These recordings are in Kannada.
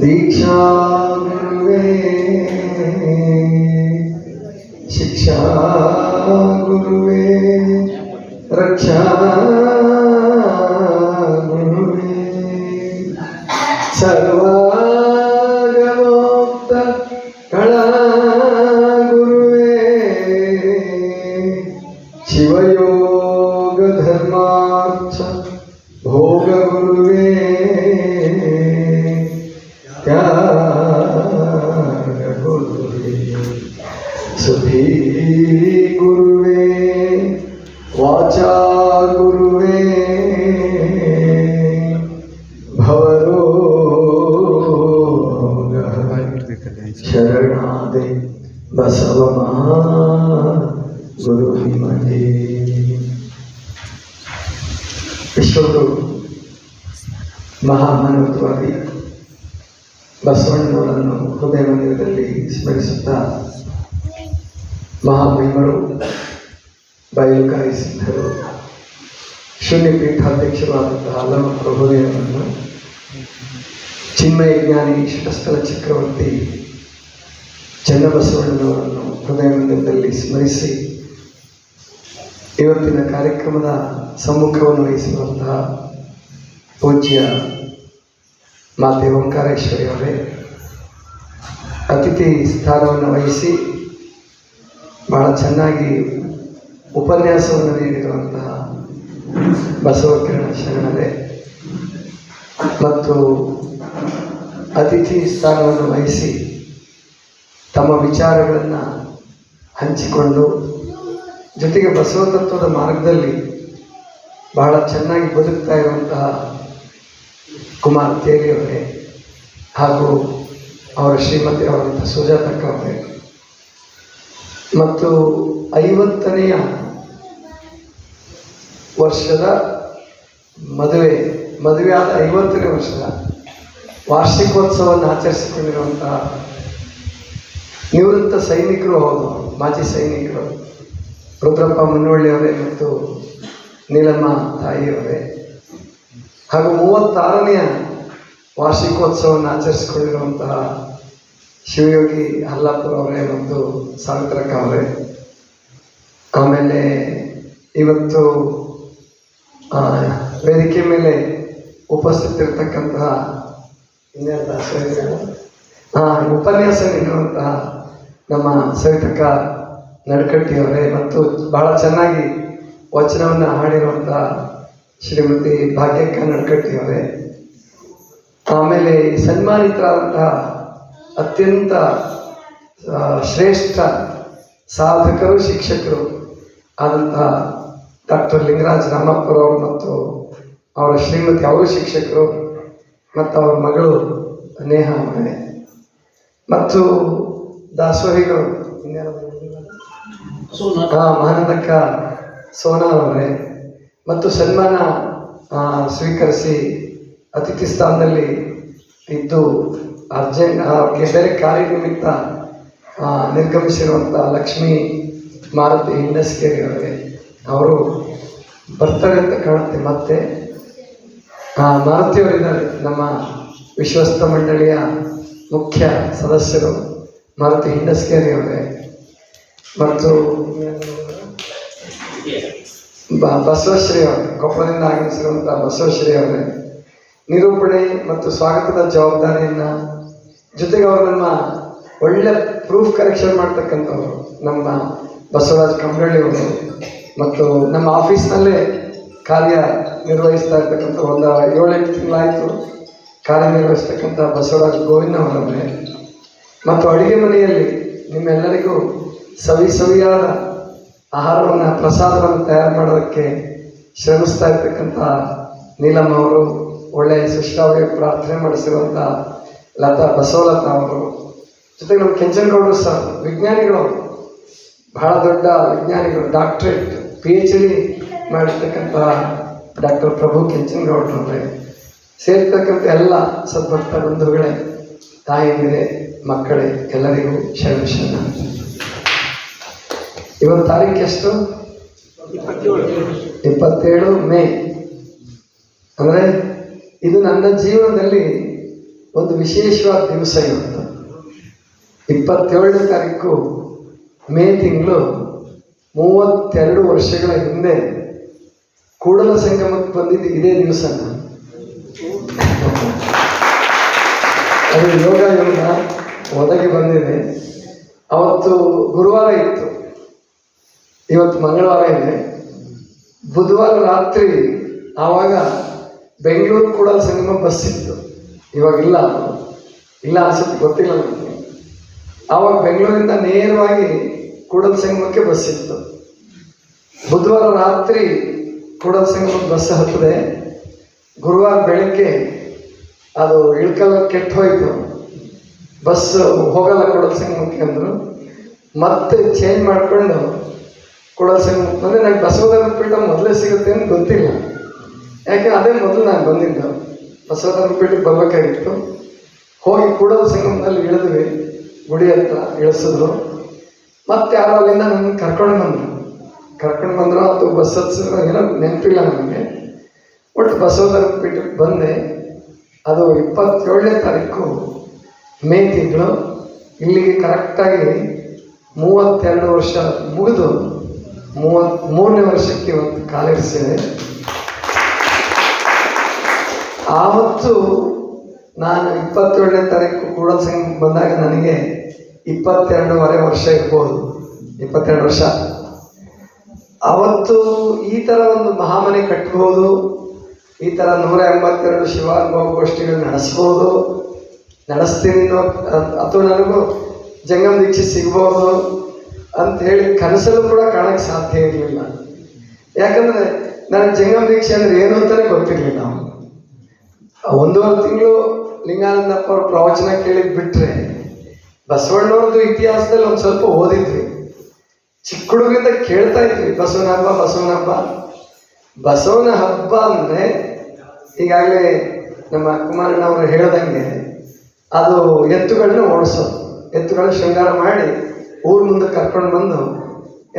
दीक्षा गुरुवे शिक्षा गुरुवे रक्षा गुरुवे सर्वागमोक्त कला गुरुवे शिवयोग धर्मार्थ भोग गुरुवे सुधी गुरुवे वाचा गुरुवे भवरोग शरणादे बसवमा गुरु हिमजे विश्वगुरु ಮಹಾಮಾನವತ್ವವಾಗಿ ಬಸವಣ್ಣನವರನ್ನು ಹೃದಯ ಮಂದಿರದಲ್ಲಿ ಸ್ಮರಿಸುತ್ತಾ ಮಹಾಮಹಿಮರು ಬಯಲುಕಾಯಿ ಸಿದ್ಧರು ಶೂನ್ಯಪೀಠಾಧ್ಯಕ್ಷರಾದಂತಹ ಅಲ್ಲಮ ಪ್ರಭುದೇವರನ್ನು ಚಿನ್ಮಯ ಜ್ಞಾನಿ ಶಿವಸ್ಥಲ ಚಕ್ರವರ್ತಿ ಚನ್ನಬಸವಣ್ಣನವರನ್ನು ಹೃದಯ ಮಂದಿರದಲ್ಲಿ ಸ್ಮರಿಸಿ ಇವತ್ತಿನ ಕಾರ್ಯಕ್ರಮದ ಸಮ್ಮುಖವನ್ನು ವಹಿಸಿರುವಂತಹ ಪೂಜ್ಯ ಮಾತೆ ಓಂಕಾರೇಶ್ವರಿ ಅವರೇ, ಅತಿಥಿ ಸ್ಥಾನವನ್ನು ವಹಿಸಿ ಬಹಳ ಚೆನ್ನಾಗಿ ಉಪನ್ಯಾಸವನ್ನು ನೀಡಿರುವಂತಹ ಬಸವಕಿರಣ ಶರಣರೇ ಮತ್ತು ಅತಿಥಿ ಸ್ಥಾನವನ್ನು ವಹಿಸಿ ತಮ್ಮ ವಿಚಾರಗಳನ್ನು ಹಂಚಿಕೊಂಡು ಜೊತೆಗೆ ಬಸವ ತತ್ವದ ಮಾರ್ಗದಲ್ಲಿ ಬಹಳ ಚೆನ್ನಾಗಿ ಬದುಕ್ತಾ ಇರುವಂತಹ ಕುಮಾರ್ ತೇಲಿ ಅವರೇ ಹಾಗೂ ಅವರ ಶ್ರೀಮತಿ ಅವರಂಥ ಸುಜಾತಕ್ಕ ಅವರೇ ಮತ್ತು 50ನೇ ವರ್ಷದ ಮದುವೆಯಾದ 50ನೇ ವರ್ಷದ ವಾರ್ಷಿಕೋತ್ಸವವನ್ನು ಆಚರಿಸಿಕೊಂಡಿರುವಂತಹ ನಿವೃತ್ತ ಸೈನಿಕರು ಹೌದು, ಮಾಜಿ ಸೈನಿಕರು ರುದ್ರಪ್ಪ ಮುನ್ನವಳ್ಳಿಯವರೇ ಮತ್ತು ನೀಲಮ್ಮ ತಾಯಿಯವರೇ ಹಾಗೂ 36ನೇ ವಾರ್ಷಿಕೋತ್ಸವವನ್ನು ಆಚರಿಸಿಕೊಂಡಿರುವಂತಹ ಶಿವಯೋಗಿ ಹಲ್ಲಾಪುರ ಅವರೇ ಮತ್ತು ಸಾವಿತ್ರಕ್ಕ ಅವರೇ, ಆಮೇಲೆ ಇವತ್ತು ವೇದಿಕೆ ಮೇಲೆ ಉಪಸ್ಥಿತಿರ್ತಕ್ಕಂತಹ ಉಪನ್ಯಾಸ ನೀಡುವಂತಹ ನಮ್ಮ ಸವಿತಕ್ಕ ನಡ್ಕಟ್ಟಿಯವರೇ ಮತ್ತು ಬಹಳ ಚೆನ್ನಾಗಿ ವಚನವನ್ನು ಹಾಡಿರುವಂತಹ ಶ್ರೀಮತಿ ಭಾಗ್ಯಕ್ಕ ನಡ್ಕಟ್ಟಿಯವರೇ, ಆಮೇಲೆ ಸನ್ಮಾನಿತರಾದಂತಹ ಅತ್ಯಂತ ಶ್ರೇಷ್ಠ ಸಾಧಕರು ಶಿಕ್ಷಕರು ಆದಂತಹ ಡಾಕ್ಟರ್ ಲಿಂಗರಾಜ್ ರಾಮಪ್ಪರವರು ಮತ್ತು ಅವರ ಶ್ರೀಮತಿ ಅವರು ಶಿಕ್ಷಕರು ಮತ್ತು ಅವರ ಮಗಳು ನೇಹ ಅವರೇ ಮತ್ತು ದಾಸೋಹಿಗಳು ಮಹಾನಂದಕ್ಕ ಸೋನಾ ಅವರೇ ಮತ್ತು ಸನ್ಮಾನ ಸ್ವೀಕರಿಸಿ ಅತಿಥಿ ಸ್ಥಾನದಲ್ಲಿ ಇದ್ದು ಅವ್ರಿಗೆ ಬೇರೆ ಕಾರ್ಯನಿಮಿತ್ತ ನಿರ್ಗಮಿಸಿರುವಂಥ ಲಕ್ಷ್ಮೀ ಮಾರುತಿ ಹಿಂಡಸ್ಕೇರಿ ಅವರೇ, ಅವರು ಬರ್ತಾರೆ ಅಂತ ಕಾಣುತ್ತೆ. ಮತ್ತೆ ಮಾರುತಿಯವರಿದ್ದಾರೆ, ನಮ್ಮ ವಿಶ್ವಸ್ತ ಮಂಡಳಿಯ ಮುಖ್ಯ ಸದಸ್ಯರು ಮಾರುತಿ ಹಿಂಡಸ್ಕೇರಿ ಅವರೇ ಮತ್ತು ಬಸವಶ್ರೀ ಅವರೇ, ಕೊಪ್ಪಳದಿಂದ ಆಗಮಿಸಿರುವಂಥ ಬಸವಶ್ರೀ ಅವರೇ ನಿರೂಪಣೆ ಮತ್ತು ಸ್ವಾಗತದ ಜವಾಬ್ದಾರಿಯನ್ನು ಜೊತೆಗೆ ಅವರು ನಮ್ಮ ಒಳ್ಳೆ ಪ್ರೂಫ್ ಕರೆಕ್ಷನ್ ಮಾಡ್ತಕ್ಕಂಥವ್ರು ನಮ್ಮ ಬಸವರಾಜ್ ಕಂಬಳ್ಳಿ ಅವರು ಮತ್ತು ನಮ್ಮ ಆಫೀಸ್ನಲ್ಲೇ ಕಾರ್ಯ ನಿರ್ವಹಿಸ್ತಾ ಇರ್ತಕ್ಕಂಥ ಒಂದು 7-8 ತಿಂಗಳಾಯಿತು ಕಾರ್ಯನಿರ್ವಹಿಸ್ತಕ್ಕಂಥ ಬಸವರಾಜ್ ಗೋವಿಂದ ಅವರವರೇ ಮತ್ತು ಅಡುಗೆ ಮನೆಯಲ್ಲಿ ನಿಮ್ಮೆಲ್ಲರಿಗೂ ಸವಿಯಾದ ಆಹಾರವನ್ನು ಪ್ರಸಾದವನ್ನು ತಯಾರು ಮಾಡೋದಕ್ಕೆ ಶ್ರಮಿಸ್ತಾ ಇರ್ತಕ್ಕಂಥ ನೀಲಮ್ಮ ಅವರು, ಒಳ್ಳೆಯ ಸುಶ್ರಾವ್ಯ ಪ್ರಾರ್ಥನೆ ಮಾಡಿಸಿರುವಂಥ ಬಸವಲತಾ ಅವರು, ಜೊತೆಗೆ ನಮ್ಮ ಕೆಂಚನಗೌಡರು ಸರ್ ವಿಜ್ಞಾನಿಗಳು, ಬಹಳ ದೊಡ್ಡ ವಿಜ್ಞಾನಿಗಳು, ಡಾಕ್ಟ್ರೇಟ್ PhD ಮಾಡಿರ್ತಕ್ಕಂಥ ಡಾಕ್ಟರ್ ಪ್ರಭು ಕೆಂಚನಗೌಡರವರೇ, ಸೇರ್ತಕ್ಕಂಥ ಎಲ್ಲ ಸದ್ಭಕ್ತ ಬಂಧುಗಳೇ, ತಾಯಿಯಂದಿರೇ, ಮಕ್ಕಳೇ, ಎಲ್ಲರಿಗೂ ಶರಣ. ಇವತ್ತು ತಾರೀಕು ಎಷ್ಟು? 27 ಮೇ. ಅಂದರೆ ಇದು ನನ್ನ ಜೀವನದಲ್ಲಿ ಒಂದು ವಿಶೇಷವಾದ ದಿವಸ. ಇವತ್ತು 27ನೇ ತಾರೀಕು ಮೇ ತಿಂಗಳು 32 ವರ್ಷಗಳ ಹಿಂದೆ ಕೂಡಲ ಸಂಗಮಕ್ಕೆ ಬಂದಿದ್ದು ಇದೇ ದಿವಸ. ಅದು ಯೋಗ ಒದಗಿ ಬಂದಿದೆ. ಅವತ್ತು ಗುರುವಾರ ಇತ್ತು, ಇವತ್ತು ಮಂಗಳವಾರ ಇದೆ. ಬುಧವಾರ ರಾತ್ರಿ ಆವಾಗ ಬೆಂಗಳೂರು ಕೂಡಲ ಸಂಗಮ ಬಸ್ ಇತ್ತು, ಇವಾಗಿಲ್ಲ, ಇಲ್ಲ ಅನ್ಸುತ್ತೆ, ಗೊತ್ತಿಲ್ಲ ನನಗೆ. ಆವಾಗ ಬೆಂಗಳೂರಿಂದ ನೇರವಾಗಿ ಕೂಡಲ ಸಂಗಮಕ್ಕೆ ಬಸ್ ಇತ್ತು. ಬುಧವಾರ ರಾತ್ರಿ ಕೂಡಲ ಸಂಗಮಕ್ಕೆ ಬಸ್ ಹತ್ತದೆ. ಗುರುವಾರ ಬೆಳಗ್ಗೆ ಅದು ಇಳ್ಕಲ್ ಕೆಟ್ಟು ಹೋಯಿತು, ಬಸ್ ಹೋಗಲ್ಲ ಕೂಡಲ ಸಂಗಮಕ್ಕೆ ಅಂದರು. ಮತ್ತೆ ಚೇಂಜ್ ಮಾಡಿಕೊಂಡು ಕೂಡಲ ಸಂಗಮಕ್ಕೆ ಬಂದರೆ ನನಗೆ ಬಸವಧರ್ಮ ಪೀಠ ಮೊದಲೇ ಸಿಗುತ್ತೆ ಅಂತ ಗೊತ್ತಿಲ್ಲ. ಯಾಕೆ ಅದೇ ಮೊದಲು ನಾನು ಬಂದಿದ್ದು, ಬಸವಧರ್ಮ ಪೀಠಕ್ಕೆ ಬರಬೇಕಾಗಿತ್ತು. ಹೋಗಿ ಕೂಡಲ ಸಂಗಮದಲ್ಲಿ ಇಳಿದ್ವಿ, ಗುಡಿ ಹತ್ರ ಇಳಿಸಿದ್ರು. ಮತ್ತೆ ಯಾರೋ ಅಲ್ಲಿಂದ ನನ್ನ ಕರ್ಕೊಂಡು ಬಂದರು ಅಥವಾ ಬಸ್ ಹತ್ಸಿದ್ರು, ಏನೋ ನೆನಪಿಲ್ಲ ನನಗೆ. ಒಟ್ಟು ಬಸವಧರ್ಮ ಪೀಠಕ್ಕೆ ಬಂದೆ. ಅದು 27ನೇ ತಾರೀಕು ಮೇ ತಿಂಗಳು. ಇಲ್ಲಿಗೆ ಕರೆಕ್ಟಾಗಿ 32 ವರ್ಷ ಮುಗಿದು 33ನೇ ವರ್ಷಕ್ಕೆ ಇವತ್ತು ಕಾಲಿರಿಸಿದೆ. ಆವತ್ತು ನಾನು 27ನೇ ತಾರೀಕು ಕೂಡಲ ಸಂಗಮಕ್ಕೆ ಬಂದಾಗ ನನಗೆ 22.5 ವರ್ಷ ಇರ್ಬೋದು, 22 ವರ್ಷ. ಅವತ್ತು ಈ ಥರ ಒಂದು ಮಹಾಮನೆ ಕಟ್ಬೋದು, ಈ ಥರ 182 ಶಿವಾನುಭವ ಗೋಷ್ಠಿಗಳು ನಡೆಸ್ತೀನಿ ಅಥವಾ ನನಗೂ ಜಂಗಮ ದೀಕ್ಷೆ ಸಿಗ್ಬೋದು ಅಂತ ಹೇಳಿ ಕನಸಲ್ಲೂ ಕೂಡ ಕಾಣಕ್ಕೆ ಸಾಧ್ಯ ಇರಲಿಲ್ಲ. ಯಾಕಂದರೆ ನನಗೆ ಜಂಗಮ ದೀಕ್ಷೆ ಅಂದರೆ ಏನು ಅಂತಲೇ ಗೊತ್ತಿರಲಿಲ್ಲ. 1.5 ತಿಂಗಳು ಲಿಂಗಾನಂದಪ್ಪ ಅವ್ರ ಪ್ರವಚನ ಕೇಳಿದ್ ಬಿಟ್ಟರೆ ಬಸವಣ್ಣವ್ರದ್ದು ಇತಿಹಾಸದಲ್ಲಿ ಒಂದು ಸ್ವಲ್ಪ ಓದಿದ್ವಿ. ಚಿಕ್ಕ ಹುಡುಗರಿಂದ ಕೇಳ್ತಾ ಇದ್ವಿ, ಬಸವನ ಹಬ್ಬ ಅಂದರೆ ಈಗಾಗಲೇ ನಮ್ಮ ಕುಮಾರಣ್ಣವರು ಹೇಳ್ದಂಗೆ ಅದು ಎತ್ತುಗಳನ್ನ ಓಡಿಸೋದು, ಎತ್ತುಗಳನ್ನ ಶೃಂಗಾರ ಮಾಡಿ ಊರ ಮುಂದೆ ಕರ್ಕೊಂಡು ಬಂದು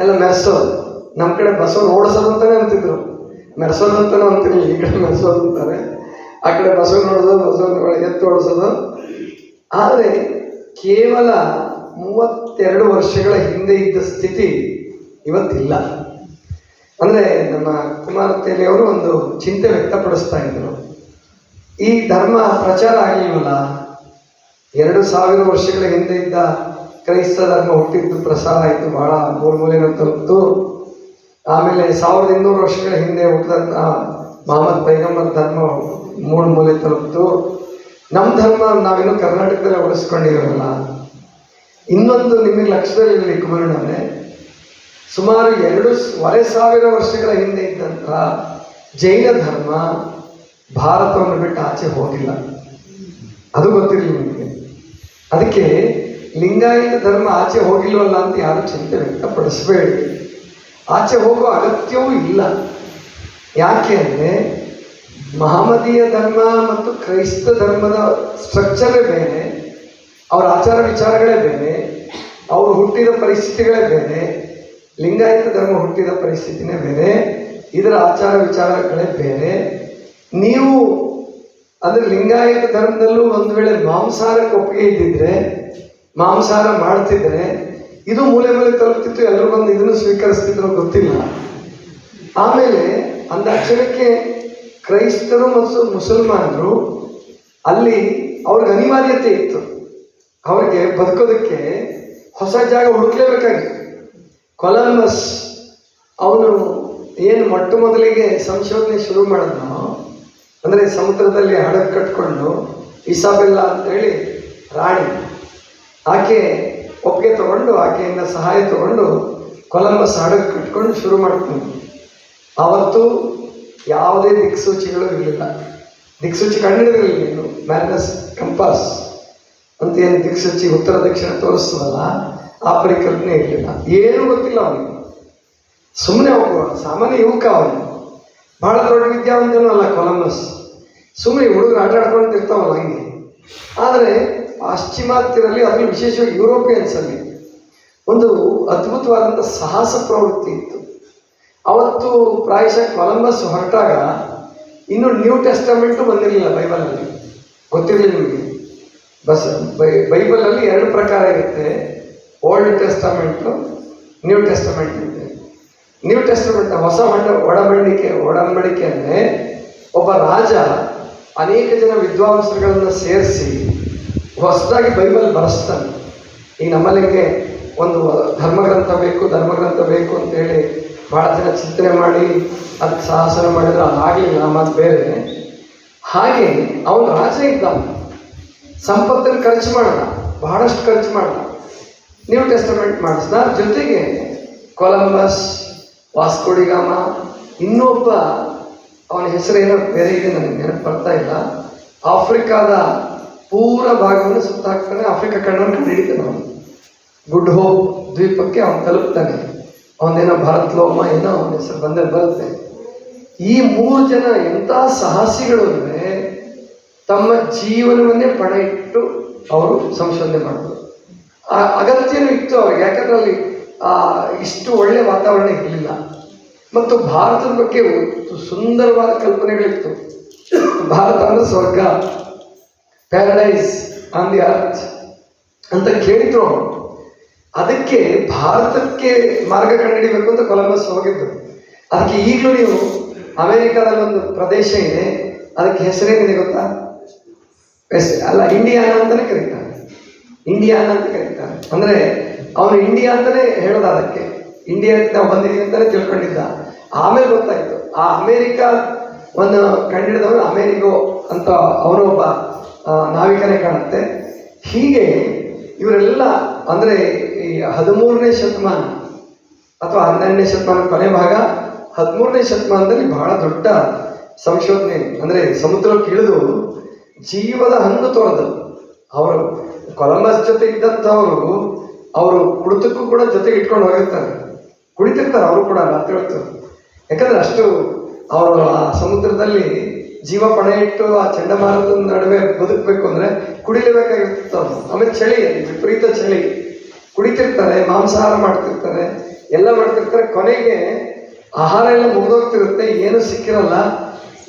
ಎಲ್ಲ ಮೆರೆಸೋದು. ನಮ್ಮ ಕಡೆ ಬಸವನ ಓಡಿಸೋದು ಅಂತಲೇ ಅಂತಿದ್ರು, ಮೆರೆಸೋದು ಅಂತಲೂ ಅಂತಿರಲಿಲ್ಲ. ಈ ಕಡೆ ಮೆರೆಸೋದು ಅಂತಾರೆ, ಆ ಕಡೆ ಬಸವನ ಓಡಿಸೋದು, ಬಸವನ ಎತ್ತು ಓಡಿಸೋದು. ಆದರೆ ಕೇವಲ 32 ವರ್ಷಗಳ ಹಿಂದೆ ಇದ್ದ ಸ್ಥಿತಿ ಇವತ್ತಿಲ್ಲ. ಅಂದರೆ ನಮ್ಮ ಕುಮಾರ ತೇಲಿಯವರು ಒಂದು ಚಿಂತೆ ವ್ಯಕ್ತಪಡಿಸ್ತಾ ಇದ್ರು, ಈ ಧರ್ಮ ಪ್ರಚಾರ ಆಗಲಿಲ್ವಲ್ಲ, 2000 ವರ್ಷಗಳ ಹಿಂದೆ ಇದ್ದ ಕ್ರೈಸ್ತ ಧರ್ಮ ಹುಟ್ಟಿದ್ದು ಪ್ರಸಾರ ಆಯಿತು, ಭಾಳ ಮೂಲೆಯನ್ನು ತಲುಪಿತು. ಆಮೇಲೆ 1200 ವರ್ಷಗಳ ಹಿಂದೆ ಹುಟ್ಟಿದಂಥ ಮಹಮ್ಮದ್ ಪೈಗಂಬರ್ ಧರ್ಮ ಮೂಲೆ ತಲುಪಿತು. ನಮ್ಮ ಧರ್ಮ ನಾವಿನ್ನೂ ಕರ್ನಾಟಕದಲ್ಲೇ ಉಳಿಸ್ಕೊಂಡಿರೋಲ್ಲ. ಇನ್ನೊಂದು ನಿಮಗೆ ಲಕ್ಷ್ಯದಲ್ಲಿ ಕುಮಾರಣ್ಣವರೇ, ಸುಮಾರು 2500 ವರ್ಷಗಳ ಹಿಂದೆ ಇದ್ದಂಥ ಜೈನ ಧರ್ಮ ಭಾರತವನ್ನು ಬಿಟ್ಟು ಆಚೆ ಹೋಗಿಲ್ಲ, ಅದು ಗೊತ್ತಿರಲಿ ನಿಮಗೆ. ಅದಕ್ಕೆ ಲಿಂಗಾಯತ ಧರ್ಮ ಆಚೆ ಹೋಗಿಲ್ವಲ್ಲ ಅಂತ ಯಾರು ಚಿಂತೆ ವ್ಯಕ್ತಪಡಿಸಬೇಡಿ. ಆಚೆ ಹೋಗೋ ಅಗತ್ಯವೂ ಇಲ್ಲ. ಯಾಕೆ ಅಂದರೆ ಮಹಮ್ಮದೀಯ ಧರ್ಮ ಮತ್ತು ಕ್ರೈಸ್ತ ಧರ್ಮದ ಸ್ಟ್ರಕ್ಚರೇ ಬೇರೆ, ಅವರ ಆಚಾರ ವಿಚಾರಗಳೇ ಬೇರೆ, ಅವರು ಹುಟ್ಟಿದ ಪರಿಸ್ಥಿತಿಗಳೇ ಬೇರೆ. ಲಿಂಗಾಯತ ಧರ್ಮ ಹುಟ್ಟಿದ ಪರಿಸ್ಥಿತಿನೇ ಬೇರೆ, ಇದರ ಆಚಾರ ವಿಚಾರಗಳೇ ಬೇರೆ. ನೀವು ಅಂದರೆ ಲಿಂಗಾಯತ ಧರ್ಮದಲ್ಲೂ ಒಂದು ವೇಳೆ ಮಾಂಸಾಹಾರಕ್ಕೆ ಒಪ್ಪಿಗೆ ಇದ್ದಿದ್ರೆ, ಮಾಂಸಾಹಾರ ಮಾಡ್ತಿದ್ರೆ ಇದು ಮೂಲೆ ತಲುಪ್ತಿತ್ತು, ಎಲ್ಲರೂ ಬಂದು ಇದನ್ನು ಸ್ವೀಕರಿಸ್ತಿದ್ರು, ಗೊತ್ತಿಲ್ಲ. ಆಮೇಲೆ ಅಂದಾಕ್ಷರಕ್ಕೆ ಕ್ರೈಸ್ತರು ಮತ್ತು ಮುಸಲ್ಮಾನರು ಅಲ್ಲಿ ಅವ್ರಿಗೆ ಅನಿವಾರ್ಯತೆ ಇತ್ತು, ಅವ್ರಿಗೆ ಬದುಕೋದಕ್ಕೆ ಹೊಸ ಜಾಗ ಹುಡುಕ್ಲೇಬೇಕಾಗಿತ್ತು. ಕೊಲಂಬಸ್ ಅವನು ಏನು ಮೊಟ್ಟ ಮೊದಲಿಗೆ ಸಂಶೋಧನೆ ಶುರು ಮಾಡಿದ್ನೋ, ಅಂದರೆ ಸಮುದ್ರದಲ್ಲಿ ಹಡಗು ಕಟ್ಕೊಂಡು ಇಸಾಬೆಲ್ಲಾ ಅಂತೇಳಿ ರಾಣಿ, ಆಕೆ ಒಪ್ಪಿಗೆ ತಗೊಂಡು ಆಕೆಯಿಂದ ಸಹಾಯ ತಗೊಂಡು ಕೊಲಂಬಸ್ ಹಡಗು ಕಟ್ಕೊಂಡು ಶುರು ಮಾಡ್ತಾನೆ. ಆವತ್ತು ಯಾವುದೇ ದಿಕ್ಸೂಚಿಗಳು ಇರಲಿಲ್ಲ, ದಿಕ್ಸೂಚಿ ಕಂಡಿಡಿರಲಿಲ್ಲ. ಇನ್ನು ಮ್ಯಾರಿನಸ್ ಕಂಪಾಸ್ ಅಂತ ಏನು ದಿಕ್ಸೂಚಿ ಉತ್ತರ ದಕ್ಷಿಣ ತೋರಿಸ್ತದಲ್ಲ, ಆ ಪರಿಕಲ್ಪನೆ ಇರಲಿಲ್ಲ. ಏನೂ ಗೊತ್ತಿಲ್ಲ ಅವನಿಗೆ, ಸುಮ್ಮನೆ ಹೋಗುವ ಸಾಮಾನ್ಯ ಯುವಕ ಅವನು, ಭಾಳ ದೊಡ್ಡ ವಿದ್ಯಾವಂತನೂ ಅಲ್ಲ ಕೊಲಂಬಸ್. ಸುಮ್ಮನೆ ಹುಡುಗರು ಆಟ ಆಡ್ಕೊಂಡು ಇರ್ತಾವಲ್ಲ ಹಂಗೆ. ಆದರೆ ಪಾಶ್ಚಿಮಾತ್ಯರಲ್ಲಿ, ಅದರಲ್ಲಿ ವಿಶೇಷವಾಗಿ ಯುರೋಪಿಯನ್ಸಲ್ಲಿ ಒಂದು ಅದ್ಭುತವಾದಂಥ ಸಾಹಸ ಪ್ರವೃತ್ತಿ ಇತ್ತು. ಅವತ್ತು ಪ್ರಾಯಶಃ ಕೊಲಂಬಸ್ ಹೊರಟಾಗ ಇನ್ನು ನ್ಯೂ ಟೆಸ್ಟಮೆಂಟು ಬಂದಿರಲಿಲ್ಲ ಬೈಬಲಲ್ಲಿ, ಗೊತ್ತಿರಲಿಲ್ಲ ನಿಮಗೆ. ಬೈಬಲಲ್ಲಿ 2 ಪ್ರಕಾರ ಇರುತ್ತೆ, ಓಲ್ಡ್ ಟೆಸ್ಟಮೆಂಟು, ನ್ಯೂ ಟೆಸ್ಟಮೆಂಟ್ ಇದೆ. ನ್ಯೂ ಟೆಸ್ಟಮೆಂಟ್ ಹೊಸ ಒಡಂಬಡಿಕೆ ಅಂದರೆ ಒಬ್ಬ ರಾಜ ಅನೇಕ ಜನ ವಿದ್ವಾಂಸರುಗಳನ್ನು ಸೇರಿಸಿ ಹೊಸದಾಗಿ ಬೈಬಲ್ ಬರೆಸ್ತಾನೆ. ಈಗ ನಮ್ಮಲ್ಲಿಗೆ ಒಂದು ಧರ್ಮಗ್ರಂಥ ಬೇಕು ಅಂತೇಳಿ ಭಾಳ ಜನ ಚಿಂತನೆ ಮಾಡಿ ಅದಕ್ಕೆ ಸಾಹಸನ ಮಾಡಿದ್ರೆ ಅದಾಗಲಿಲ್ಲ, ಮತ್ತು ಬೇರೆ. ಹಾಗೆ ಅವನು ರಾಜ ಇದ್ದಾನೆ, ಸಂಪತ್ತನ್ನು ಖರ್ಚು ಮಾಡೋಣ, ಬಹಳಷ್ಟು ಖರ್ಚು ಮಾಡೋಣ, ನ್ಯೂ ಟೆಸ್ಟಮೆಂಟ್ ಮಾಡಿಸ್ದ. ಜೊತೆಗೆ ಕೊಲಂಬಸ್, ವಾಸ್ಕೋಡಿಗಾಮ, ಇನ್ನೊಬ್ಬ ಅವನ ಹೆಸರೇನೋ ಬೇರೆ ಇದೆ, ನನಗೆ ನೆನಪು ಬರ್ತಾ ಇಲ್ಲ, ಆಫ್ರಿಕಾದ ಪೂರ ಭಾಗವನ್ನು ಸುತ್ತಾಕ್ತಾನೆ, ಆಫ್ರಿಕಾ ಖಂಡವನ್ನು ಕಂಡುಹಿಡಿತಾನೆ. ಅವನು ಗುಡ್ ಹೋಪ್ ದ್ವೀಪಕ್ಕೆ ಅವನು ತಲುಪ್ತಾನೆ. ಅವನೇನೋ ಭಾರತ್ ಲೋಮ ಏನೋ ಅವನ ಹೆಸರು ಬರುತ್ತೆ. ಈ 3 ಜನ ಎಂಥ ಸಾಹಸಿಗಳು ಅಂದರೆ ತಮ್ಮ ಜೀವನವನ್ನೇ ಪಣ ಇಟ್ಟು ಅವರು ಸಂಶೋಧನೆ ಮಾಡಿದ್ರು. ಆ ಅಗತ್ಯನೂ ಇತ್ತು ಅವ್ರಿಗೆ, ಯಾಕಂದ್ರೆ ಅಲ್ಲಿ ಇಷ್ಟು ಒಳ್ಳೆಯ ವಾತಾವರಣ ಇರಲಿಲ್ಲ. ಮತ್ತು ಭಾರತದ ಬಗ್ಗೆ ಸುಂದರವಾದ ಕಲ್ಪನೆಗಳಿತ್ತು. ಭಾರತ ಅಂದರೆ ಸ್ವರ್ಗ, ಪ್ಯಾರಡೈಸ್ ಆನ್ ದಿ ಅರ್ತ್ ಅಂತ ಕೇಳಿದ್ರು ಅವರು. ಅದಕ್ಕೆ ಭಾರತಕ್ಕೆ ಮಾರ್ಗ ಕಂಡುಹಿಡಿಬೇಕು ಅಂತ ಕೊಲಂಬಸ್ ಹೋಗಿದ್ದು. ಅದಕ್ಕೆ ಈಗಲೂ ನೀವು ಅಮೇರಿಕಾದಲ್ಲಿ ಒಂದು ಪ್ರದೇಶ ಇದೆ, ಅದಕ್ಕೆ ಹೆಸರೇನಿದೆ ಗೊತ್ತಾ? ಇಂಡಿಯಾನ ಅಂತಲೇ ಕರೀತಾರೆ. ಇಂಡಿಯಾನ ಅಂತ ಕರೀತಾರೆ. ಅಂದರೆ ಅವನು ಇಂಡಿಯಾ ಅಂತಲೇ ಹೇಳೋದು, ಅದಕ್ಕೆ ಇಂಡಿಯಾಕ್ಕೆ ನಾವು ಬಂದಿದ್ದೀವಿ ಅಂತಲೇ ತಿಳ್ಕೊಂಡಿದ್ದ. ಆಮೇಲೆ ಗೊತ್ತಾಯಿತು ಆ ಅಮೇರಿಕಾವನ್ನು ಕಂಡುಹಿಡಿದವನು ಅಮೇರಿಗೋ ಅಂತ ಅವನು ಒಬ್ಬ ನಾವಿಕನೇ ಕಾಣುತ್ತೆ. ಹೀಗೆ ಇವರೆಲ್ಲ ಅಂದರೆ ಈ 13ನೇ ಶತಮಾನ ಅಥವಾ 12ನೇ ಶತಮಾನ ಕೊನೆ ಭಾಗ, 13ನೇ ಶತಮಾನದಲ್ಲಿ ಬಹಳ ದೊಡ್ಡ ಸಂಶೋಧನೆ, ಅಂದರೆ ಸಮುದ್ರಕ್ಕೆ ಇಳಿದು ಜೀವದ ಹಂಗು ತೋರದು. ಅವರು ಕೊಲಂಬಸ್ ಜೊತೆ ಇದ್ದಂಥವರು ಅವರು ಕುಡಿತಕ್ಕೂ ಕೂಡ ಜೊತೆಗೆ ಇಟ್ಕೊಂಡು ಹೋಗಿರ್ತಾರೆ, ಕುಡಿತಿರ್ತಾರೆ ಅವರು ಕೂಡ ರಾತ್ರಿ ಹೊತ್ತು. ಯಾಕಂದರೆ ಅಷ್ಟು ಅವರು ಆ ಸಮುದ್ರದಲ್ಲಿ ಜೀವ ಪಣ ಇಟ್ಟು ಆ ಚಂಡಮಾರುತದ ನಡುವೆ ಬದುಕಬೇಕು ಅಂದರೆ ಕುಡಿಲೇಬೇಕಾಗಿರ್ತಾರೆ. ಆಮೇಲೆ ಚಳಿ, ವಿಪರೀತ ಚಳಿ, ಕುಡಿತಿರ್ತಾರೆ, ಮಾಂಸಾಹಾರ ಮಾಡ್ತಿರ್ತಾರೆ, ಎಲ್ಲ ಮಾಡ್ತಿರ್ತಾರೆ. ಕೊನೆಗೆ ಆಹಾರ ಎಲ್ಲ ಮುಗಿದೋಗ್ತಿರುತ್ತೆ, ಏನೂ ಸಿಕ್ಕಿರಲ್ಲ.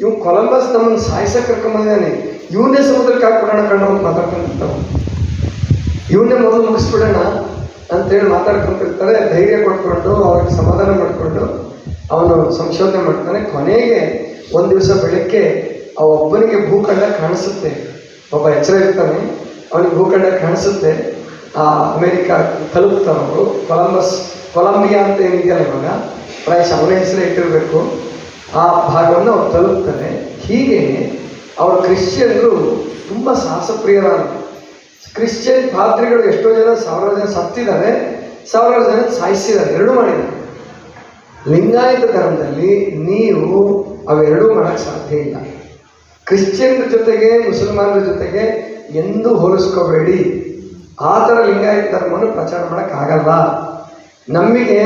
ಇವ್ ಕೊಲಂಬಸ್ ನಮ್ಮನ್ನು ಸಾಯಿಸಕ್ಕೆ ಕರ್ಕೊಂಬಂದಿದ್ದಾನೆ, ಇವನ್ನೇ ಸಮುದ್ರಕ್ಕೆ ಹಾಕ್ಬಿಡೋಣ ಕಣ್ಣು ಅಂತ ಮಾತಾಡ್ಕೊಂಡಿರ್ತಾವೆ. ಇವನ್ನೇ ಮೊದಲು ಮುಗಿಸ್ಬಿಡೋಣ ಅಂತೇಳಿ ಮಾತಾಡ್ಕೊಂತಿರ್ತಾರೆ. ಧೈರ್ಯ ಕೊಟ್ಕೊಂಡು ಅವ್ರಿಗೆ ಸಮಾಧಾನ ಮಾಡಿಕೊಂಡು ಅವನು ಸಂಶೋಧನೆ ಮಾಡ್ತಾನೆ. ಕೊನೆಗೆ ಒಂದು ದಿವಸ ಬೆಳಗ್ಗೆ ಒಬ್ಬನಿಗೆ ಭೂಖಂಡ ಕಾಣಿಸುತ್ತೆ. ಒಬ್ಬ ಎಚ್ಚರ ಇರ್ತಾನೆ, ಅವನಿಗೆ ಭೂಖಂಡ ಕಾಣಿಸುತ್ತೆ. ಆ ಅಮೇರಿಕಾ ತಲುಪ್ತಾರೆ ಅವರು. ಕೊಲಂಬಿಯಾ ಅಂತ ಏನಿದೆಯಲ್ಲ ಇವಾಗ, ಪ್ರಾಯಶಃ ಅವನ ಹೆಸರೇ ಇಟ್ಟಿರಬೇಕು. ಆ ಭಾಗವನ್ನು ಅವ್ರು ತಲುಪ್ತಾರೆ. ಹೀಗೆ ಅವರು ಕ್ರಿಶ್ಚಿಯನ್ರು ತುಂಬ ಸಾಹಸಪ್ರಿಯರಾದ ಕ್ರಿಶ್ಚಿಯನ್ ಪಾದ್ರಿಗಳು ಎಷ್ಟೋ ಜನ 1000 ಜನ ಸತ್ತಿದ್ದಾರೆ, 1000 ಜನ ಸಾಯಿಸಿದ್ದಾರೆ, ಎರಡೂ ಮಾಡಿದ್ದಾರೆ. ಲಿಂಗಾಯತ ಧರ್ಮದಲ್ಲಿ ನೀವು ಅವೆರಡೂ ಮಾಡೋಕ್ಕೆ ಸಾಧ್ಯ ಇಲ್ಲ. ಕ್ರಿಶ್ಚಿಯನ್ರ ಜೊತೆಗೆ ಮುಸಲ್ಮಾನರ ಜೊತೆಗೆ ಎಂದೂ ಹೋಲಿಸ್ಕೋಬೇಡಿ. ಆ ಥರ ಲಿಂಗಾಯತ ಧರ್ಮವನ್ನು ಪ್ರಚಾರ ಮಾಡೋಕ್ಕಾಗಲ್ಲ. ನಮಗೆ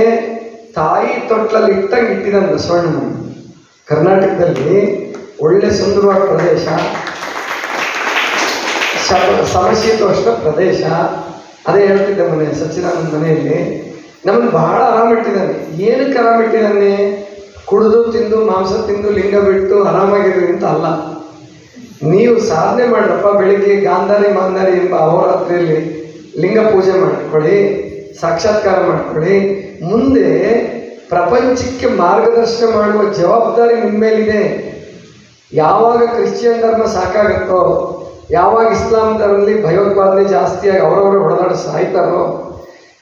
ತಾಯಿ ತೊಟ್ಲಲ್ಲಿ ಇಟ್ಟಂಗೆ ಇಟ್ಟಿದ್ದಾನೆ ಬಸವಣ್ಣನ. ಕರ್ನಾಟಕದಲ್ಲಿ ಒಳ್ಳೆ ಸುಂದರವಾದ ಪ್ರದೇಶ, ಸಮಶೀತೋಷ್ಣ ಪ್ರದೇಶ. ಅದೇ ಹೇಳ್ತಿದ್ದೆ ಮನೆ ಸಚ್ಚಿದಾನಂದ ಮನೆಯಲ್ಲಿ, ನಮ್ಮನ್ನು ಬಹಳ ಆರಾಮಿಟ್ಟಿದ್ದಾನೆ. ಏನಕ್ಕೆ ಆರಾಮಿಟ್ಟಿದ್ದಾನೆ? ಕುಡಿದು ತಿಂದು ಮಾಂಸ ತಿಂದು ಲಿಂಗ ಬಿಟ್ಟು ಆರಾಮಾಗಿರಿ ಅಂತ ಅಲ್ಲ. ನೀವು ಸಾಧನೆ ಮಾಡ್ರಪ್ಪ, ಬೆಳಿಗ್ಗೆ ಗಾಂಧಾರಿ ಮಾಂಧಾರಿ ಎಂಬ ಅಹೋರಾತ್ರಿಯಲ್ಲಿ ಲಿಂಗ ಪೂಜೆ ಮಾಡ್ಕೊಳ್ಳಿ, ಸಾಕ್ಷಾತ್ಕಾರ ಮಾಡ್ಕೊಳ್ಳಿ. ಮುಂದೆ ಪ್ರಪಂಚಕ್ಕೆ ಮಾರ್ಗದರ್ಶನ ಮಾಡುವ ಜವಾಬ್ದಾರಿ ನಿಮ್ಮ ಮೇಲಿದೆ. ಯಾವಾಗ ಕ್ರಿಶ್ಚಿಯನ್ ಧರ್ಮ ಸಾಕಾಗುತ್ತೋ, ಯಾವಾಗ ಇಸ್ಲಾಂ ಧರ್ಮದಲ್ಲಿ ಭಯೋತ್ಪಾದನೆ ಜಾಸ್ತಿಯಾಗಿ ಅವರವರು ಹೊಡೆದಾಡಿ ಸಾಯ್ತಾರೋ,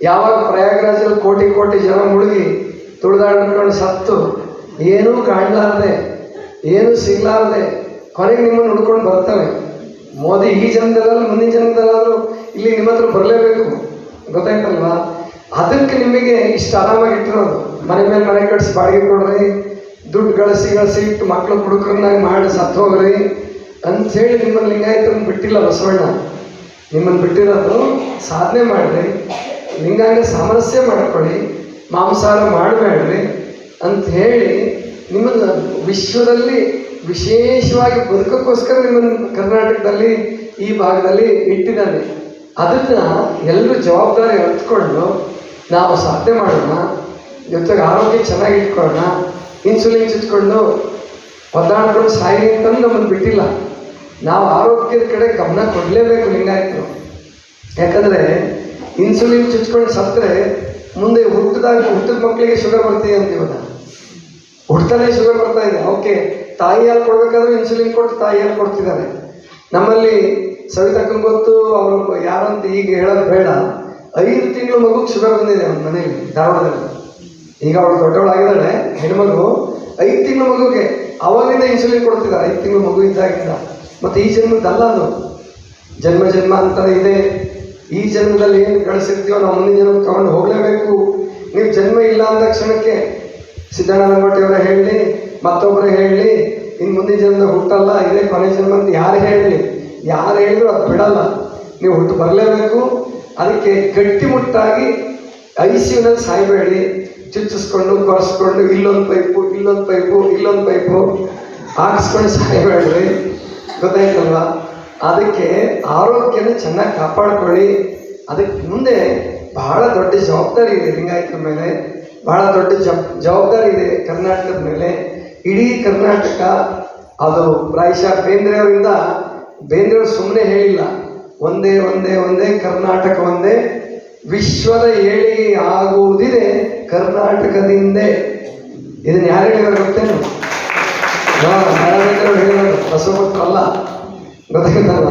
ಯಾವಾಗ ಪ್ರಯಾಗರಾಜಲ್ಲಿ ಕೋಟಿ ಕೋಟಿ ಜನ ಮುಳುಗಿ ತುಳಿದಾಡ್ಕೊಂಡು ಸತ್ತು ಏನೂ ಕಾಣಲಾರದೆ, ಏನೂ ಸಿಗಲಾರದೆ ಕೊನೆಗೆ ನಿಮ್ಮನ್ನು ಹುಡ್ಕೊಂಡು ಬರ್ತವೆ. ಮೋದಿ ಈ ಜನ್ಮದಲ್ಲಿ ಮುಂದಿನ ಜನ್ಮದಲ್ಲಾದರೂ ಇಲ್ಲಿ ನಿಮ್ಮ ಹತ್ರ ಬರಲೇಬೇಕು, ಗೊತ್ತಾಯ್ತಲ್ವಾ? ಅದಕ್ಕೆ ನಿಮಗೆ ಇಷ್ಟು ಆರಾಮಾಗಿಟ್ಟಿರೋದು. ಮನೆ ಮೇಲೆ ಮನೆ ಕಟ್ಟಿಸಿ ಬಾಡಿಗೆ ಕೊಡ್ರಿ, ದುಡ್ಡು ಗಳಿಸಿ ಇಟ್ಟು ಮಕ್ಕಳು ಹುಡುಕರನ್ನಾಗಿ ಮಾಡಿ ಸತ್ತು ಹೋಗ್ರಿ ಅಂಥೇಳಿ ನಿಮ್ಮನ್ನು ಲಿಂಗಾಯತರನ್ನು ಬಿಟ್ಟಿಲ್ಲ ಬಸವಣ್ಣ. ನಿಮ್ಮನ್ನು ಬಿಟ್ಟಿರೋದು ಸಾಧನೆ ಮಾಡಿರಿ, ಲಿಂಗಾಂಗ ಸಾಮರಸ್ಯ ಮಾಡ್ಕೊಳ್ಳಿ, ಮಾಂಸಾಹಾರ ಮಾಡಬೇಡ್ರಿ ಅಂತ ಹೇಳಿ ನಿಮ್ಮನ್ನು ವಿಶ್ವದಲ್ಲಿ ವಿಶೇಷವಾಗಿ ಬದುಕೋಕ್ಕೋಸ್ಕರ ನಿಮ್ಮನ್ನು ಕರ್ನಾಟಕದಲ್ಲಿ ಈ ಭಾಗದಲ್ಲಿ ಇಟ್ಟಿದ್ದಾನೆ. ಅದನ್ನು ಎಲ್ಲರೂ ಜವಾಬ್ದಾರಿ ಅರ್ಥಕೊಂಡು ನಾವು ಸಾಧನೆ ಮಾಡೋಣ, ಜೊತೆಗೆ ಆರೋಗ್ಯ ಚೆನ್ನಾಗಿ ಇಟ್ಕೊಳ್ಳೋಣ. ಇನ್ಸುಲಿನ್ ಚುಚ್ಕೊಂಡು ಒದ್ದಾಡ್ಕೊಂಡು ಸಾಯಿ ಅಂತಂದು ನಮ್ಮನ್ನು ಬಿಟ್ಟಿಲ್ಲ. ನಾವು ಆರೋಗ್ಯದ ಕಡೆ ಗಮನ ಕೊಡಲೇಬೇಕು ಲಿಂಗಾಯತರು. ಯಾಕಂದರೆ ಇನ್ಸುಲಿನ್ ಚುಚ್ಕೊಂಡು ಸತ್ತರೆ ಮುಂದೆ ಹುಟ್ಟಿದ ಮಕ್ಕಳಿಗೆ ಶುಗರ್ ಬರ್ತೀವಿ ಅಂತೀವಲ್ಲ, ಹುಡ್ತಾನೆ ಶುಗರ್ ಬರ್ತಾ ಇದೆ. ಓಕೆ, ತಾಯಿ ಹಾಲು ಕೊಡಬೇಕಾದ್ರೂ ಇನ್ಸುಲಿನ್ ಕೊಟ್ಟು ತಾಯಿ ಹಾಲು ಕೊಡ್ತಿದ್ದಾರೆ. ನಮ್ಮಲ್ಲಿ ಸವಿತಕ್ಕಂಗೆ ಗೊತ್ತು, ಅವರು ಯಾರಂತ ಈಗ ಹೇಳೋದು ಬೇಡ, 5 ತಿಂಗಳು ಮಗುಗೆ ಶುಗರ್ ಬಂದಿದೆ ಅವ್ನ ಮನೇಲಿ ಧಾರವಾಡದಲ್ಲಿ. ಈಗ ಅವಳು ದೊಡ್ಡವಳಾಗಿದ್ದಾಳೆ, ಹೆಣ್ಮಗು. 5 ತಿಂಗಳು ಮಗುಗೆ ಅವಾಗಿಂದ ಇನ್ಸುಲಿನ್ ಕೊಡ್ತಿದ್ದಾರೆ, 5 ತಿಂಗಳು ಮಗು ಇದ್ದಾಗಿಂದ. ಮತ್ತು ಈ ಜನ್ಮದಲ್ಲ, ಅದು ಜನ್ಮ ಅಂತ ಇದೆ. ಈ ಜನ್ಮದಲ್ಲಿ ಏನು ಗಳಿಸಿರ್ತೀವೋ ನಾವು ಮುಂದಿನ ಜನ್ಮ ತಗೊಂಡು ಹೋಗಲೇಬೇಕು. ನೀವು ಜನ್ಮ ಇಲ್ಲ ಅಂದ ಕ್ಷಣಕ್ಕೆ ಸಿದ್ದಣ್ಣನಗೋಟಿಯವರ ಹೇಳಲಿ, ಮತ್ತೊಬ್ಬರು ಹೇಳಲಿ, ಇನ್ನು ಮುಂದಿನ ಜನ್ಮದಾಗ ಹುಟ್ಟಲ್ಲ, ಇದೇ ಕೊನೆ ಜನ್ಮ ಅಂತ ಯಾರು ಹೇಳಿದ್ರು ಅದು ಬಿಡಲ್ಲ. ನೀವು ಹುಟ್ಟು ಬರಲೇಬೇಕು. ಅದಕ್ಕೆ ಗಟ್ಟಿಮುಟ್ಟಾಗಿ ICUನಲ್ಲಿ ಸಾಯಬೇಡಿ. ಚುಚ್ಚಿಸ್ಕೊಂಡು ಕೊರೆಸ್ಕೊಂಡು ಇಲ್ಲೊಂದು ಪೈಪು ಹಾಕಿಸ್ಕೊಂಡು ಸಾಯಬೇಡ್ರಿ. ಗೊತ್ತಾಯ್ತಲ್ವ? ಅದಕ್ಕೆ ಆರೋಗ್ಯನ ಚೆನ್ನಾಗಿ ಕಾಪಾಡ್ಕೊಳ್ಳಿ. ಅದಕ್ಕೆ ಮುಂದೆ ಬಹಳ ದೊಡ್ಡ ಜವಾಬ್ದಾರಿ ಇದೆ ಲಿಂಗಾಯತರ ಮೇಲೆ, ಬಹಳ ದೊಡ್ಡ ಜವಾಬ್ದಾರಿ ಇದೆ ಕರ್ನಾಟಕದ ಮೇಲೆ. ಇಡೀ ಕರ್ನಾಟಕ ಅದು ಪ್ರಾಯಶಃ ಬೇಂದ್ರೆಯವರು ಸುಮ್ಮನೆ ಹೇಳಿಲ್ಲ, ಒಂದೇ ಕರ್ನಾಟಕ ಒಂದೇ, ವಿಶ್ವದ ಏಳಿಗೆ ಆಗುವುದಿದೆ ಕರ್ನಾಟಕದಿಂದೇ. ಇದನ್ನು ಯಾರು ಹೇಳಿದಾರೆ ಗೊತ್ತೇನು? ಹೇಳಿದ್ರು, ಬಸವಭಕ್ತರು ಅಲ್ಲ. ಗೊತ್ತಾಯ್ತಲ್ಲ?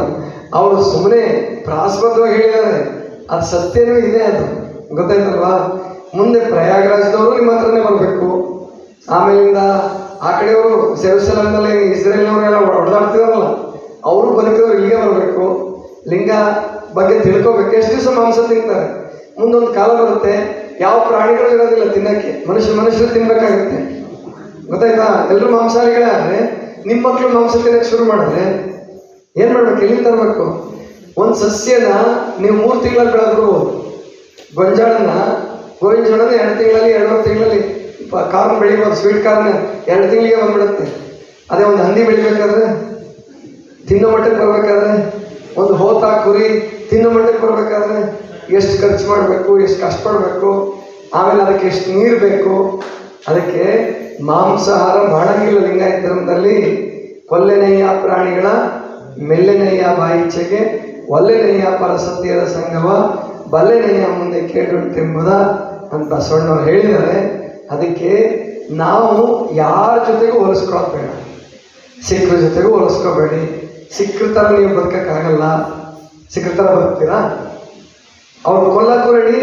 ಅವರು ಸುಮ್ಮನೆ ಪ್ರಾಸ್ಪದವಾಗಿ ಹೇಳಿದ್ದಾರೆ, ಅದು ಸತ್ಯನೂ ಇದೆ. ಅದು ಗೊತ್ತಾಯ್ತಲ್ವಾ? ಮುಂದೆ ಪ್ರಯಾಗರಾಜದವರು ನಿಮ್ಮ ಹತ್ರನೇ ಬರಬೇಕು. ಆಮೇಲಿಂದ ಆ ಕಡೆಯವರು ಜೆರುಸಲೇಮ್ನಲ್ಲಿ ಇಸ್ರೇಲ್ನವರೆಲ್ಲ ಹೊಡೆದಾಡ್ತಿದಾರಲ್ಲ, ಅವರು ಬದುಕಿದವರು ಇಲ್ಲಿಗೆ ಬರಬೇಕು. ಲಿಂಗ ಬಗ್ಗೆ ತಿಳ್ಕೊಬೇಕು. ಎಷ್ಟು ದಿವಸ ಮಾಂಸ ತಿಂತಾರೆ? ಮುಂದೊಂದು ಕಾಲ ಬರುತ್ತೆ ಯಾವ ಪ್ರಾಣಿಗಳು ಇರೋದಿಲ್ಲ ತಿನ್ನಕ್ಕೆ, ಮನುಷ್ಯರು ತಿನ್ಬೇಕಾಗುತ್ತೆ. ಗೊತ್ತಾಯ್ತಾ? ಎಲ್ಲರೂ ಮಾಂಸಾಹಾರಿಗಳೇ. ಆದರೆ ನಿಮ್ಮ ಮಕ್ಕಳು ಮಾಂಸ ತಿನ್ನಕ್ಕೆ ಶುರು ಮಾಡಿದ್ರೆ ಏನು ಮಾಡ್ಬೇಕು? ಎಲ್ಲಿ ತರಬೇಕು? ಒಂದು ಸಸ್ಯನ ನೀವು 3 ತಿಂಗಳಲ್ಲಿ ಬೆಳೆದ್ಬಿಡ್ಬೋದು. ಗೋವಿನ ಜೋಳನ 2 ತಿಂಗಳಲ್ಲಿ 2.5 ತಿಂಗಳಲ್ಲಿ ಕಾರ್ನ್ ಬೆಳಿಬೋದು. ಸ್ವೀಟ್ ಕಾರ್ನ್ 2 ತಿಂಗಳಿಗೆ ಬಂದ್ಬಿಡುತ್ತೆ. ಅದೇ ಒಂದು ಹಂದಿ ಬೆಳಿಬೇಕಾದ್ರೆ, ತಿನ್ನೋ ಮಟ್ಟಕ್ಕೆ ಬರಬೇಕಾದ್ರೆ, ಒಂದು ಹೋತ ಕುರಿ ತಿನ್ನೋ ಮಟ್ಟಕ್ಕೆ ಬರಬೇಕಾದ್ರೆ ಎಷ್ಟು ಖರ್ಚು ಮಾಡಬೇಕು, ಎಷ್ಟು ಕಷ್ಟಪಡಬೇಕು, ಆಮೇಲೆ ಅದಕ್ಕೆ ಎಷ್ಟು ನೀರು ಬೇಕು. ಅದಕ್ಕೆ ಮಾಂಸಾಹಾರ ಮಾಡಂಗಿಲ್ಲ ಲಿಂಗಾಯತ ಧರ್ಮದಲ್ಲಿ. ಕೊಲ್ಲೆನಯ್ಯ ಪ್ರಾಣಿಗಳ ಮೆಲ್ಲೆನಯ್ಯ ಬಾಯಿಚೆಗೆ, ಒಲ್ಲೆನಯ್ಯ ಪರಸತ್ಯದ ಸಂಗಮ, ಬಲ್ಲೆನಯ್ಯ ಮುಂದೆ ಕೇಳುಂಟೆಂಬುದ ಅಂತ ಬಸವಣ್ಣವ್ರು ಹೇಳಿದ್ದಾರೆ. ಅದಕ್ಕೆ ನಾವು ಯಾರ ಜೊತೆಗೂ ಹೋಲಿಸ್ಕೊಳ್ಳೋದು ಬೇಡ, ಸಿಖ್ರ ಜೊತೆಗೂ ಹೋಲಿಸ್ಕೋಬೇಡಿ. ಸಿಖ್ರ ಥರ ನೀವು ಬದುಕೋಕ್ಕಾಗಲ್ಲ. ಸಿಖ್ರ ಥರ ಬದುಕ್ತೀರಾ? ಅವ್ರು ಕೊಲ್ಲಕ್ಕೂ ರೆಡಿ,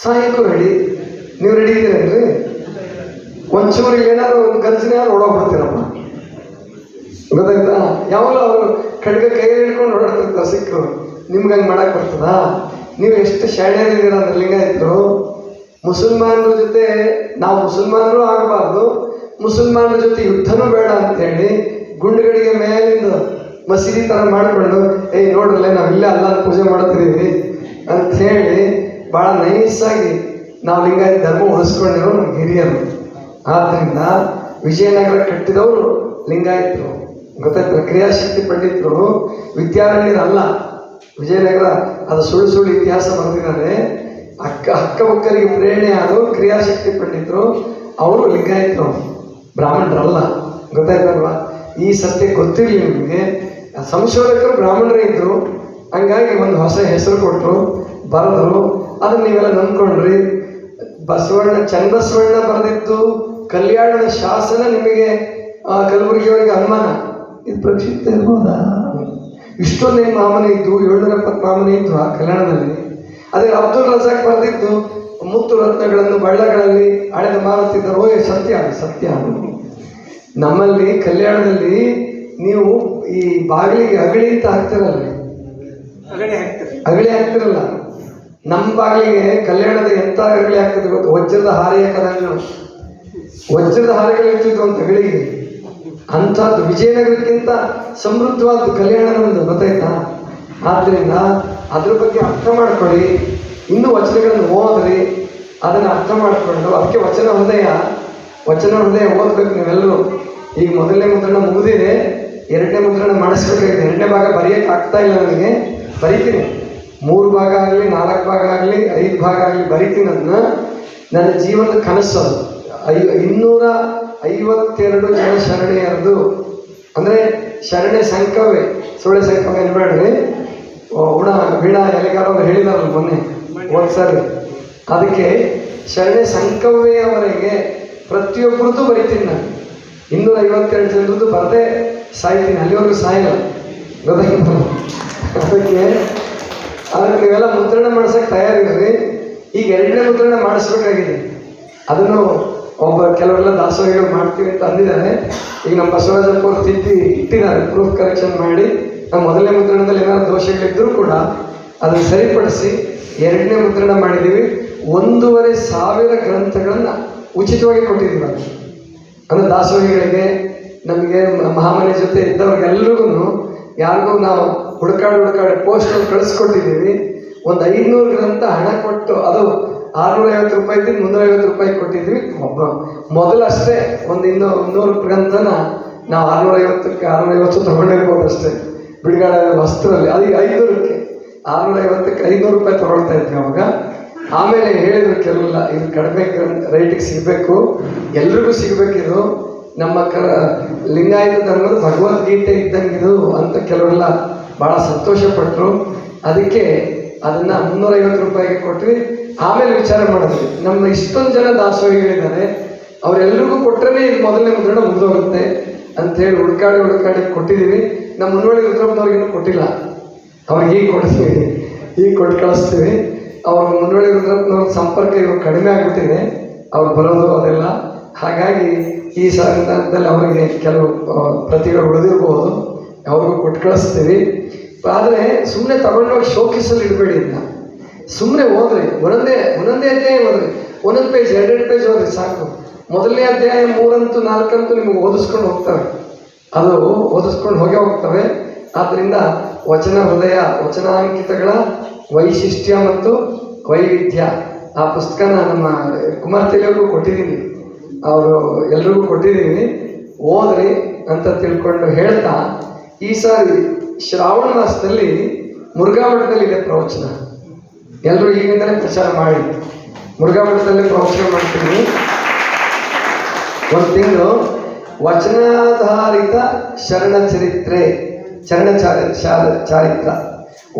ಸಾಯಕ್ಕೂ ರೆಡಿ. ನೀವು ರೆಡಿ ಇದ್ದೀರೇನ್ರಿ? ಒಂಚೂರಿಗೆ ಏನಾದ್ರು ಒಂದು ಗರ್ಜನೆ ಓಡೋಗ್ಬಿಡ್ತೀರಪ್ಪ. ಗೊತ್ತಾಯ್ತಾ? ಯಾವಾಗಲೂ ಅವರು ಖಡ್ಗ ಕೈಯಲ್ಲಿ ಹಿಡ್ಕೊಂಡು ಓಡಾಡ್ತಿರ್ತಾರೆ ಸಿಖ್ರು. ನಿಮ್ಗೆ ಹಂಗೆ ಮಾಡಕ್ಕೆ ಬರ್ತದಾ? ನೀವು ಎಷ್ಟು ಶಾಣ್ಯರಿದ್ದೀರ ಅಂದ್ರೆ ಲಿಂಗಾಯತರು. ಮುಸಲ್ಮಾನರ ಜೊತೆ ನಾವು ಮುಸಲ್ಮಾನರು ಆಗಬಾರ್ದು, ಮುಸಲ್ಮಾನರ ಜೊತೆ ಯುದ್ಧನೂ ಬೇಡ ಅಂತೇಳಿ ಗುಂಡುಗಳಿಗೆ ಮೇಲಿಂದ ಮಸೀದಿ ಥರ ಮಾಡಿಕೊಂಡು ನೋಡ್ರಲ್ಲೇ ನಾವು ಇಲ್ಲೇ ಅಲ್ಲಾನ ಪೂಜೆ ಮಾಡ್ತಿದ್ದೀವಿ ಅಂಥೇಳಿ ಭಾಳ ನೈಸಾಗಿ ನಾವು ಲಿಂಗಾಯತ ಧರ್ಮ ಉಳಿಸ್ಕೊಂಡಿರೋ ನಮ್ಮ ಹಿರಿಯರು. ಆದ್ದರಿಂದ ವಿಜಯನಗರ ಕಟ್ಟಿದವರು ಲಿಂಗಾಯತರು. ಗೊತ್ತಾಯ್ತು? ಕ್ರಿಯಾಶಕ್ತಿ ಪಂಡಿತರು ವಿದ್ಯಾರಣ್ಯರಲ್ಲ. ವಿಜಯನಗರ ಅದು ಸುಳ್ಳು ಇತಿಹಾಸ ಬರೆದಿದ್ದಾರೆ. ಹಕ್ಕಬುಕ್ಕರಿಗೆ ಪ್ರೇರಣೆ ಆದವರು ಕ್ರಿಯಾಶಕ್ತಿ ಪಂಡಿತರು, ಅವರು ಲಿಂಗಾಯತರು, ಬ್ರಾಹ್ಮಣರಲ್ಲ. ಗೊತ್ತಾಯ್ತಲ್ವಾ? ಈ ಸತ್ಯ ಗೊತ್ತಿರಲಿ ನಿಮಗೆ. ಸಂಶೋಧಕರು ಬ್ರಾಹ್ಮಣರೇ ಇದ್ದರು, ಹಂಗಾಗಿ ಒಂದು ಹೊಸ ಹೆಸರು ಕೊಟ್ಟರು, ಬರೆದರು. ಅದನ್ನು ನೀವೆಲ್ಲ ನಂಬ್ಕೊಂಡ್ರಿ. ಚನ್ನಬಸವಣ್ಣ ಬರೆದಿದ್ದು ಕಲ್ಯಾಣದ ಶಾಸನ ನಿಮಗೆ ಕಲಬುರಗಿಯವರಿಗೆ ಅನುಮಾನ, ಇದು ಪ್ರಕ್ಷಿಪ್ತ ಇರ್ಬೋದಾ? ಇಷ್ಟೊಂದೇನು ಮಾಮನೆ ಇದ್ದು, 770 ಮಾಮನೆ ಇದ್ದು ಆ ಕಲ್ಯಾಣದಲ್ಲಿ. ಅದೇ ಅಬ್ದುಲ್ ರಜಾಕ್ ಬರೆದಿದ್ದು ಮುತ್ತು ರತ್ನಗಳನ್ನು ಬಳ್ಳಗಳಲ್ಲಿ ಅಳೆದ ಮಾರುತ್ತಿದ್ದರು. ಸತ್ಯ. ನಮ್ಮಲ್ಲಿ ಕಲ್ಯಾಣದಲ್ಲಿ ನೀವು ಈ ಬಾಗಿಲಿಗೆ ಅಗಳಿ ಅಂತ ಹಾಕ್ತಿರಲ್ಲ, ಅಗಳಿ ಹಾಕ್ತಿರಲ್ಲ. ನಮ್ಮ ಬಾಗಿಲಿಗೆ ಕಲ್ಯಾಣದ ಎಂಥ ಅಗಳಿ ಆಗ್ತದೆ ಗೊತ್ತು? ವಜ್ರದ ಹಾರೆಯ ಕದಂಗ, ವಜ್ರದ ಹಾರೆಗಳು ಇರ್ತಿದ್ವು ಅಂತ ಅಗಳಿಗೆ. ಅಂಥದ್ದು ವಿಜಯನಗರಕ್ಕಿಂತ ಸಮೃದ್ಧವಾದ ಕಲ್ಯಾಣ ನಮ್ಮದು. ಗೊತ್ತಾಯ್ತಾ? ಆದ್ದರಿಂದ ಅದ್ರ ಬಗ್ಗೆ ಅರ್ಥ ಮಾಡ್ಕೊಳ್ಳಿ. ಇನ್ನೂ ವಚನಗಳನ್ನು ಓದ್ರಿ, ಅದನ್ನು ಅರ್ಥ ಮಾಡಿಕೊಂಡು ಅದಕ್ಕೆ ವಚನ ಹೃದಯ ಓದಬೇಕು ನೀವೆಲ್ಲರೂ. ಈಗ 1ನೇ ಮುದ್ರಣ ಮುಗಿದಿದೆ, 2ನೇ ಮುದ್ರಣ ಮಾಡಿಸ್ಬೇಕಾಗಿದೆ. 2ನೇ ಭಾಗ ಬರೆಯೋಕ್ಕೆ ಆಗ್ತಾ ಇಲ್ಲ ನನಗೆ, ಬರಿತೀನಿ. 3 ಭಾಗ ಆಗಲಿ, 4 ಭಾಗ ಆಗಲಿ, 5 ಭಾಗ ಆಗಲಿ ಬರಿತೀನಿ. ಅದನ್ನ ನನ್ನ ಜೀವನದ ಕನಸು. 250 52 ಜನ ಶರಣೆಯರದು, ಅಂದರೆ ಶರಣೆ ಸಂಕವೇ, ಸುಳ್ಳೆ ಸಂಕವ ಏನ್ಬೇಡ್ರಿ, ವೀಣಾ ಎಲೆಗಾರ ಅವರು ಹೇಳಿದಾರಲ್ಲ ಮೊನ್ನೆ ಒಂದ್ಸರಿ, ಅದಕ್ಕೆ ಶರಣೆ ಸಂಕವ್ವೆಯವರೆಗೆ ಪ್ರತಿಯೊಬ್ಬರದ್ದು ಬರಿತೀನಿ ನಾನು. 252 ಜನರದ್ದು ಬರದೆ ಸಾಯ್ತೀನಿ, ಅಲ್ಲಿವರೆಗೂ ಸಾಯಲ್ಲ, ಗೊತ್ತಾಗಿಲ್ಲ. ಅದಕ್ಕೆ ನೀವೆಲ್ಲ ಮುದ್ರಣ ಮಾಡ್ಸೋಕ್ಕೆ ತಯಾರಿದ್ರಿ. ಈಗ 2ನೇ ಮುದ್ರಣ ಮಾಡಿಸ್ಬೇಕಾಗಿದೆ. ಅದನ್ನು ಕೆಲವರೆಲ್ಲ ದಾಸೋಹಿಗಳು ಮಾಡ್ತೀವಿ ಅಂತ ಅಂದಿದ್ದಾರೆ. ಈಗ ನಮ್ಮ ಬಸವರಾಜಪ್ಪ ಅವರು ತಿದ್ದಿ ಇಟ್ಟಿದ್ದಾರೆ, ಪ್ರೂಫ್ ಕರೆಕ್ಷನ್ ಮಾಡಿ. ನಮ್ಮ 1ನೇ ಮುದ್ರಣದಲ್ಲಿ ಏನಾದ್ರು ದೋಷಗಳಿದ್ದರೂ ಕೂಡ ಅದನ್ನು ಸರಿಪಡಿಸಿ 2ನೇ ಮುದ್ರಣ ಮಾಡಿದ್ದೀವಿ. 1,500 ಗ್ರಂಥಗಳನ್ನು ಉಚಿತವಾಗಿ ಕೊಟ್ಟಿದ್ದೀವಿ. ಅಂದರೆ ದಾಸೋಹಿಗಳಿಗೆ, ನಮಗೆ ಮಹಾಮನೆ ಜೊತೆ ಇದ್ದವ್ರಿಗೆಲ್ರಿಗೂ, ಯಾರಿಗೂ ನಾವು ಹುಡುಕಾಡಿ ಪೋಸ್ಟಲ್ಲಿ ಕಳಿಸ್ಕೊಟ್ಟಿದ್ದೀವಿ. ಒಂದು 500 ಗ್ರಂಥ ಹಣ ಕೊಟ್ಟು, ಅದು 650 ರೂಪಾಯಿ ಇದ್ದು 350 ರೂಪಾಯಿ ಕೊಟ್ಟಿದ್ವಿ. ಮೊದಲಷ್ಟೇ ಒಂದು 100 ಗ್ರಂಥನ ನಾವು 650 ತೊಗೊಂಡಿರ್ಬೋದು ಅಷ್ಟೇ, ಬಿಡುಗಡೆ ವಸ್ತ್ರಲ್ಲಿ. ಅದು 500ಕ್ಕೆ 650ಕ್ಕೆ 500 ರೂಪಾಯಿ ತೊಗೊಳ್ತಾ ಇದ್ವಿ ಅವಾಗ. ಆಮೇಲೆ ಹೇಳಿದ್ರು ಕೆಲವೆಲ್ಲ, ಇದು ಕಡಿಮೆ ರೈಟಿಗೆ ಸಿಗಬೇಕು, ಎಲ್ರಿಗೂ ಸಿಗಬೇಕಿದು, ನಮ್ಮ ಲಿಂಗಾಯತ ಧರ್ಮದ ಭಗವದ್ಗೀತೆ ಇದ್ದಂಗಿದು ಅಂತ ಕೆಲವೆಲ್ಲ ಭಾಳ ಸಂತೋಷಪಟ್ಟರು. ಅದಕ್ಕೆ ಅದನ್ನು 350 ರೂಪಾಯಿಗೆ ಕೊಟ್ವಿ. ಆಮೇಲೆ ವಿಚಾರ ಮಾಡಿದ್ವಿ, ನಮ್ಮ ಇಷ್ಟೊಂದು ಜನ ದಾಸೋಹಿಗಳಿದ್ದಾರೆ, ಅವರೆಲ್ಲರಿಗೂ ಕೊಟ್ಟರೆ ಇದು 1ನೇ ಮುದ್ರಣ ಮುಗಿದೋಗುತ್ತೆ ಅಂಥೇಳಿ ಹುಡುಕಾಡಿ ಕೊಟ್ಟಿದ್ದೀವಿ. ನಮ್ಮ ಮುನ್ವಳ್ಳಿ ರುದ್ರಪ್ಪನವ್ರಿಗೂ ಕೊಟ್ಟಿಲ್ಲ, ಅವ್ರಿಗೆ ಈಗ ಕೊಡ್ತೀವಿ, ಈಗ ಕೊಟ್ಟು ಕಳಿಸ್ತೀವಿ. ಅವ್ರ ಮುನ್ವಳ್ಳಿ ರುದ್ರಪ್ಪನವ್ರ ಸಂಪರ್ಕ ಇವಾಗ ಕಡಿಮೆ ಆಗಿಬಿಟ್ಟಿದೆ, ಅವ್ರು ಬರೋದು ಅದೆಲ್ಲ. ಹಾಗಾಗಿ ಈ ಸಂದರ್ಭದಲ್ಲಿ ಅವರಿಗೆ ಕೆಲವು ಪ್ರತಿಗಳು ಉಳಿದಿರ್ಬೋದು, ಅವ್ರಿಗೂ ಕೊಟ್ಟು ಕಳಿಸ್ತೀವಿ. ಆದರೆ ಸುಮ್ಮನೆ ತಗೊಂಡೋಗಿ ಶೋಕಿಸಲು ಇಡಬೇಡಿ. ಇನ್ನು ಸುಮ್ಮನೆ ಓದ್ರಿ, ಒಂದೊಂದೇ ಅಧ್ಯಾಯ ಓದ್ರಿ, ಒಂದೊಂದು ಪೇಜ್ 2 ಪೇಜ್ ಓದ್ರಿ ಸಾಕು. 1ನೇ ಅಧ್ಯಾಯ 3 4 ನಿಮಗೆ ಓದಿಸ್ಕೊಂಡು ಹೋಗ್ತವೆ, ಅದು ಓದಿಸ್ಕೊಂಡು ಹೋಗ್ತವೆ. ಆದ್ದರಿಂದ ವಚನ ಹೃದಯ, ವಚನಾಂಕಿತಗಳ ವೈಶಿಷ್ಟ್ಯ ಮತ್ತು ವೈವಿಧ್ಯ, ಆ ಪುಸ್ತಕನ ನಮ್ಮ ಕುಮಾರ್ ತಿಳಿಯವ್ರಿಗೂ ಕೊಟ್ಟಿದ್ದೀವಿ, ಅವರು ಎಲ್ರಿಗೂ ಕೊಟ್ಟಿದ್ದೀವಿ, ಓದ್ರಿ ಅಂತ ತಿಳ್ಕೊಂಡು ಹೇಳ್ತಾ, ಈ ಸಾರಿ ಶ್ರಾವಣ ಮಾಸದಲ್ಲಿ ಮುರುಘಾ ಮಠದಲ್ಲಿ ಇದೆ ಪ್ರವಚನ. ಎಲ್ಲರೂ ಈಗಿಂದಲೇ ಪ್ರಚಾರ ಮಾಡಿ, ಮುರುಘಾ ಮಠದಲ್ಲಿ ಪ್ರವಚನ ಮಾಡ್ತೀವಿ. 1 ತಿಂಗಳು ವಚನಾಧಾರಿತ ಶರಣ ಚಾರಿತ್ರ,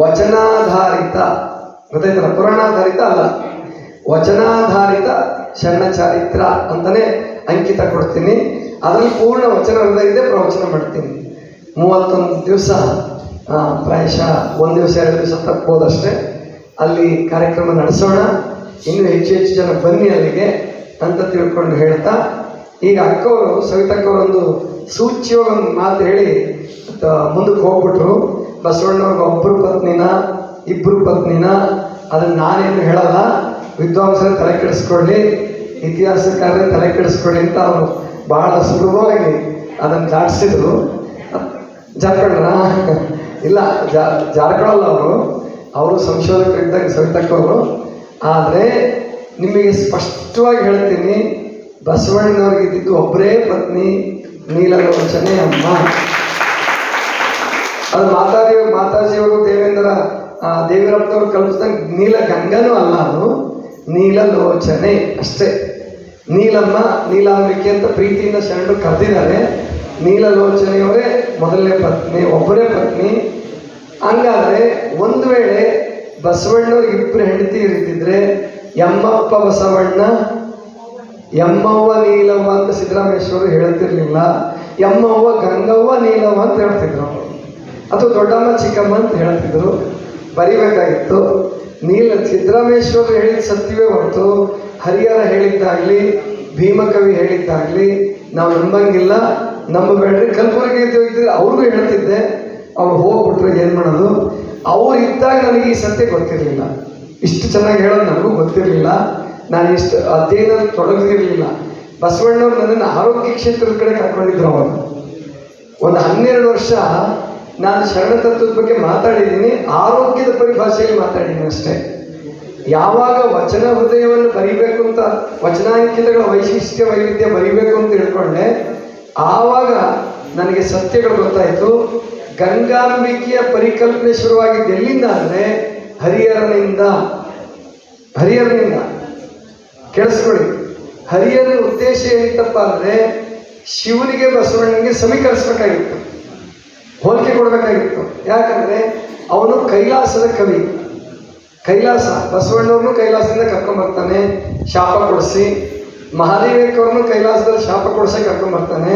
ವಚನಾಧಾರಿತ, ಗೊತ್ತಾಯ್ತಲ್ಲ, ಪುರಾಣಾಧಾರಿತ ಅಲ್ಲ, ವಚನಾಧಾರಿತ ಶರಣ ಚಾರಿತ್ರ ಅಂತಲೇ ಅಂಕಿತ ಕೊಡ್ತೀನಿ. ಅದರಲ್ಲಿ ಪೂರ್ಣ ವಚನ ಹೃದಯದ ಪ್ರವಚನ ಮಾಡ್ತೀನಿ. 31 ದಿವಸ, ಪ್ರಾಯಶಃ 1 ದಿವಸ 2 ದಿವಸ ತಪ್ಪೋದಷ್ಟೇ. ಅಲ್ಲಿ ಕಾರ್ಯಕ್ರಮ ನಡೆಸೋಣ, ಇನ್ನೂ ಹೆಚ್ಚು ಜನ ಬನ್ನಿ ಅಲ್ಲಿಗೆ ಅಂತ ತಿಳ್ಕೊಂಡು ಹೇಳ್ತಾ, ಈಗ ಅಕ್ಕವರು ಸವಿತಕ್ಕವರೊಂದು ಸೂಚ್ಯವಾಗಿ ಒಂದು ಮಾತು ಹೇಳಿ ಮುಂದಕ್ಕೆ ಹೋಗ್ಬಿಟ್ರು. ಬಸವಣ್ಣವ್ರಿಗೆ 1 ಪತ್ನಿನ 2 ಪತ್ನಿನ, ಅದನ್ನು ನಾನೇನು ಹೇಳಲ್ಲ, ವಿದ್ವಾಂಸರೇ ತಲೆ ಕೆಡಿಸ್ಕೊಳ್ಳಿ, ಇತಿಹಾಸಕಾರರೇ ತಲೆ ಕೆಡಿಸ್ಕೊಳ್ಳಿ ಅಂತ ಅವರು ಬಹಳ ಸುಲಭವಾಗಿ ಅದನ್ನು ದಾಟಿಸಿದ್ರು. ಜಾರ್ಕೊಂಡ್ರ ಇಲ್ಲ, ಜಾರ್ಕೊಳ್ಳಲ್ಲ ಅವರು ಸಂಶೋಧಕರಿದ್ದಾಗ ಸವಿತಕ್ಕವರು. ಆದರೆ ನಿಮಗೆ ಸ್ಪಷ್ಟವಾಗಿ ಹೇಳ್ತೀನಿ, ಬಸವಣ್ಣನವ್ರಿಗೆ ಇದ್ದಿದ್ದು ಒಬ್ಬರೇ ಪತ್ನಿ, ನೀಲಲೋಚನೆ ಅಮ್ಮ. ಅದು ಮಾತಾಜಿಯವರು ದೇವೀರಪ್ಪನವ್ರು ಕಲ್ಪಿಸಿದಂಗೆ ನೀಲ ಗಂಗನೂ ಅಲ್ಲ, ಅದು ನೀಲಲೋಚನೆ ಅಷ್ಟೇ. ನೀಲಾಂಬಿಕೆ ಅಂತ ಪ್ರೀತಿಯಿಂದ ಶರಣರು ಕರೆದಿದ್ದಾರೆ. ನೀಲಲೋಚನೆಯವರೇ 1ನೇ ಪತ್ನಿ, ಒಬ್ಬರೇ ಪತ್ನಿ. ಹಂಗಾದರೆ ಒಂದು ವೇಳೆ ಬಸವಣ್ಣವ್ರಿಗೆ 2 ಹೆಂಡತಿ ಇರ್ತಿದ್ರೆ, ಎಮ್ಮಪ್ಪ ಬಸವಣ್ಣ, ಎಮ್ಮವ್ವ ನೀಲವ್ವ ಅಂತ ಸಿದ್ದರಾಮೇಶ್ವರು ಹೇಳ್ತಿರ್ಲಿಲ್ಲ, ಎಮ್ಮವ್ವ ಗಂಗವ್ವ ನೀಲವ್ವ ಅಂತ ಹೇಳ್ತಿದ್ರು, ಅಥವಾ ದೊಡ್ಡಮ್ಮ ಚಿಕ್ಕಮ್ಮ ಅಂತ ಹೇಳ್ತಿದ್ರು. ಬರಿಬೇಕಾಗಿತ್ತು. ಸಿದ್ದರಾಮೇಶ್ವರು ಹೇಳಿದ ಸತ್ಯವೇ ಹೊರತು ಹರಿಹರ ಹೇಳಿದ್ದಾಗಲಿ, ಭೀಮಕವಿ ಹೇಳಿದ್ದಾಗಲಿ ನಾವು ನಂಬಂಗಿಲ್ಲ, ನಂಬಬೇಡ್ರಿ. ಕಲಬುರಗಿ ಇದ್ದಿದ್ರೆ ಅವ್ರಿಗೂ ಹೇಳ್ತಿದ್ದೆ, ಅವ್ರು ಹೋಗ್ಬಿಟ್ರು, ಏನು ಮಾಡೋದು. ಅವ್ರು ಇದ್ದಾಗ ನನಗೆ ಈ ಸತ್ಯ ಗೊತ್ತಿರಲಿಲ್ಲ, ಇಷ್ಟು ಚೆನ್ನಾಗಿ ಹೇಳೋದು ನನಗೂ ಗೊತ್ತಿರಲಿಲ್ಲ, ನಾನು ಇಷ್ಟು ಅಧ್ಯಯನ ತೊಡಗಿರಲಿಲ್ಲ. ಬಸವಣ್ಣವ್ರು ನನ್ನನ್ನು ಆರೋಗ್ಯ ಕ್ಷೇತ್ರದ ಕಡೆ ಕರ್ಕೊಂಡಿದ್ರು. ಅವಾಗ ಒಂದು 12 ವರ್ಷ ನಾನು ಶರಣ ತತ್ವದ ಬಗ್ಗೆ ಮಾತಾಡಿದ್ದೀನಿ, ಆರೋಗ್ಯದ ಪರಿಭಾಷೆಯಲ್ಲಿ ಮಾತಾಡಿದ್ದೀನಿ ಅಷ್ಟೇ. ಯಾವಾಗ ವಚನ ಹೃದಯವನ್ನು ಬರಿಬೇಕು ಅಂತ, ವಚನಾಂಕಿತಗಳ ವೈಶಿಷ್ಟ್ಯ ವೈವಿಧ್ಯ ಬರಿಬೇಕು ಅಂತ ಹೇಳ್ಕೊಂಡೆ, ಆವಾಗ ನನಗೆ ಸತ್ಯಗಳು ಗೊತ್ತಾಯಿತು. ಗಂಗಾಂಬಿಕೆಯ ಪರಿಕಲ್ಪನೆ ಶುರುವಾಗಿದ್ದು ಎಲ್ಲಿಂದ ಅಂದರೆ ಹರಿಹರನಿಂದ. ಕೇಳಿಸ್ಕೊಳ್ಳಿ, ಹರಿಹರನ ಉದ್ದೇಶ ಏನಿತ್ತಪ್ಪ ಅಂದರೆ ಶಿವನಿಗೆ ಬಸವಣ್ಣನಿಗೆ ಸಮೀಕರಿಸಬೇಕಾಗಿತ್ತು, ಹೋಲಿಕೆ ಕೊಡಬೇಕಾಗಿತ್ತು. ಯಾಕಂದರೆ ಅವನು ಕೈಲಾಸದ ಕವಿ. ಕೈಲಾಸ ಬಸವಣ್ಣವ್ರನ್ನು ಕೈಲಾಸದಿಂದ ಕರ್ಕೊಂಬರ್ತಾನೆ ಶಾಪ ಕೊಡಿಸಿ, ಮಹಾದೇವೇಕವ್ರನ್ನು ಕೈಲಾಸದಲ್ಲಿ ಶಾಪ ಕೊಡಿಸಿ ಕರ್ಕೊಂಬರ್ತಾನೆ,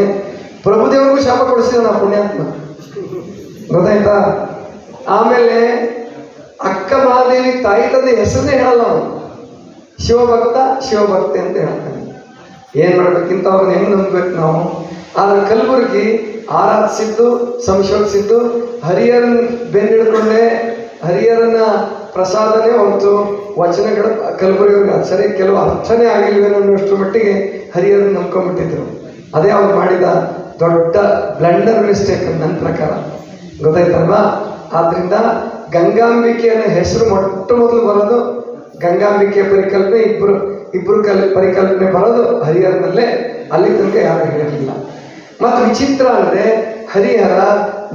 ಪ್ರಭುದೇವ್ರಿಗೂ ಶಾಪ ಕೊಡಿಸಿದ ಪುಣ್ಯಾತ್ಮ, ಗೊತ್ತಾಯ್ತಾ? ಆಮೇಲೆ ಅಕ್ಕ ಮಹಾದೇವಿ ತಾಯಿ ತಂದೆ ಹೆಸರನ್ನೇ ಹೇಳಲ್ಲ ಅವನು, ಶಿವಭಕ್ತ ಶಿವಭಕ್ತಿ ಅಂತ ಹೇಳ್ತಾನೆ. ಏನು ಮಾಡ್ಬೇಕಿಂತ ಅವ್ರನ್ನ ಹೆಂಗೆ ನಂಬ್ಬೇಕು ನಾವು? ಆದರೆ ಕಲಬುರಗಿ ಆರಾಧಿಸಿದ್ದು ಸಂಶೋಧಿಸಿದ್ದು ಹರಿಹರನ ಬೆನ್ನಿಡ್ಕೊಂಡೆ, ಹರಿಹರನ ಪ್ರಸಾದನೇ ಹೊರತು ವಚನಗಳು ಕಲಬುರಗಿ ಸರಿ ಕೆಲವು ಅರ್ಥನೇ ಆಗಿಲ್ವೇನೋ ಅನ್ನೋಷ್ಟರ ಮಟ್ಟಿಗೆ ಹರಿಹರನ ನಂಬ್ಕೊಂಡ್ಬಿಟ್ಟಿದ್ರು. ಅದೇ ಅವ್ರು ಮಾಡಿದ ದೊಡ್ಡ ಬ್ಲಂಡರ್ ಮಿಸ್ಟೇಕ್ ನನ್ನ ಪ್ರಕಾರ, ಗೊತ್ತಾಯ್ತಲ್ವಾ? ಆದ್ದರಿಂದ ಗಂಗಾಂಬಿಕೆಯ ಹೆಸರು ಮೊಟ್ಟ ಮೊದಲು ಬರೋದು, ಗಂಗಾಂಬಿಕೆಯ ಪರಿಕಲ್ಪನೆ ಇಬ್ಬರು ಪರಿಕಲ್ಪನೆ ಬರೋದು ಹರಿಹರನಲ್ಲೇ. ಅಲ್ಲಿ ತನಕ ಯಾರು ಹೇಳಿರಲಿಲ್ಲ. ಮತ್ತು ವಿಚಿತ್ರ ಅಂದರೆ ಹರಿಹರ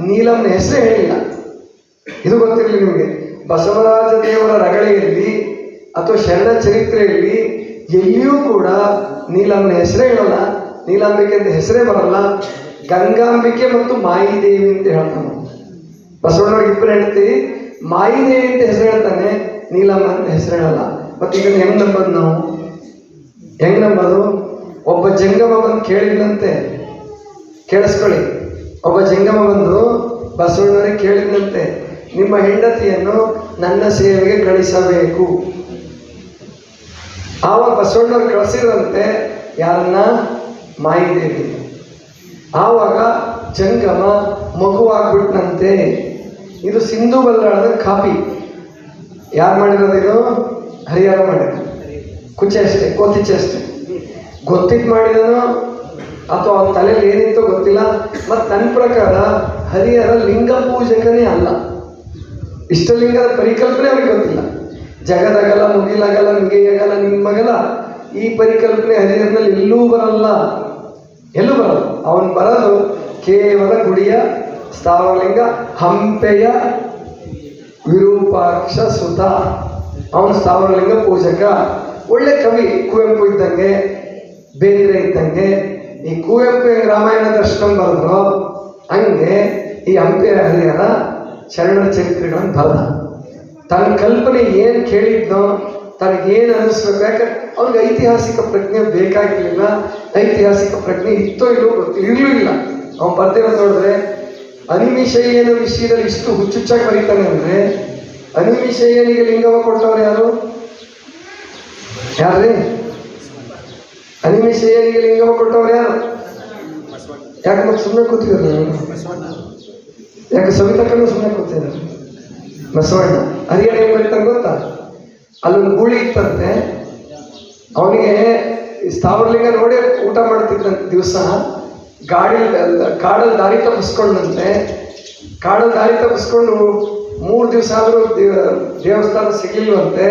ನೀಲಂನ ಹೆಸರೇ ಹೇಳಿಲ್ಲ. ಇದು ಗೊತ್ತಿರಲಿ ನಿಮಗೆ. ಬಸವರಾಜ ದೇವರ ರಗಳೆಯಲ್ಲಿ ಅಥವಾ ಶರಣ ಚರಿತ್ರೆಯಲ್ಲಿ ಎಲ್ಲಿಯೂ ಕೂಡ ನೀಲಂನ ಹೆಸರೇ ಹೇಳಲ್ಲ, ನೀಲಾಂಬಿಕೆ ಅಂತ ಹೆಸರೇ ಬರಲ್ಲ. ಗಂಗಾಂಬಿಕೆ ಮತ್ತು ಮಾಯಿದೇವಿ ಅಂತ ಹೇಳ್ತಾನೆ ಬಸವಣ್ಣವ್ರಿಗೆ. ಇಬ್ಬರು ಹೆಂಡತಿ, ಮಾಯಿದೇವಿ ಅಂತ ಹೆಸರು ಹೇಳ್ತಾನೆ, ನೀಲಮ್ಮ ಅಂತ ಹೆಸರು ಹೇಳಲ್ಲ. ಮತ್ತು ಈಗ ಹೆಂಗೆ ನಂಬೋದು ನಾವು? ಹೆಂಗೆ ನಂಬೋದು? ಒಬ್ಬ ಜಂಗಮ ಬಂದು ಕೇಳಿದ್ನಂತೆ, ಕೇಳಿಸ್ಕೊಳ್ಳಿ, ಒಬ್ಬ ಜಂಗಮ ಬಂದು ಬಸವಣ್ಣವರಿಗೆ ಕೇಳಿದ್ನಂತೆ, ನಿಮ್ಮ ಹೆಂಡತಿಯನ್ನು ನನ್ನ ಸೇವೆಗೆ ಕಳಿಸಬೇಕು. ಆವಾಗ ಬಸವಣ್ಣವ್ರು ಕಳಿಸಿದ್ರಂತೆ ಯಾರನ್ನ? ಮಾಯಿದೇವಿ. ಆವಾಗ ಜಂಗಮ ಮಗುವಾಗ್ಬಿಟ್ನಂತೆ. ಇದು ಸಿಂಧು ಬಲ್ಲಾಳದ ಕಾಪಿ. ಯಾರು ಮಾಡಿರೋದು? ಇದು ಹರಿಹರ ಮಾಡಿದ್ರು. ಕುಚೆ ಅಷ್ಟೇ, ಕೋತಿಚೆ ಅಷ್ಟೇ. ಗೊತ್ತಿದ್ದು ಮಾಡಿದನೋ ಅಥವಾ ಅವನ ತಲೆಯಲ್ಲಿ ಏನಿತ್ತೋ ಗೊತ್ತಿಲ್ಲ. ಮತ್ತು ನನ್ನ ಪ್ರಕಾರ ಹರಿಹರ ಲಿಂಗ ಪೂಜಕನೇ ಅಲ್ಲ, ಇಷ್ಟಲಿಂಗದ ಪರಿಕಲ್ಪನೆ ಅವನಿಗೆ ಗೊತ್ತಿಲ್ಲ. ಜಗದಗಲ ಮುಗಿಲಗಲ ನಿಗೆಯಗಲ ನಿಮ್ಮಗಲ ಈ ಪರಿಕಲ್ಪನೆ ಹರಿಹರನಲ್ಲಿ ಎಲ್ಲೂ ಬರಲ್ಲ. ಅವನು ಬರೋದು ಕೇವಲ ಗುಡಿಯ ಸ್ಥಾವರಲಿಂಗ ಹಂಪೆಯ ವಿರೂಪಾಕ್ಷ ಸುತ. ಅವನು ಸ್ಥಾವರಲಿಂಗ ಪೂಜಕ. ಒಳ್ಳೆ ಕವಿ, ಕುವೆಂಪು ಇದ್ದಂಗೆ, ಬೇಂದ್ರೆ ಇದ್ದಂಗೆ. ಈ ಕುವೆಂಪು ರಾಮಾಯಣ ದರ್ಶನ ಬರೆದ್ರು ಹಂಗೆ ಈ ಹಂಪೆಯ ಹರಿಹರ ಶರಣರ ಚರಿತ್ರೆಗಳನ್ನು ಬರೆದ. ತನ್ನ ಕಲ್ಪನೆ ಏನು ಕೇಳಿದ್ನೋ, ತನಗೇನು ಅನ್ನಿಸ್ಬೇಕು. ಯಾಕಂದ್ರೆ ಅವ್ನಿಗೆ ಐತಿಹಾಸಿಕ ಪ್ರಜ್ಞೆ ಬೇಕಾಗಿರಲಿಲ್ಲ. ಐತಿಹಾಸಿಕ ಪ್ರಜ್ಞೆ ಇತ್ತೋ ಇಲ್ಲೋ ಇರಲೂ ಇಲ್ಲ. ಅವನು ಬರ್ದೇವ್ರು ನೋಡಿದ್ರೆ ಅನಿಮಿಷಯ್ಯನ ವಿಷಯದಲ್ಲಿ ಇಷ್ಟು ಹುಚ್ಚುಚ್ಚಾಗಿ ಬರೀತಾನೆ ಅಂದರೆ, ಅನಿಮಿಷಯ್ಯನಿಗೆ ಲಿಂಗವ ಕೊಟ್ಟವ್ರು ಯಾರ್ರೀ? ಅನಿಮಿಷಯ್ಯನಿಗೆ ಲಿಂಗವ ಕೊಟ್ಟವ್ರು ಯಾರು? ಯಾಕೆ ಮತ್ತೆ ಸುಮ್ಮನೆ ಕೂತಿದ್ರು? ಯಾಕೆ ಸವಿತಕ್ಕೂ ಸುಮ್ಮನೆ ಕೂತಿದ್ದಾರೆ? ಬಸವಣ್ಣ ಹರಿಹರ ಏನು ಬರೀತಾನೆ ಗೊತ್ತಾ? ಅಲ್ಲೊಂದು ಗೂಳಿ ಇತ್ತಂತೆ, ಅವನಿಗೆ ಸ್ಥಾವರಲಿಂಗ ನೋಡಿ ಊಟ ಮಾಡ್ತಿದ್ದಂತೆ. ದಿವಸ ಕಾಡಲ್ಲಿ ದಾರಿ ತಪ್ಪಿಸ್ಕೊಂಡಂತೆ. ಕಾಡಲ್ಲಿ ದಾರಿ ತಪ್ಪಿಸ್ಕೊಂಡು 3 ದಿವಸ ಆದರೂ ದೇವಸ್ಥಾನ ಸಿಗಲಿಲ್ವಂತೆ.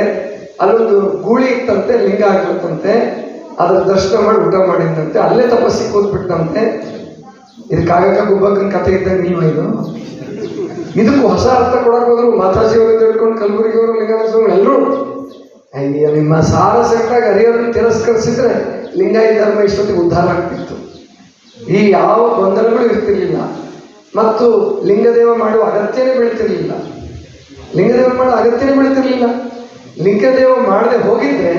ಅಲ್ಲೊಂದು ಗೂಳಿ ಇತ್ತಂತೆ, ಲಿಂಗ ಆಗ್ಬಿಟ್ಟಂತೆ. ಅದರ ದರ್ಶನ ಮಾಡಿ ಊಟ ಮಾಡಿದಂತೆ. ಅಲ್ಲೇ ತಪಸ್ಸಿ ಕೂತ್ಬಿಟ್ಟಂತೆ. ಇದಕ್ಕಾಗಕ್ಕ ಗುಬ್ಬಕ್ಕನ ಕಥೆ ಇದ್ದಂಗೆ ನೀವು ಇದಕ್ಕೂ ಹೊಸ ಅರ್ಥ ಕೊಡಕ್ಕೆ ಹೋದ್ರು. ಮಾತಾಜಿಯವರು ತಿಳ್ಕೊಂಡು ಕಲಬುರಗಿಯವರು, ಲಿಂಗಾಯತರು ಎಲ್ಲರೂ ಅಯ್ಯ ನಿಮ್ಮ ಸಾರ ಸೆಟ್ಟಾಗಿ ಹರಿಹರನ್ನು ತಿರಸ್ಕರಿಸಿದ್ರೆ ಲಿಂಗಾಯತ ಧರ್ಮ ಇಷ್ಟೊತ್ತಿಗೆ ಉದ್ಧಾರ ಆಗ್ತಿತ್ತು. ಈ ಯಾವ ಗೊಂದಲಗಳು ಇರ್ತಿರ್ಲಿಲ್ಲ. ಮತ್ತು ಲಿಂಗದೇವ ಮಾಡುವ ಅಗತ್ಯನೇ ಬೀಳ್ತಿರ್ಲಿಲ್ಲ. ಲಿಂಗದೇವ ಮಾಡದೆ ಹೋಗಿದ್ರೆ,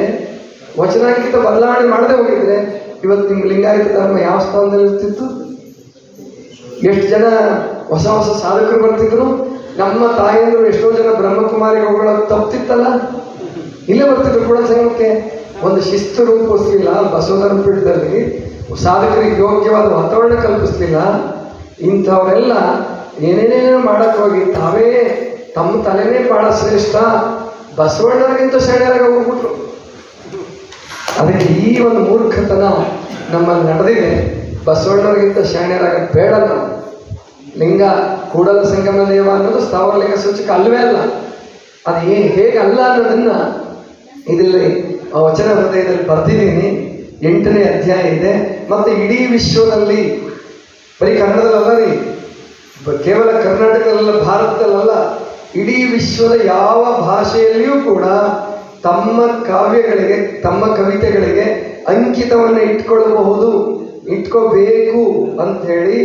ವಚನಾಂಕಿತ ಬದಲಾವಣೆ ಮಾಡದೆ ಹೋಗಿದ್ರೆ ಇವತ್ತು ನಿಮ್ಮ ಲಿಂಗಾಯತ ಧರ್ಮ ಯಾವ ಸ್ಥಾನದಲ್ಲಿ ಇರ್ತಿತ್ತು? ಎಷ್ಟು ಜನ ಹೊಸ ಸಾಧಕರು ಬರ್ತಿದ್ರು. ನಮ್ಮ ತಾಯಿಯಂದರು ಎಷ್ಟೋ ಜನ ಬ್ರಹ್ಮಕುಮಾರಿಗೆ ಹೋಗೋದು ತಪ್ಪಿತ್ತಲ್ಲ, ಇಲ್ಲೇ ಬರ್ತಿದ್ರು ಕೂಡ ಸಂಘಕ್ಕೆ. ಒಂದು ಶಿಸ್ತು ರೂಪಿಸ್ಲಿಲ್ಲ ಬಸವಧರ್ಮ ಪೀಠದಲ್ಲಿ, ಸಾಧಕರಿಗೆ ಯೋಗ್ಯವಾದ ವಾತಾವರಣ ಕಲ್ಪಿಸ್ಲಿಲ್ಲ. ಇಂಥವರೆಲ್ಲ ಏನೇನೇನೋ ಮಾಡಕ್ಕೆ ಹೋಗಿ ತಾವೇ ತಮ್ಮ ತಲೆನೇ ಭಾಳ ಶ್ರೇಷ್ಠ, ಬಸವಣ್ಣರಿಗಿಂತ ಶರಣರಾಗ ಹೋಗ್ಬಿಟ್ರು. ಅದಕ್ಕೆ ಈ ಒಂದು ಮೂರ್ಖತನ ನಮ್ಮಲ್ಲಿ ನಡೆದಿದೆ. ಬಸವಣ್ಣವ್ರಿಗಿಂತ ಶರಣರಾಗ ಬೇಡ ನಾವು. ಲಿಂಗ ಕೂಡಲ ಸಂಗಮ ದೇವ ಅನ್ನೋದು ಸ್ಥಾವರಲಿಂಗ ಸೂಚಕ ಅಲ್ಲವೇ ಅಲ್ಲ. ಅದು ಹೇಗೆ ಅಲ್ಲ ಅನ್ನೋದನ್ನು ಇದರಲ್ಲಿ ವಚನ ಹೃದಯದಲ್ಲಿ ಬರೆದಿದ್ದೀನಿ. 8ನೇ ಅಧ್ಯಾಯ ಇದೆ. ಮತ್ತು ಇಡೀ ವಿಶ್ವದಲ್ಲಿ, ಬರೀ ಕನ್ನಡದಲ್ಲ ರೀ, ಕೇವಲ ಕರ್ನಾಟಕದಲ್ಲ, ಭಾರತದಲ್ಲ, ಇಡೀ ವಿಶ್ವದ ಯಾವ ಭಾಷೆಯಲ್ಲಿಯೂ ಕೂಡ ತಮ್ಮ ಕಾವ್ಯಗಳಿಗೆ, ತಮ್ಮ ಕವಿತೆಗಳಿಗೆ ಅಂಕಿತವನ್ನು ಇಟ್ಕೊಳ್ಳಬಹುದು. ಇಟ್ಕೋಬೇಕು ಅಂತ ಹೇಳಿ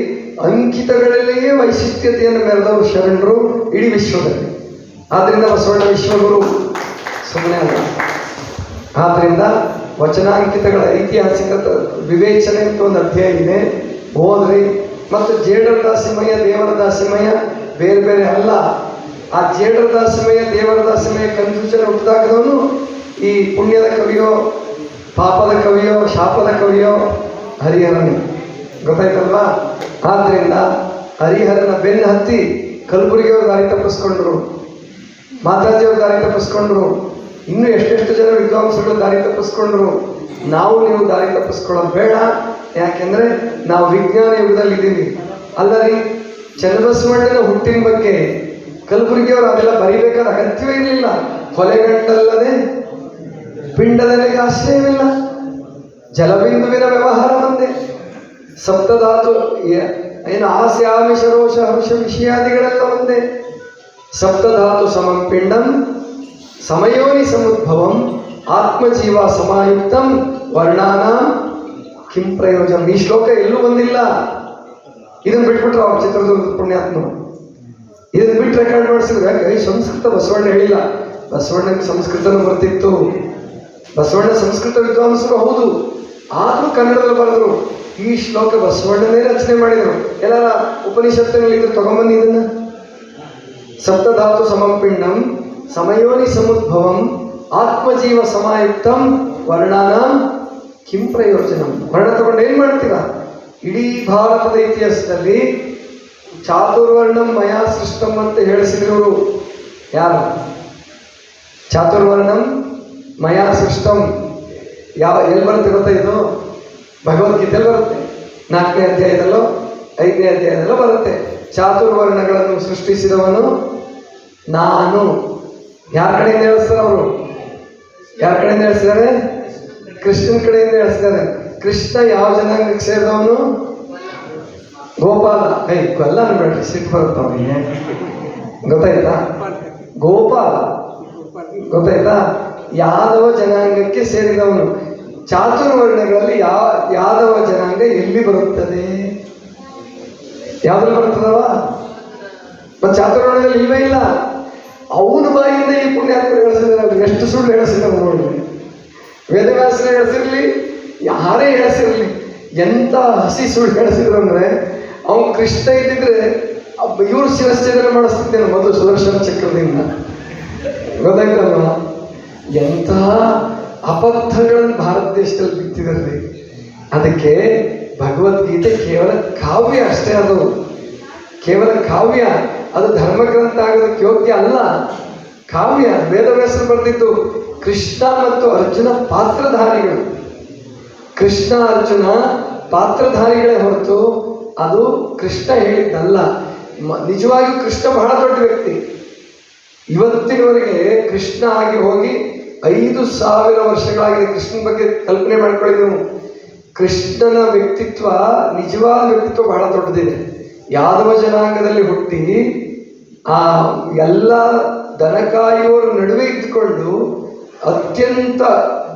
ಅಂಕಿತಗಳಲ್ಲಿಯೇ ವೈಶಿಷ್ಟ್ಯತೆಯನ್ನು ಮೆರೆದವರು ಶರಣರು ಇಡೀ ವಿಶ್ವದಲ್ಲಿ. ಆದ್ರಿಂದ ಬಸವಣ್ಣ ವಿಶ್ವಗುರು ಸುಮ್ಮನೆ ಅಲ್ಲ. ಆದ್ರಿಂದ ವಚನಾಂಕಿತಗಳ ಐತಿಹಾಸಿಕ ವಿವೇಚನೆ ಅಂತ ಒಂದು ಅಧ್ಯಾಯ ಇದೆ, ಓದ್ರಿ. ಮತ್ತು ಜೇಡರ ದಾಸಿಮಯ್ಯ, ದೇವರ ದಾಸಿಮಯ್ಯ ಬೇರೆ ಬೇರೆ ಅಲ್ಲ. ಆ ಜೇಡರ ದಾಸಿಮಯ್ಯ, ದೇವರ ದಾಸಿಮಯ್ಯ ಕನ್ಫ್ಯೂಷನ್ ಹುಟ್ಟಿದಾಕದವನು ಈ ಪುಣ್ಯದ ಕವಿಯೋ, ಪಾಪದ ಕವಿಯೋ, ಶಾಪದ ಕವಿಯೋ ಹರಿಹರನೇ. ಗೊತ್ತಾಯ್ತಲ್ವಾ? ಆದ್ರಿಂದ ಹರಿಹರನ ಬೆನ್ನು ಹತ್ತಿ ಕಲಬುರಗಿಯವ್ರು ದಾರಿ ತಪ್ಪಿಸ್ಕೊಂಡ್ರು, ಮಾತಾಜಿಯವ್ರು ದಾರಿ ತಪ್ಪಿಸ್ಕೊಂಡ್ರು, ಇನ್ನೂ ಎಷ್ಟೆಷ್ಟು ಜನ ವಿದ್ವಾಂಸಗಳು ದಾರಿ ತಪ್ಪಿಸ್ಕೊಂಡ್ರು. ನಾವು ನೀವು ದಾರಿ ತಪ್ಪಿಸ್ಕೊಳ್ಳೋದು ಬೇಡ. ಯಾಕೆಂದ್ರೆ ನಾವು ವಿಜ್ಞಾನ ಯುಗದಲ್ಲಿದ್ದೀವಿ. ಅಲ್ಲರಿ, ಚನ್ನಬಸವಣ್ಣನ ಹುಟ್ಟಿನ ಬಗ್ಗೆ ಕಲಬುರಗಿಯವರು ಅದೆಲ್ಲ ಬರೀಬೇಕಾದ ಅಗತ್ಯವೇ ಇರಲಿಲ್ಲ. ಕೊಲೆಗಂಟಲ್ಲದೆ ಪಿಂಡದಲ್ಲಿಗೆ ಆಶ್ರಯವಿಲ್ಲ, ಜಲಬಿಂದುವಿನ ವ್ಯವಹಾರ ಒಂದೇ, ಸಪ್ತಧಾತು ಏನು ಆಸೆ ಆಮಿಷ ರೋಷ ಹರುಷ ವಿಷಯಾದಿಗಳೆಲ್ಲ ಒಂದೇ. ಸಪ್ತಧಾತು ಸಮಂ ಪಿಂಡಂ ಸಮಯೋನಿ ಸಮುದ್ಭವಂ ಆತ್ಮಜೀವ ಸಮಾಯುಕ್ತಂ ವರ್ಣಾನ ಕಿಂ ಪ್ರಯೋಜನ. ಈ ಶ್ಲೋಕ ಎಲ್ಲೂ ಬಂದಿಲ್ಲ. ಇದನ್ನು ಬಿಟ್ಬಿಟ್ರು ಅವ್ರ ಚಿತ್ರದುರ್ಗದ ಪುಣ್ಯಾತ್ಮರು. ಇದನ್ನು ಬಿಟ್ಟು ರೆಕಾರ್ಡ್ ಮಾಡಿಸಿದ್ರು. ಯಾಕೆ? ಸಂಸ್ಕೃತ ಬಸವಣ್ಣ ಹೇಳಿಲ್ಲ. ಬಸವಣ್ಣಗೆ ಸಂಸ್ಕೃತನೂ ಬರ್ತಿತ್ತು. ಬಸವಣ್ಣ ಸಂಸ್ಕೃತ ವಿದ್ವಾಂಸರು ಹೌದು, ಆದರೂ ಕನ್ನಡದಲ್ಲಿ ಬರೆದ್ರು. ಈ ಶ್ಲೋಕ ಬಸವಣ್ಣನೇ ರಚನೆ ಮಾಡಿದರು. ಎಲ್ಲರ ಉಪನಿಷತ್ತಿನಲ್ಲಿ ಇದ್ರು, ತಗೊಂಬನ್ನಿ ಇದನ್ನ. ಸಪ್ತಧಾತು ಸಮಂ ಪಿಂಡಂ ಸಮಯೋನಿ ಸಮುದ್ಭವಂ ಆತ್ಮಜೀವ ಸಮಾಯುಕ್ತಂ ವರ್ಣಾನಾಂ ಕಿಂ ಪ್ರಯೋಜನಂ. ವರ್ಣ ತಗೊಂಡು ಏನ್ ಮಾಡ್ತೀರಾ? ಇಡೀ ಭಾರತದ ಇತಿಹಾಸದಲ್ಲಿ ಚಾತುರ್ವರ್ಣಂ ಮಯಾ ಸೃಷ್ಟಂ ಅಂತ ಹೇಳಿಸಿದವರು ಯಾರು? ಚಾತುರ್ವರ್ಣಂ ಮಯಾ ಸೃಷ್ಟಂ ಎಲ್ಲಿ ಬರುತ್ತೆ ಗೊತ್ತಾ? ಇದು ಭಗವದ್ಗೀತೆಯಲ್ಲಿ ಬರುತ್ತೆ. 4ನೇ ಅಧ್ಯಾಯದಲ್ಲೋ 5ನೇ ಅಧ್ಯಾಯದಲ್ಲೋ ಬರುತ್ತೆ. ಚಾತುರ್ವರ್ಣಗಳನ್ನು ಸೃಷ್ಟಿಸಿದವನು ನಾನು. ಯಾರ ಕಡೆಯಿಂದ ಹೇಳಿಸ್ತಾರೆ ಅವರು? ಯಾರ ಕಡೆಯಿಂದ ಹೇಳಿಸಿದ್ದಾರೆ? ಕೃಷ್ಣನ ಕಡೆಯಿಂದ ಹೇಳಿಸಿದ್ದಾರೆ. ಕೃಷ್ಣ ಯಾವ ಜನಾಂಗಕ್ಕೆ ಸೇರಿದವನು? ಗೋಪಾಲ. ಎಲ್ಲ ಅನ್ಬೇಡ್ರಿ, ಸಿಟ್ಟು ಬರುತ್ತೆ ಅವನಿಗೆ. ಗೊತ್ತಾಯ್ತಾ? ಗೋಪಾಲ ಗೊತ್ತಾಯ್ತಾ? ಯಾದವ ಜನಾಂಗಕ್ಕೆ ಸೇರಿದವನು. ಚಾತುರ್ವರ್ಣಗಳಲ್ಲಿ ಯಾದವ ಜನಾಂಗ ಎಲ್ಲಿ ಬರುತ್ತದೆ? ಯಾವ್ದ್ರಲ್ಲಿ ಬರ್ತದವ? ಮತ್ತೆ ಚಾತುರ್ವರ್ಣದಲ್ಲಿ ಇಲ್ವೇ ಇಲ್ಲ. ಅವನ ಬಾಯಿಂದ ಈ ಪುಣ್ಯಾತ್ಮ ಹೇಳಿಸಿದ್ರೆ ಎಷ್ಟು ಸುಳ್ಳು ಹೇಳಿಸಿದ ನೋಡಿ. ವೇದವ್ಯಾಸನ ಹೇಳಿಸಿರ್ಲಿ, ಯಾರೇ ಹೇಳಿಸಿರ್ಲಿ, ಎಂತ ಹಸಿ ಸುಳ್ಳು ಹೇಳಿಸಿದ್ರು ಅಂದ್ರೆ, ಅವನು ಕೃಷ್ಣ ಇದ್ದಿದ್ರೆ ಇವ್ರು ಶಿರಶ್ಚೇದನ ಮಾಡಿಸ್ತಿದ್ದೇನೆ ಮೊದಲು ಸುದರ್ಶನ ಚಕ್ರದಿಂದ. ಗೊತ್ತಾಯ್ತಲ್ವ? ಎಂತಹ ಅಬದ್ಧಗಳನ್ನು ಭಾರತ ದೇಶದಲ್ಲಿ ಬಿತ್ತಿದಲ್ಲಿ. ಅದಕ್ಕೆ ಭಗವದ್ಗೀತೆ ಕೇವಲ ಕಾವ್ಯ ಅಷ್ಟೇ. ಅದು ಕೇವಲ ಕಾವ್ಯ, ಅದು ಧರ್ಮಗ್ರಂಥ ಆಗೋದಕ್ಕೆ ಯೋಗ್ಯ ಅಲ್ಲ. ಕಾವ್ಯ. ವೇದವ್ಯಾಸರು ಬರೆದಿದ್ದು ಕೃಷ್ಣ ಮತ್ತು ಅರ್ಜುನ ಪಾತ್ರಧಾರಿಗಳು. ಕೃಷ್ಣ ಅರ್ಜುನ ಪಾತ್ರಧಾರಿಗಳೇ ಹೊರತು ಅದು ಕೃಷ್ಣ ಹೇಳಿದ್ದಲ್ಲ. ನಿಜವಾಗಿಯೂ ಕೃಷ್ಣ ಬಹಳ ದೊಡ್ಡ ವ್ಯಕ್ತಿ. ಇವತ್ತಿನವರೆಗೆ ಕೃಷ್ಣ ಆಗಿ ಹೋಗಿ 5,000 ವರ್ಷಗಳಾಗಿದೆ. ಕೃಷ್ಣನ ಬಗ್ಗೆ ಕಲ್ಪನೆ ಮಾಡ್ಕೊಳ್ಳಿ ನೀವು. ಕೃಷ್ಣನ ವ್ಯಕ್ತಿತ್ವ, ನಿಜವಾದ ವ್ಯಕ್ತಿತ್ವ ಬಹಳ ದೊಡ್ಡದಿದೆ. ಯಾದವ ಜನಾಂಗದಲ್ಲಿ ಹುಟ್ಟಿ ಆ ಎಲ್ಲ ದನಕಾಯುವರ ನಡುವೆ ಇದ್ದುಕೊಂಡು ಅತ್ಯಂತ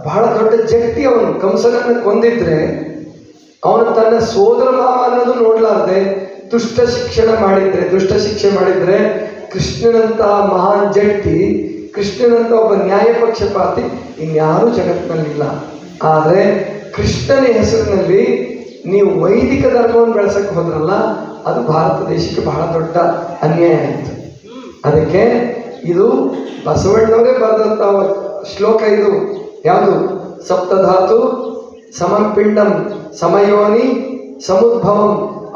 ಬಹಳ ದೊಡ್ಡ ಜಟ್ಟಿ ಅವನು. ಕಂಸನನ್ನು ಕೊಂದಿದ್ರೆ ಅವನು ತನ್ನ ಸೋದರ ಮಾವ ಅನ್ನೋದು ನೋಡ್ಲಾರ್ದೆ ದುಷ್ಟ ಶಿಕ್ಷೆ ಮಾಡಿದ್ರೆ ಕೃಷ್ಣನಂತಹ ಮಹಾನ್ ಜಟ್ಟಿ, ಕೃಷ್ಣನಂತ ಒಬ್ಬ ನ್ಯಾಯ ಪಕ್ಷಪಾತಿ ಇನ್ಯಾರೂ ಜಗತ್ತಿನಲ್ಲಿಲ್ಲ. ಆದರೆ ಕೃಷ್ಣನ ಹೆಸರಿನಲ್ಲಿ ನೀವು ವೈದಿಕ ಧರ್ಮವನ್ನು ಬೆಳೆಸಕ್ಕೆ ಹೋದ್ರಲ್ಲ, ಅದು ಭಾರತ ದೇಶಕ್ಕೆ ಬಹಳ ದೊಡ್ಡ ಅನ್ಯಾಯ ಆಯಿತು. ಅದಕ್ಕೆ ಇದು ಬಸವಣ್ಣವರೇ ಬರೆದಂಥ ಶ್ಲೋಕ. ಇದು ಯಾವುದು? ಸಪ್ತಧಾತು ಸಮಂ ಪಿಂಡಂ ಸಮಯೋನಿ ಸಮುದ್ಭವಂ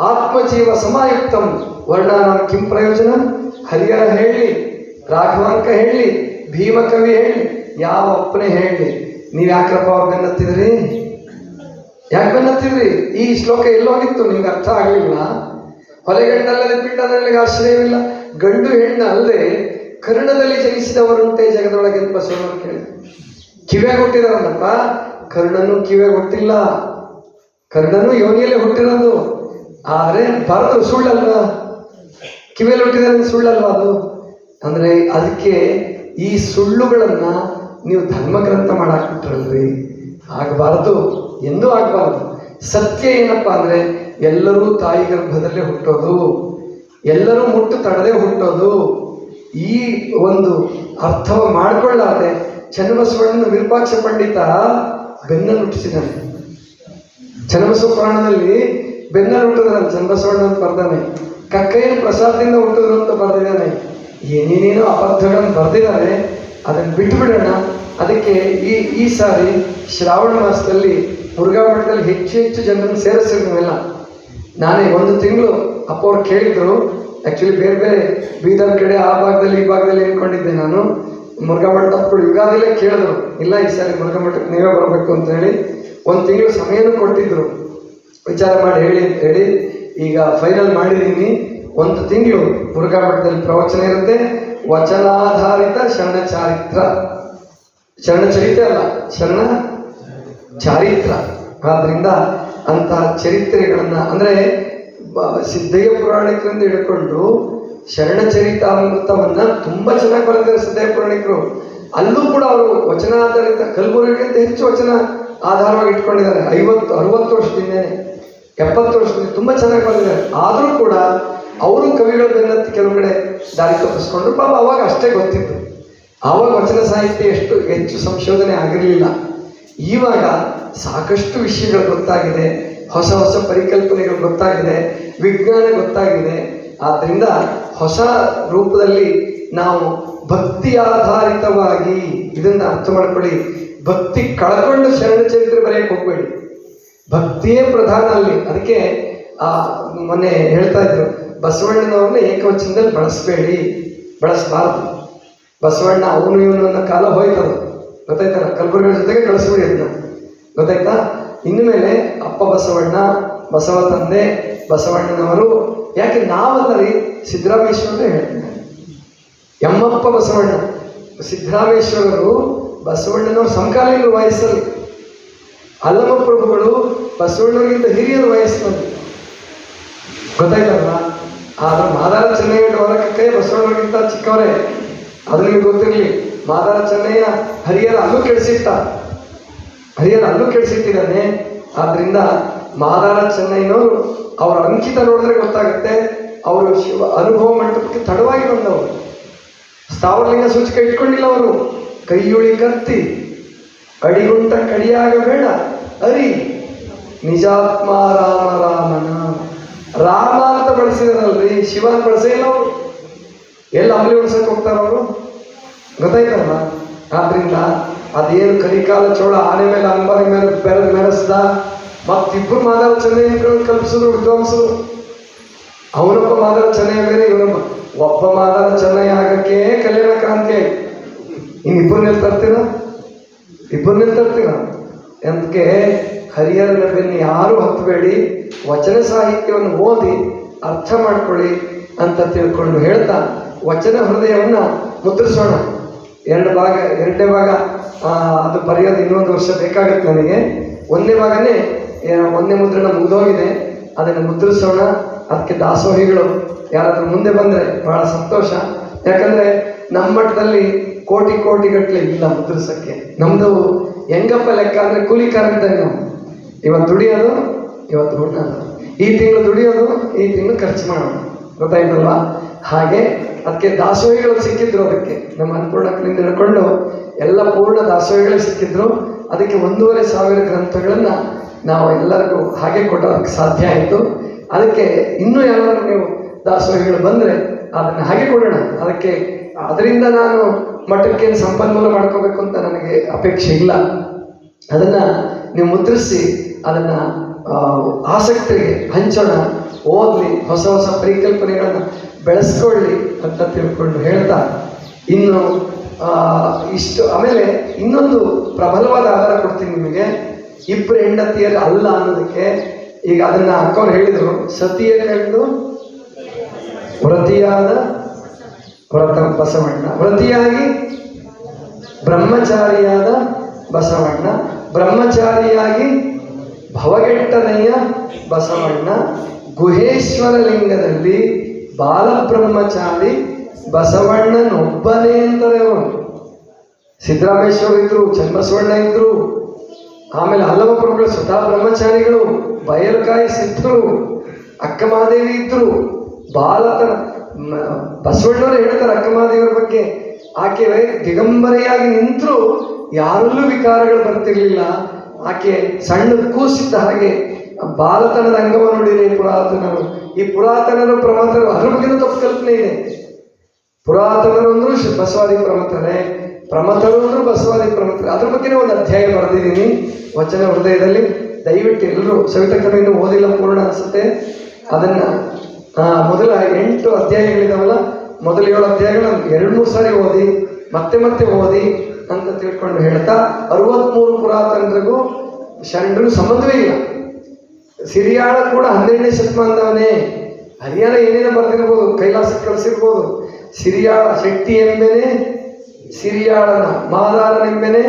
ಆತ್ಮಜೀವ ಸಮಾಯುಕ್ತಂ ವರ್ಣಾನಾಂ ಕಿಂ ಪ್ರಯೋಜನ. ಹರಿಹರ ಹೇಳಿ, ರಾಘವಾಂಕ ಹೇಳಿ, ಭೀಮಕವಿ ಹೇಳಿ, ಯಾವ ಅಪ್ಪನೇ ಹೇಳಿ, ನೀವು ಯಾಕ್ರಪ್ಪ ಅವ್ರು ಬೆನ್ನತ್ತಿದ್ರಿ? ಯಾಕೆ ಬೆನ್ನತ್ತಿದ್ರಿ? ಈ ಶ್ಲೋಕ ಎಲ್ಲೋಗಿತ್ತು? ನಿಮ್ಗೆ ಅರ್ಥ ಆಗಲಿಲ್ಲ. ಹೊಲೆಗಂಡಲ್ಲದೆ ಪಿಂಡದಲ್ಲಿಗೆ ಆಶ್ರಯವಿಲ್ಲ. ಗಂಡು ಹೆಣ್ಣು ಅಲ್ಲದೆ ಕರ್ಣದಲ್ಲಿ ಜನಿಸಿದವರುಂಟೆ ಜಗದೊಳಗೆ ಅಂತ ಬಸವಣ್ಣವರು ಕೇಳಿದ್ರು. ಕಿವ್ಯಾಗ ಹುಟ್ಟಿದವನಪ್ಪ, ಕರ್ಣನು ಕಿವ್ಯಾಗ ಹುಟ್ಟಿಲ್ಲ. ಕರ್ಣನು ಯೋನಿಯಲ್ಲೇ ಹುಟ್ಟಿರೋದು. ಆದರೆ ಬರೆದ್ರು ಸುಳ್ಳಲ್ವಾ? ಕಿವಿಯಲ್ಲಿ ಹುಟ್ಟಿದ್ರೆ ಸುಳ್ಳಲ್ವಾ ಅದು? ಅಂದ್ರೆ ಅದಕ್ಕೆ ಈ ಸುಳ್ಳುಗಳನ್ನ ನೀವು ಧರ್ಮಗ್ರಂಥ ಮಾಡಾಕ್ಬಿಟ್ರಲ್ರಿ. ಆಗಬಾರದು, ಎಂದೂ ಆಗಬಾರದು. ಸತ್ಯ ಏನಪ್ಪ ಅಂದರೆ ಎಲ್ಲರೂ ತಾಯಿ ಗರ್ಭದಲ್ಲೇ ಹುಟ್ಟೋದು, ಎಲ್ಲರೂ ಮುಟ್ಟು ತಡದೆ ಹುಟ್ಟೋದು. ಈ ಒಂದು ಅರ್ಥವ ಮಾಡಿಕೊಳ್ಳಾದೆ ಚನ್ನಬಸವಣ್ಣನ ವಿರೂಪಾಕ್ಷ ಪಂಡಿತ ಬೆನ್ನನ್ನು ಹುಟ್ಟಿಸಿದ್ದಾನೆ. ಚನ್ನಬಸವ ಪುರಾಣದಲ್ಲಿ ಬೆನ್ನನ್ನು ಹುಟ್ಟಿದ್ರಲ್ಲ ಚನ್ನಬಸವಣ್ಣ ಅಂತ ಬರ್ದಾನೆ. ಕಕ್ಕಯ್ಯನ ಪ್ರಸಾದದಿಂದ ಹುಟ್ಟಿದ್ರು ಅಂತ ಬರೆದಿದ್ದಾನೆ. ಏನೇನೇನೋ ಅಬದ್ಧಗಳನ್ನು ಬರೆದಿದ್ದಾರೆ, ಅದನ್ನು ಬಿಟ್ಟುಬಿಡೋಣ. ಅದಕ್ಕೆ ಈ ಸಾರಿ ಶ್ರಾವಣ ಮಾಸದಲ್ಲಿ ಮುರುಘಾ ಮಠದಲ್ಲಿ ಹೆಚ್ಚು ಹೆಚ್ಚು ಜನರನ್ನು ಸೇರಿಸಿದ್ರಲ್ಲ. ನಾನೇ ಒಂದು ತಿಂಗಳು ಅಪ್ಪ ಅವ್ರು ಕೇಳಿದ್ರು. ಆ್ಯಕ್ಚುಲಿ ಬೇರೆ ಬೇರೆ ಬೀದರ್ ಕಡೆ ಆ ಭಾಗದಲ್ಲಿ ಈ ಭಾಗದಲ್ಲಿ ಅಂದ್ಕೊಂಡಿದ್ದೆ ನಾನು. ಮುರುಘಾ ಮಠದ ಅಪ್ಪಳು ಯುಗಾದಿಲೇ ಕೇಳಿದ್ರು, ಇಲ್ಲ ಈ ಸಾರಿ ಮುರುಘಾ ಮಠಕ್ಕೆ ನೀವೇ ಬರಬೇಕು ಅಂತ ಹೇಳಿ ಒಂದು ತಿಂಗಳು ಸಮಯನೂ ಕೊಟ್ಟಿದ್ರು. ವಿಚಾರ ಮಾಡಿ ಹೇಳಿ ಅಂತ ಹೇಳಿ ಈಗ ಫೈನಲ್ ಮಾಡಿದ್ದೀನಿ. ಒಂದು ತಿಂಗಳು ಮುರುಘಾ ಮಠದಲ್ಲಿ ಪ್ರವಚನ ಇರುತ್ತೆ. ವಚನಾಧಾರಿತ ಶರಣ ಚಾರಿತ್ರ, ಶರಣ ಚರಿತ್ರೆ ಅಲ್ಲ, ಶರಣ ಚಾರಿತ್ರ. ಆದ್ದರಿಂದ ಅಂತಹ ಚರಿತ್ರೆಗಳನ್ನು ಅಂದರೆ ಸಿದ್ದಯ್ಯ ಪುರಾಣಿಕರಿಂದ ಹಿಡ್ಕೊಂಡು ಶರಣ ಚರಿತಾಮೃತವನ್ನು ತುಂಬ ಚೆನ್ನಾಗಿ ಬರೆದಿದ್ದಾರೆ ಸಿದ್ದಯ್ಯ ಪುರಾಣಿಕರು. ಅಲ್ಲೂ ಕೂಡ ಅವರು ವಚನಾಧಾರಿತ, ಕಲಬುರಗಿಗಿಂತ ಹೆಚ್ಚು ವಚನ ಆಧಾರವಾಗಿ ಇಟ್ಕೊಂಡಿದ್ದಾರೆ. 50-60 ವರ್ಷದಿಂದನೇ 70 ವರ್ಷದಿಂದ ತುಂಬ ಚೆನ್ನಾಗಿ ಬರೆದಿದ್ದಾರೆ. ಆದರೂ ಕೂಡ ಅವರು ಕವಿಗಳ ಬೆನ್ನತ್ತಿ ಕೆಲವು ಕಡೆ ದಾರಿ ತಪ್ಪಿಸ್ಕೊಂಡ್ರು. ಪಾಪ ಅವಾಗ ಅಷ್ಟೇ ಗೊತ್ತಿತ್ತು. ಆವಾಗ ವಚನ ಸಾಹಿತ್ಯ ಹೆಚ್ಚು ಸಂಶೋಧನೆ ಆಗಿರಲಿಲ್ಲ. ಇವಾಗ ಸಾಕಷ್ಟು ವಿಷಯಗಳು ಗೊತ್ತಾಗಿದೆ, ಹೊಸ ಹೊಸ ಪರಿಕಲ್ಪನೆಗಳು ಗೊತ್ತಾಗಿದೆ, ವಿಜ್ಞಾನ ಗೊತ್ತಾಗಿದೆ. ಆದ್ದರಿಂದ ಹೊಸ ರೂಪದಲ್ಲಿ ನಾವು ಭಕ್ತಿ ಆಧಾರಿತವಾಗಿ ಇದನ್ನು ಅರ್ಥ ಮಾಡ್ಕೊಳ್ಳಿ. ಭಕ್ತಿ ಕಳ್ಕೊಂಡು ಶರಣ ಚರಿತ್ರೆ ಬರೆಯಕ್ಕೆ ಹೋಗ್ಬೇಡಿ, ಭಕ್ತಿಯೇ ಪ್ರಧಾನ ಅಲ್ಲಿ. ಅದಕ್ಕೆ ಮೊನ್ನೆ ಹೇಳ್ತಾ ಇದ್ರು, ಬಸವಣ್ಣನವ್ರನ್ನ ಏಕವಚನದಲ್ಲಿ ಬಳಸಬಾರ್ದು. ಬಸವಣ್ಣ ಅವನು ಇವನು ಅನ್ನೋ ಕಾಲ ಹೋಯ್ತದು, ಗೊತ್ತಾಯ್ತಲ್ಲ. ಕಲಬುರಗಿ ಜೊತೆಗೆ ಕಳಿಸ್ಬಿಡಿ ಅದನ್ನ, ಗೊತ್ತಾಯ್ತಾ. ಇನ್ಮೇಲೆ ಅಪ್ಪ ಬಸವಣ್ಣ, ಬಸವ ತಂದೆ, ಬಸವಣ್ಣನವರು. ಯಾಕೆ ನಾವಲ್ಲ ರೀ, ಸಿದ್ದರಾಮೇಶ್ವರರೇ ಹೇಳ್ತಾರೆ. ಯಮ್ಮಪ್ಪ ಬಸವಣ್ಣ, ಸಿದ್ದರಾಮೇಶ್ವರರು ಬಸವಣ್ಣನವರು ಸಮಕಾಲೀನ ವಯಸ್ಸಲ್ಲಿ, ಅಲ್ಲಮ ಪ್ರಭುಗಳು ಬಸವಣ್ಣನಿಗಿಂತ ಹಿರಿಯರ ವಯಸ್ಸಿನಲ್ಲಿ, ಗೊತ್ತಾಯ್ತಲ್ವ. ಆದ್ರೆ ಮಾದಾರ ಚೆನ್ನಯ್ಯ ಹೊರಕಕ್ಕೆ ಬಸವಣ್ಣನಿಗಿಂತ ಚಿಕ್ಕವರೇ, ಅದು ನಿಮಗೆ ಗೊತ್ತಿರಲಿ. ಮಾದಾರ ಚೆನ್ನಯ್ಯ ಹರಿಹರ ಅಲ್ಲೂ ಕೆಡಿಸಿಟ್ಟಿದ್ದಾನೆ. ಆದ್ದರಿಂದ ಮಾದಾರ ಚೆನ್ನಯ್ಯನವರು ಅವರ ಅಂಕಿತ ನೋಡಿದ್ರೆ ಗೊತ್ತಾಗುತ್ತೆ. ಅವರು ಅನುಭವ ಮಂಟಪಕ್ಕೆ ತಡವಾಗಿ ಬಂದವರು. ಸ್ಥಾವರಲಿಂಗ ಸೂಚಕ ಇಟ್ಕೊಂಡಿಲ್ಲ ಅವರು. ಕೈಯುಳಿ ಕತ್ತಿ ಅಡಿಗುಂಟ ಕಡಿಯಾಗಬೇಡ ಅರಿ ನಿಜಾತ್ಮ ರಾಮ ರಾಮನ. ರಾಮ ಅಂತ ಬಳಸಿದಾರಲ್ರಿ, ಶಿವನ ಬಳಸೇ ಇಲ್ಲ ಅವರು. ಎಲ್ಲ ಅಂಬಲಿ ಉಳಿಸಕ್ಕೆ ಹೋಗ್ತಾರ ಅವರು, ಗೊತ್ತಾಯ್ತಲ್ಲ. ಆದ್ರಿಂದ ಅದೇನು ಕಲಿಕಾಲ ಚೋಳ ಆನೆ ಮೇಲೆ ಅಂಬಾರಿ ಮೇಲೆ ಮೆರೆಸ್ದ. ಮತ್ತಿಬ್ಬರು ಮಾದಾರ ಚೆನ್ನಯ್ಯಗಳನ್ನು ಕಲ್ಪಿಸಿದ್ರು ವಿದ್ವಾಂಸರು. ಅವನೊಬ್ಬ ಮಾದಾರ ಚೆನ್ನಯ್ಯ ಬೇರೆ, ಇವನೊಬ್ಬ. ಒಬ್ಬ ಮಾದಾರ ಚೆನ್ನಯ್ಯ ಆಗಕ್ಕೆ ಕಲ್ಯಾಣ ಕ್ರಾಂತಿ ಆಯ್ತು. ಇಬ್ಬರನ್ನೆಲ್ಲಿ ತರ್ತೀರ? ಅದಕ್ಕೆ ಹರಿಹರನ ಬೆನ್ನು ಯಾರು ಹತ್ತಬೇಡಿ, ವಚನ ಸಾಹಿತ್ಯವನ್ನು ಓದಿ ಅರ್ಥ ಮಾಡ್ಕೊಳ್ಳಿ ಅಂತ ತಿಳ್ಕೊಂಡು ಹೇಳ್ತಾ ವಚನ ಹೃದಯವನ್ನು ಮುದ್ರಿಸೋಣ. ಎರಡನೇ ಭಾಗ ಅದು ಬರೆಯೋದು ಇನ್ನೊಂದು ವರ್ಷ ಬೇಕಾಗುತ್ತೆ ನನಗೆ. ಒಂದನೇ ಭಾಗನೇ ಒಂದನೇ ಮುದ್ರಣ ಮುಗಿದೋಗಿದೆ, ಅದನ್ನು ಮುದ್ರಿಸೋಣ. ಅದಕ್ಕೆ ದಾಸೋಹಿಗಳು ಯಾರಾದರೂ ಮುಂದೆ ಬಂದರೆ ಬಹಳ ಸಂತೋಷ. ಯಾಕಂದರೆ ನಮ್ಮ ಮಟ್ಟದಲ್ಲಿ ಕೋಟಿಗಟ್ಟಲೆ ಇಲ್ಲ ಮುದ್ರಿಸೋಕ್ಕೆ. ನಮ್ಮದು ಹೆಂಗಪ್ಪ ಲೆಕ್ಕ ಅಂದರೆ ಕೂಲಿಕಾರಿದ್ದಂಗೆ. ನಾವು ಇವತ್ತು ದುಡಿಯೋದು, ಇವತ್ತು ಉಣ್ಣೋದು, ಈ ತಿಂಗಳು ದುಡಿಯೋದು, ಈ ತಿಂಗಳು ಖರ್ಚು ಮಾಡೋಣ, ಗೊತ್ತಾಯ್ತಲ್ವ. ಹಾಗೆ ಅದಕ್ಕೆ ದಾಸೋಹಿಗಳು ಸಿಕ್ಕಿದ್ರು. ಅದಕ್ಕೆ ನಮ್ಮ ಅನ್ನಪೂರ್ಣಕ್ಕನಿಂದ ಹಿಡ್ಕೊಂಡು ಎಲ್ಲ ಪೂರ್ಣ ದಾಸೋಹಿಗಳೇ ಸಿಕ್ಕಿದ್ರು. ಅದಕ್ಕೆ 1,500 ಗ್ರಂಥಗಳನ್ನು ನಾವು ಎಲ್ಲರಿಗೂ ಹಾಗೆ ಕೊಡೋದಕ್ಕೆ ಸಾಧ್ಯ ಆಯಿತು. ಅದಕ್ಕೆ ಇನ್ನೂ ಯಾರಾದರೂ ನೀವು ದಾಸೋಹಿಗಳು ಬಂದರೆ ಅದನ್ನು ಹಾಗೆ ಕೊಡೋಣ. ಅದರಿಂದ ನಾನು ಮಠಕ್ಕೆ ಸಂಪನ್ಮೂಲ ಮಾಡ್ಕೋಬೇಕು ಅಂತ ನನಗೆ ಅಪೇಕ್ಷೆ ಇಲ್ಲ. ಅದನ್ನು ನೀವು ಮುದ್ರಿಸಿ ಅದನ್ನು ಆಸಕ್ತರಿಗೆ ಹಂಚೋಣ, ಓದಲಿ, ಹೊಸ ಹೊಸ ಪರಿಕಲ್ಪನೆಗಳನ್ನು ಬೆಳೆಸ್ಕೊಳ್ಳಿ ಅಂತ ತಿಳ್ಕೊಂಡು ಹೇಳ್ತಾ ಇನ್ನು ಇಷ್ಟು. ಆಮೇಲೆ ಇನ್ನೊಂದು ಪ್ರಬಲವಾದ ಆಧಾರ ಕೊಡ್ತೀನಿ ನಿಮಗೆ. ಇಬ್ಬರು ಹೆಂಡತಿಯರು ಅಲ್ಲ ಅನ್ನೋದಕ್ಕೆ. ಈಗ ಅದನ್ನು ಅಕ್ಕವ್ರು ಹೇಳಿದರು, ಸತಿಯರೆಂದು ವ್ರತಿಯಾದ ಬಸವಣ್ಣ, ವ್ರತಿಯಾಗಿ ಬ್ರಹ್ಮಚಾರಿಯಾದ ಬಸವಣ್ಣ, ಬ್ರಹ್ಮಚಾರಿಯಾಗಿ ಭವಗೆಟ್ಟನಯ್ಯ ಬಸವಣ್ಣ, ಗುಹೇಶ್ವರ ಲಿಂಗದಲ್ಲಿ ಬಾಲಬ್ರಹ್ಮಚಾರಿ ಬಸವಣ್ಣನೊಬ್ಬನೇ ಅಂತಾರೆ ಅವರು. ಸಿದ್ದರಾಮೇಶ್ವರ ಇದ್ರು, ಚನ್ನಬಸವಣ್ಣ ಇದ್ರು, ಆಮೇಲೆ ಹಲ್ಲವ ಪ್ರಭುಗಳು ಸ್ವತಃ ಬ್ರಹ್ಮಚಾರಿಗಳು, ಬಯಲುಕಾಯಿ ಸಿದ್ಧರು, ಅಕ್ಕಮಹಾದೇವಿ ಇದ್ರು, ಬಾಲತನ ಬಸವಣ್ಣವರು ಹೇಳ್ತಾರೆ ಅಕ್ಕಮಹಾದೇವಿಯರ ಬಗ್ಗೆ, ಆಕೆ ದಿಗಂಬರೆಯಾಗಿ ನಿಂತರೂ ಯಾರಲ್ಲೂ ವಿಕಾರಗಳು ಬರ್ತಿರ್ಲಿಲ್ಲ. ಆಕೆ ಸಣ್ಣ ಕೂಸಿದ್ದ ಹಾಗೆ ಬಾಲತನದ ಅಂಗವನ್ನು ನೋಡಿರಿ ಪುರಾತನರು. ಈ ಪುರಾತನರು ಪ್ರಮಥರು ಅದ್ರ ಬಗ್ಗೆನೂ ತಪ್ಪು ಕಲ್ಪನೆ ಇದೆ. ಪುರಾತನರು ಅಂದ್ರೂ ಬಸವಾದಿ ಪ್ರಮಥರೇ, ಪ್ರಮಥರು ಅಂದ್ರೂ ಬಸವಾದಿ ಪ್ರಮಥರೇ. ಅದ್ರ ಬಗ್ಗೆನೇ ಒಂದು ಅಧ್ಯಾಯ ಬರೆದಿದ್ದೀನಿ ವಚನ ಹೃದಯದಲ್ಲಿ. ದಯವಿಟ್ಟು ಎಲ್ಲರೂ ಸವಿತಕ್ಕನ್ನು ಇನ್ನೂ ಓದಿಲ್ಲ, ಪೂರ್ಣ ಅನಿಸುತ್ತೆ. ಅದನ್ನ ಮೊದಲ 8 ಅಧ್ಯಾಯಗಳಿದಾವಲ್ಲ, ಮೊದಲ 7 ಅಧ್ಯಾಯಗಳನ್ನ 2-3 ಸಾರಿ ಓದಿ ಮತ್ತೆ ಮತ್ತೆ ಓದಿ ಅಂತ ತಿಳ್ಕೊಂಡು ಹೇಳ್ತಾ, 63 ಪುರಾತನರಿಗೂ ಶರಣರಿಗೂ ಸಂಬಂಧವೇ ಇಲ್ಲ. ಸಿರಿಯಾಳ ಕೂಡ 12ನೇ ಶತಮಾನದವನೇ. ಹರಿಯಾಣ ಏನೇನೋ ಬರೆದಿರ್ಬೋದು, ಕೈಲಾಸಕ್ಕೆ ಕಳಿಸಿರ್ಬೋದು. ಸಿರಿಯಾಳ ಶೆಟ್ಟಿ ಎಂಬೆನೆ ಸಿರಿಯಾಳನ, ಮಾದಾರನೆಂಬೆನೆ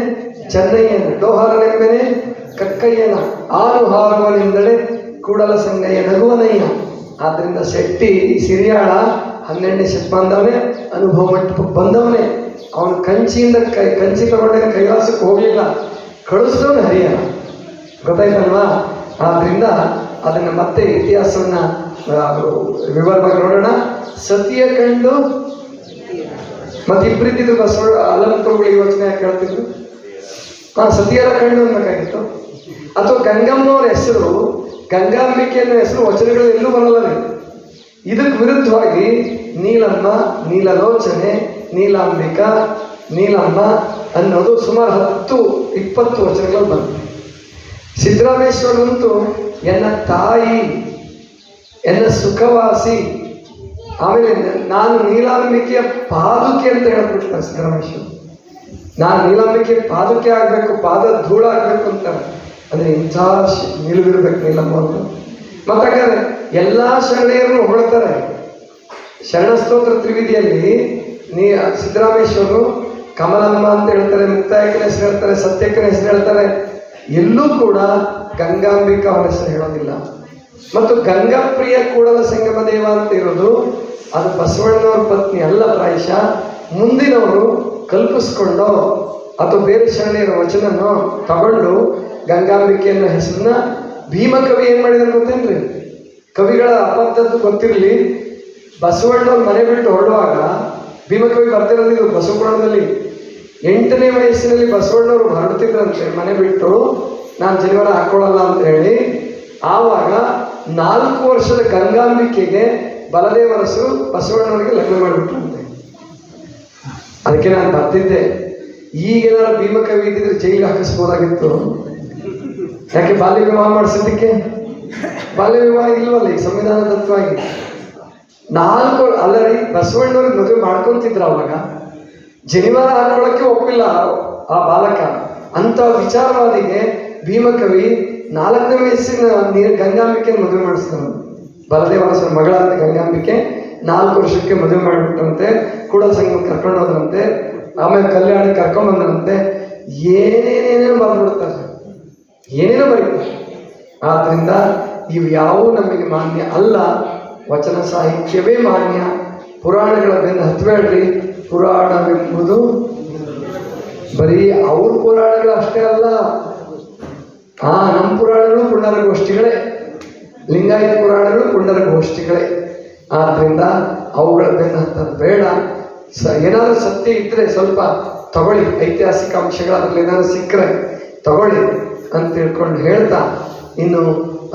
ಚೆನ್ನಯ್ಯನ, ಡೋಹಾರನೆಂಬೆನೆ ಕಕ್ಕಯ್ಯನ, ಆರು ಹಾರುವನೆಂದಳೆ ಕೂಡಲ ಸಂಗಯ್ಯ ನಗುವನಯ್ಯ. ಆದ್ದರಿಂದ ಶೆಟ್ಟಿ ಸಿರಿಯಾಳ 12ನೇ ಶತಮಾನದವನೇ, ಅನುಭವ ಮಂಟಪಕ್ಕೆ ಬಂದವನೇ. ಅವನು ಕಂಚಿಯಿಂದ ಕಂಚಿ ತಗೊಂಡೇ ಕೈಲಾಸಕ್ಕೆ ಹೋಗಲಿಲ್ಲ, ಕಳಿಸಿದವನು ಹರಿಯಾಣ. ಗೊತ್ತಾಯ್ತಲ್ವಾ? ಆದ್ರಿಂದ ಅದನ್ನು ಮತ್ತೆ ಇತಿಹಾಸವನ್ನ ವಿವರವಾಗಿ ನೋಡೋಣ. ಸತಿಯ ಕಂಡು ಮತ್ತೆ ಇಬ್ಬರಿದ್ದು ಬಸವ ಅಲಂಕರುಗಳು ಯೋಚನೆ ಯಾಕೆ ಹೇಳ್ತಿದ್ರು? ಸತಿಯರ ಕಂಡು ಅನ್ಬೇಕಾಗಿತ್ತು. ಅಥವಾ ಗಂಗಮ್ಮನವ್ರ ಹೆಸರು, ಗಂಗಾಂಬಿಕೆ ಅನ್ನೋ ಹೆಸರು ವಚನಗಳು ಎಲ್ಲೂ ಬರಲ್ಲ. ಇದಕ್ಕೆ ವಿರುದ್ಧವಾಗಿ ನೀಲಮ್ಮ, ನೀಲಲೋಚನೆ, ನೀಲಾಂಬಿಕಾ, ನೀಲಮ್ಮ ಅನ್ನೋದು ಸುಮಾರು 10-20 ವಚನಗಳು ಬಂದಿವೆ. ಸಿದ್ದರಾಮೇಶ್ವರಂತೂ ಎನ್ನ ತಾಯಿ, ಎನ್ನ ಸುಖವಾಸಿ, ಆಮೇಲೆ ನಾನು ನೀಲಾಂಬಿಕೆಯ ಪಾದುಕೆ ಅಂತ ಹೇಳ್ಬಿಡ್ತಾರೆ ಸಿದ್ದರಾಮೇಶ್ವರ. ನಾನು ನೀಲಾಂಬಿಕೆಯ ಪಾದುಕೆ ಆಗಬೇಕು, ಪಾದ ಧೂಳ ಆಗಬೇಕು ಅಂತಾರೆ. ಅಂದರೆ ಇಂಥ ನಿಲುವಿರ್ಬೇಕು ನೀಲಮ್ಮ ಅಂತ. ಮತ್ತಾಗಾದ್ರೆ ಎಲ್ಲ ಶರಣೆಯರನ್ನು ಹೊಗಳ್ತಾರೆ. ಶರಣ ಸ್ತೋತ್ರ ತ್ರಿವಿಧಿಯಲ್ಲಿ ಸಿದ್ದರಾಮೇಶ್ವರರು ಕಮಲಮ್ಮ ಅಂತ ಹೇಳ್ತಾರೆ, ಮುಕ್ತಾಯಕ್ಕನ ಹೆಸರು ಹೇಳ್ತಾರೆ, ಸತ್ಯಕ್ಕನ ಹೆಸರು ಹೇಳ್ತಾರೆ. ಎಲ್ಲೂ ಕೂಡ ಗಂಗಾಂಬಿಕಾ ಅವರ ಹೆಸರು ಹೇಳೋದಿಲ್ಲ. ಮತ್ತು ಗಂಗಾಪ್ರಿಯ ಕೂಡಲ ಸಂಗಮ ದೇವ ಅಂತ ಇರೋದು ಅದು ಬಸವಣ್ಣನವ್ರ ಪತ್ನಿ ಅಲ್ಲ, ಪ್ರಾಯಶಃ ಮುಂದಿನವರು ಕಲ್ಪಿಸ್ಕೊಂಡು ಅಥವಾ ಬೇರೆ ಶರಣೆಯರ ವಚನನ್ನು ತಗೊಂಡು ಗಂಗಾಂಬಿಕೆ ಅನ್ನೋ ಹೆಸರನ್ನ ಭೀಮಕವಿ ಏನು ಮಾಡಿದ್ರು ಗೊತ್ತೇನ್ರಿ? ಕವಿಗಳ ಅಪಂಥದ್ದು ಗೊತ್ತಿರಲಿ, ಬಸವಣ್ಣವ್ರ ಮನೆ ಬಿಟ್ಟು ಹೊರಡುವಾಗ ಭೀಮಕವಿ ಬರ್ತಿರೋದು ಇದು ಬಸವಪುರಾಣದಲ್ಲಿ. 8ನೇ ವಯಸ್ಸಿನಲ್ಲಿ ಬಸವಣ್ಣವರು ಹೊರಡ್ತಿದ್ರಂತೆ ಮನೆ ಬಿಟ್ಟು, ನಾನು ಜನಿವಾರ ಹಾಕೊಳ್ಳಲ್ಲ ಅಂತ ಹೇಳಿ. ಆವಾಗ 4 ವರ್ಷದ ಗಂಗಾಂಬಿಕೆಗೆ ಬಲದೇವರಸರು ಬಸವಣ್ಣವರಿಗೆ ಲಗ್ನ ಮಾಡಿಬಿಟ್ರಂತೆ. ಅದಕ್ಕೆ ನಾನು ಬರ್ತಿದ್ದೆ, ಈಗೇನಾದ್ರು ಭೀಮಕವಿ ಇದ್ದಿದ್ರೆ ಜೈಲಿಗೆ ಹಾಕಿಸ್ಬೋದಾಗಿತ್ತು. ಯಾಕೆ ಬಾಲ್ಯ ವಿವಾಹ ಮಾಡಿಸಿದ್ದಕ್ಕೆ? ಬಾಲ್ಯ ವಿವಾಹ ಇಲ್ವಲ್ಲ ಈಗ ಸಂವಿಧಾನದತ್ವಾಗಿ. 4 ಅಲ್ಲರಿ, ಬಸವಣ್ಣವ್ರಿಗೆ ಮದುವೆ ಮಾಡ್ಕೊಂತಿದ್ರು ಅವಾಗ. ಜನಿವಾರ ಹಾಕೊಳ್ಳೋಕ್ಕೆ ಒಪ್ಪಿಲ್ಲ ಆ ಬಾಲಕ. ಅಂತ ವಿಚಾರವಾದಿಗೆ ಭೀಮಕವಿ 4ನೇ ವಯಸ್ಸಿನ ಗಂಗಾಂಬಿಕೆ ಮದುವೆ ಮಾಡಿಸಿದನು. ಬಲದೇವರಸರ ಮಗಳಾದ ಗಂಗಾಂಬಿಕೆ 4 ವರ್ಷಕ್ಕೆ ಮದುವೆ ಮಾಡಿಬಿಟ್ಟಂತೆ. ಕೂಡಲ ಸಂಗಮಕ್ಕೆ ಕರ್ಕೊಂಡು ಹೋದ್ರಂತೆ. ಆಮೇಲೆ ಕಲ್ಯಾಣಕ್ಕೆ ಕರ್ಕೊಂಡು ಬಂದ್ರಂತೆ. ಏನೇನೇನೇನೋ ಬರ್ಬಿಡ್ತಾರೆ, ಏನೇನೋ ಬರೀತಾರೆ. ಆದ್ರಿಂದ ಇವು ಯಾವುವು ನಮಗೆ ಮಾನ್ಯ ಅಲ್ಲ. ವಚನ ಸಾಹಿತ್ಯವೇ ಮಾನ್ಯ. ಪುರಾಣಗಳ ಬೆನ್ನು ಹತ್ತಬೇಡ್ರಿ. ಪುರಾಣವೆಂಬುದು ಬರೀ ಅವ್ರ ಪುರಾಣಗಳು ಅಷ್ಟೇ ಅಲ್ಲ. ನಮ್ಮ ಪುರಾಣಗಳು ಪುಂಡರ ಗೋಷ್ಠಿಗಳೇ, ಲಿಂಗಾಯತ ಪುರಾಣಗಳು ಪುಂಡರ ಗೋಷ್ಠಿಗಳೇ. ಆದ್ರಿಂದ ಅವುಗಳ ಬೆನ್ನು ಹತ್ತೋದು ಬೇಡ. ಏನಾದರೂ ಸತ್ಯ ಇದ್ರೆ ಸ್ವಲ್ಪ ತಗೊಳ್ಳಿ, ಐತಿಹಾಸಿಕ ಅಂಶಗಳು ಅದರಲ್ಲಿ ಏನಾದ್ರು ಸಿಕ್ಕರೆ ತಗೊಳ್ಳಿ ಅಂತ ತಿಳ್ಕೊಂಡು ಹೇಳ್ತಾ, ಇನ್ನು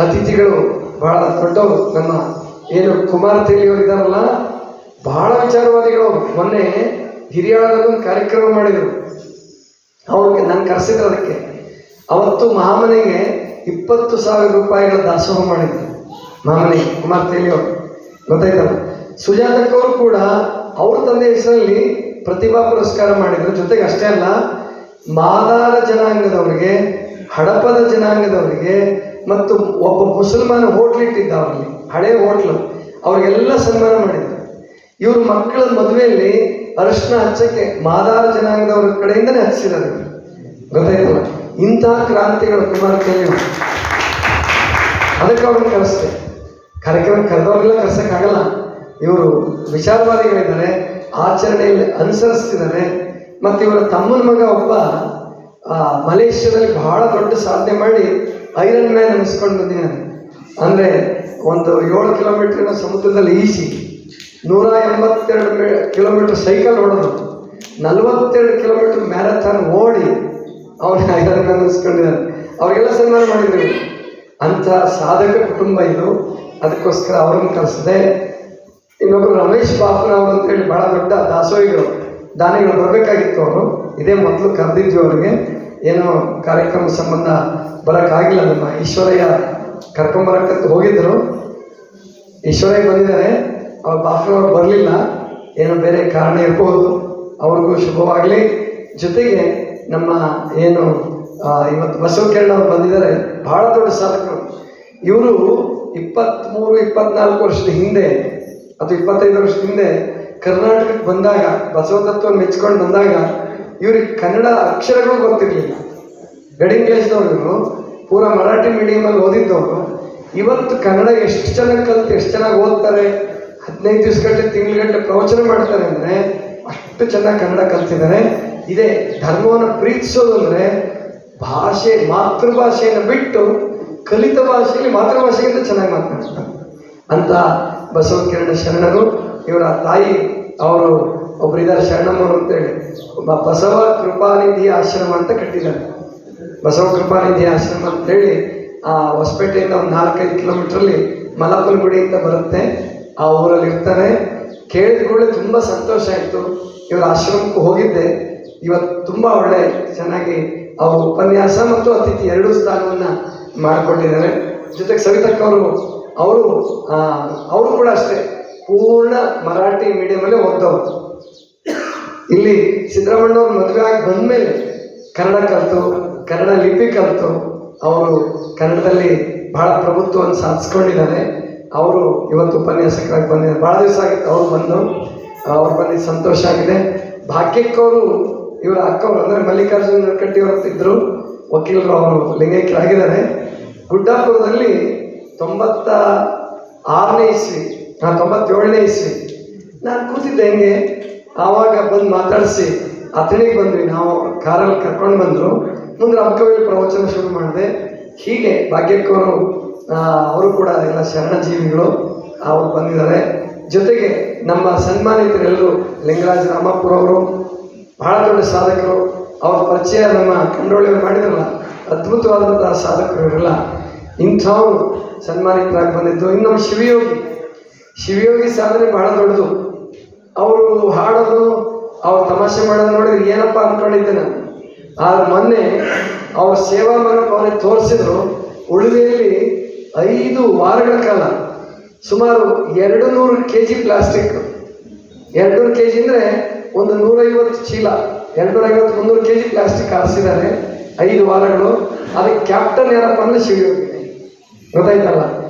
ಅತಿಥಿಗಳು ಬಹಳ ದೊಡ್ಡವರು. ನಮ್ಮ ಏನು ಕುಮಾರ ತೇಲಿಯವರು ಇದ್ದಾರಲ್ಲ, ಬಹಳ ವಿಚಾರವಾದಿಗಳು. ಮೊನ್ನೆ ಹಿರಿಯಾಳದಲ್ಲಿ ಒಂದು ಕಾರ್ಯಕ್ರಮ ಮಾಡಿದರು. ಅವ್ರಿಗೆ ನಾನು ಕರೆಸಿದ್ರು. ಅದಕ್ಕೆ ಅವತ್ತು ಮಹಾಮನೆಗೆ 20,000 ರೂಪಾಯಿಗಳ ದಾಸೋಹ ಮಾಡಿದ್ರು. ಮಹಾಮನೆಗೆ ಕುಮಾರ ತೇಲಿಯವರು ಗೊತ್ತಾಯ್ತಲ್ಲ. ಸುಜಾತಕ್ಕವರು ಕೂಡ ಅವ್ರ ತಂದೆ ಹೆಸರಲ್ಲಿ ಪ್ರತಿಭಾ ಪುರಸ್ಕಾರ ಮಾಡಿದ್ರು. ಜೊತೆಗೆ ಅಷ್ಟೇ ಅಲ್ಲ, ಮಾದಾರ ಜನಾಂಗದವರಿಗೆ, ಹಡಪದ ಜನಾಂಗದವರಿಗೆ ಮತ್ತು ಒಬ್ಬ ಮುಸಲ್ಮಾನ ಹೋಟ್ಲಿಟ್ಟಿದ್ದ, ಅವರಲ್ಲಿ ಹಳೆ ಹೋಟ್ಲು, ಅವ್ರಿಗೆಲ್ಲ ಸನ್ಮಾನ ಮಾಡಿದ್ರು. ಇವ್ರ ಮಕ್ಕಳ ಮದುವೆಯಲ್ಲಿ ಅರಿಶಿನ ಹಚ್ಚಕ್ಕೆ ಮಾದಾರ ಜನಾಂಗದವ್ರ ಕಡೆಯಿಂದನೇ ಹಚ್ಚಿದ್ದಾರೆ. ಗೊತ್ತಾಯ್ತಲ್ಲ, ಇಂತಹ ಕ್ರಾಂತಿಗಳು ಕುಮಾರ ತೇಲಿಯವರು. ಅದಕ್ಕೆ ಅವ್ರನ್ನ ಕರೆಸ್ತೆ. ಕಾರ್ಯಕ್ರಮ ಕರೆದವ್ರಿಗೆಲ್ಲ ಕರ್ಸೋಕ್ಕಾಗಲ್ಲ. ಇವರು ವಿಚಾರವಾದಿಗಳಿದ್ದಾರೆ, ಆಚರಣೆಯಲ್ಲಿ ಅನುಸರಿಸ್ತಿದ್ದಾರೆ. ಮತ್ತು ಇವರ ತಮ್ಮನ ಮಗ ಒಬ್ಬ ಮಲೇಷ್ಯಾದಲ್ಲಿ ಬಹಳ ದೊಡ್ಡ ಸಾಧನೆ ಮಾಡಿ ಐರನ್ ಮ್ಯಾನ್ ಅನಿಸ್ಕೊಂಡು ಬಂದಿದ್ದಾನೆ. ಅಂದರೆ ಒಂದು 7 ಕಿಲೋಮೀಟರ್ನ ಸಮುದ್ರದಲ್ಲಿ ಈಸಿ, 182 ಕಿಲೋಮೀಟರ್ ಸೈಕಲ್ ಹೊಡೆದು, 42 ಕಿಲೋಮೀಟರ್ ಮ್ಯಾರಥಾನ್ ಓಡಿ ಅವನು ಐರನ್ ಮ್ಯಾನ್ ಅನಿಸ್ಕೊಂಡಿದ್ದಾನೆ. ಅವರಿಗೆಲ್ಲ ಸನ್ಮಾನ ಮಾಡಿದ್ರು. ಅಂಥ ಸಾಧಕ ಕುಟುಂಬ ಇದು. ಅದಕ್ಕೋಸ್ಕರ ಅವ್ರನ್ನ ಕಲಿಸಿದೆ. ಇನ್ನೊಬ್ಬರು ರಮೇಶ್ ಬಾಪುನವರು ಅಂತೇಳಿ ಭಾಳ ದೊಡ್ಡ ದಾಸೋಹಿಗಳು, ದಾನಿಗಳು ಬರಬೇಕಾಗಿತ್ತು. ಅವರು ಇದೇ ಮೊದಲು ಕರೆದಿದ್ವಿ. ಅವರಿಗೆ ಏನೋ ಕಾರ್ಯಕ್ರಮ ಸಂಬಂಧ ಬರೋಕ್ಕಾಗಿಲ್ಲ. ನಮ್ಮ ಈಶ್ವರಯ್ಯ ಕರ್ಕೊಂಬರಕ್ಕಂತ ಹೋಗಿದ್ದರು. ಈಶ್ವರಯ್ಯ ಬಂದಿದ್ದಾರೆ, ಅವ್ರ ಬಾಪುನವ್ರು ಬರಲಿಲ್ಲ. ಏನೋ ಬೇರೆ ಕಾರಣ ಇರ್ಬೋದು. ಅವ್ರಿಗೂ ಶುಭವಾಗಲಿ. ಜೊತೆಗೆ ನಮ್ಮ ಏನು ಇವತ್ತು ಬಸವಕಿರಣ್ ಅವ್ರು ಬಂದಿದ್ದಾರೆ, ಭಾಳ ದೊಡ್ಡ ಸಾಧಕರು. ಇವರು 23-24 ವರ್ಷದ ಹಿಂದೆ ಅಥವಾ 25 ವರ್ಷದ ಹಿಂದೆ ಕರ್ನಾಟಕಕ್ಕೆ ಬಂದಾಗ, ಬಸವ ತತ್ವವನ್ನು ಮೆಚ್ಕೊಂಡು ಬಂದಾಗ ಇವ್ರಿಗೆ ಕನ್ನಡ ಅಕ್ಷರಗಳು ಗೊತ್ತಿರಲಿಲ್ಲ. ಗಡಿಂಗ್ಲೇಶ್ದವ್ರು ಪೂರ ಮರಾಠಿ ಮೀಡಿಯಮಲ್ಲಿ ಓದಿದ್ದವರು. ಇವತ್ತು ಕನ್ನಡ ಎಷ್ಟು ಚೆನ್ನಾಗಿ ಕಲಿತು, ಎಷ್ಟು ಚೆನ್ನಾಗಿ ಓದ್ತಾರೆ. 15 ದಿವಸಗಟ್ಟಲೆ ತಿಂಗಳಗಟ್ಟಲೆ ಪ್ರವಚನ ಮಾಡ್ತಾರೆ. ಅಂದರೆ ಅಷ್ಟು ಚೆನ್ನಾಗಿ ಕನ್ನಡ ಕಲ್ತಿದ್ದಾರೆ. ಇದೇ ಧರ್ಮವನ್ನು ಪ್ರೀತಿಸೋದು. ಅಂದರೆ ಭಾಷೆ, ಮಾತೃಭಾಷೆಯನ್ನು ಬಿಟ್ಟು ಕಲಿತ ಭಾಷೆಯಲ್ಲಿ ಮಾತೃಭಾಷೆಗಿಂತ ಚೆನ್ನಾಗಿ ಮಾತನಾಡ್ತಾರೆ ಅಂತ ಬಸವಕಿರಣ ಶರಣರು. ಇವರ ತಾಯಿ ಅವರು ಒಬ್ಬರಿದ್ದಾರೆ, ಶರಣಮ್ಮವರು ಅಂತೇಳಿ. ಬಸವ ಕೃಪಾನಿಧಿ ಆಶ್ರಮ ಅಂತ ಕಟ್ಟಿದ್ದಾರೆ. ಬಸವ ಕೃಪಾನಿಧಿ ಆಶ್ರಮ ಅಂತೇಳಿ ಹೊಸಪೇಟೆಯಿಂದ ಒಂದು 4-5 ಕಿಲೋಮೀಟ್ರಲ್ಲಿ ಮಲಪನಗುಡಿ ಅಂತ ಬರುತ್ತೆ. ಆ ಊರಲ್ಲಿ ಇರ್ತಾರೆ. ಕೇಳಿದ ಕೂಡಲೇ ತುಂಬ ಸಂತೋಷ ಆಯಿತು. ಇವರ ಆಶ್ರಮಕ್ಕೂ ಹೋಗಿದ್ದೆ. ಇವತ್ತು ತುಂಬ ಒಳ್ಳೆ ಚೆನ್ನಾಗಿ ಅವರು ಉಪನ್ಯಾಸ ಮತ್ತು ಅತಿಥಿ 2 ಸ್ಥಾನವನ್ನು ಮಾಡಿಕೊಂಡಿದ್ದಾರೆ. ಜೊತೆಗೆ ಸವಿತಕ್ಕವರು ಅವರು ಕೂಡ ಅಷ್ಟೇ ಪೂರ್ಣ ಮರಾಠಿ ಮೀಡಿಯಮಲ್ಲೇ ಓದ್ದವರು. ಇಲ್ಲಿ ಸಿದ್ದರಾಮಣ್ಣವ್ರು ಮದುವೆ ಆಗಿ ಬಂದಮೇಲೆ ಕನ್ನಡ ಕಲಿತು, ಕನ್ನಡ ಲಿಪಿ ಕಲಿತು ಅವರು ಕನ್ನಡದಲ್ಲಿ ಬಹಳ ಪ್ರಭುತ್ವವನ್ನು ಸಾಧಿಸ್ಕೊಂಡಿದ್ದಾರೆ. ಅವರು ಇವತ್ತು ಉಪನ್ಯಾಸಕರಾಗಿ ಬಂದಿದ್ದಾರೆ. ಭಾಳ ದಿವಸ ಆಗಿತ್ತು ಅವ್ರು ಅವ್ರು ಬಂದಿದ್ದು ಸಂತೋಷ ಆಗಿದೆ. ಭಾಗ್ಯಕ್ಕವರು ಇವರ ಅಕ್ಕವರು ಅಂದರೆ ಮಲ್ಲಿಕಾರ್ಜುನ ನರಕಟ್ಟಿಯವರು ಇದ್ದರು, ವಕೀಲರು. ಅವರು ಲಿಂಗೈಕ್ಯರಾಗಿದ್ದಾರೆ. ಗುಡ್ಡಾಪುರದಲ್ಲಿ 96ನೇ ಇಸ್ವಿ 97ನೇ ಇಸ್ವಿ ನಾನು ಕೂತಿದ್ದೆ ಹೆಂಗೆ. ಆವಾಗ ಬಂದು ಮಾತಾಡಿಸಿ ಅಥಣಿಗೆ ಬಂದ್ವಿ. ನಾವು ಕಾರಲ್ಲಿ ಕರ್ಕೊಂಡು ಬಂದರು. ಮುಂದೆ ಅಕ್ಕವಲ್ಲಿ ಪ್ರವಚನ ಶುರು ಮಾಡಿದೆ. ಹೀಗೆ ಭಾಗ್ಯಕ್ಕವರು ಅವರು ಕೂಡ ಎಲ್ಲ ಶರಣಜೀವಿಗಳು, ಅವರು ಬಂದಿದ್ದಾರೆ. ಜೊತೆಗೆ ನಮ್ಮ ಸನ್ಮಾನಿತರೆಲ್ಲರೂ ಲಿಂಗರಾಜ ರಾಮಪುರ ಅವರು ಬಹಳ ದೊಡ್ಡ ಸಾಧಕರು. ಅವ್ರ ಪರಿಚಯ ನಮ್ಮ ಕಂಡೋಳಿಯವರು ಮಾಡಿದ್ರಲ್ಲ, ಅದ್ಭುತವಾದಂತಹ ಸಾಧಕರು ಇರಲ್ಲ. ಇಂಥವ್ರು ಸನ್ಮಾನಿತರಾಗಿ ಬಂದಿದ್ದು. ಇನ್ನು ನಮ್ಮ ಶಿವಯೋಗಿ ಸಾಧನೆ ಬಹಳ ದೊಡ್ಡದು. ಅವರು ಹಾಡೋದು, ಅವ್ರು ತಮಾಷೆ ಮಾಡೋದು ನೋಡಿದ್ರೆ ಏನಪ್ಪ ಅಂದ್ಕೊಂಡಿದ್ದೆ ನಾನು. ಆದ್ರೆ ಮೊನ್ನೆ ಅವ್ರ ಸೇವಾ ಮನೋಭಾವನೆ ತೋರಿಸಿದ್ರು. ಉಳುವೆಯಲ್ಲಿ 5 ವಾರಗಳ ಕಾಲ ಸುಮಾರು 200 kg ಪ್ಲಾಸ್ಟಿಕ್, 200 kg ಅಂದರೆ ಒಂದು 150 ಚೀಲ, 250-300 kg ಪ್ಲಾಸ್ಟಿಕ್ ಆರಿಸಿದ್ದಾರೆ 5 ವಾರಗಳು. ಅದಕ್ಕೆ ಕ್ಯಾಪ್ಟನ್ ಯಾರಪ್ಪ ಅಂದರೆ ಶಿವಯೋಗಿ, ಗೊತ್ತಾಯ್ತಲ್ಲ.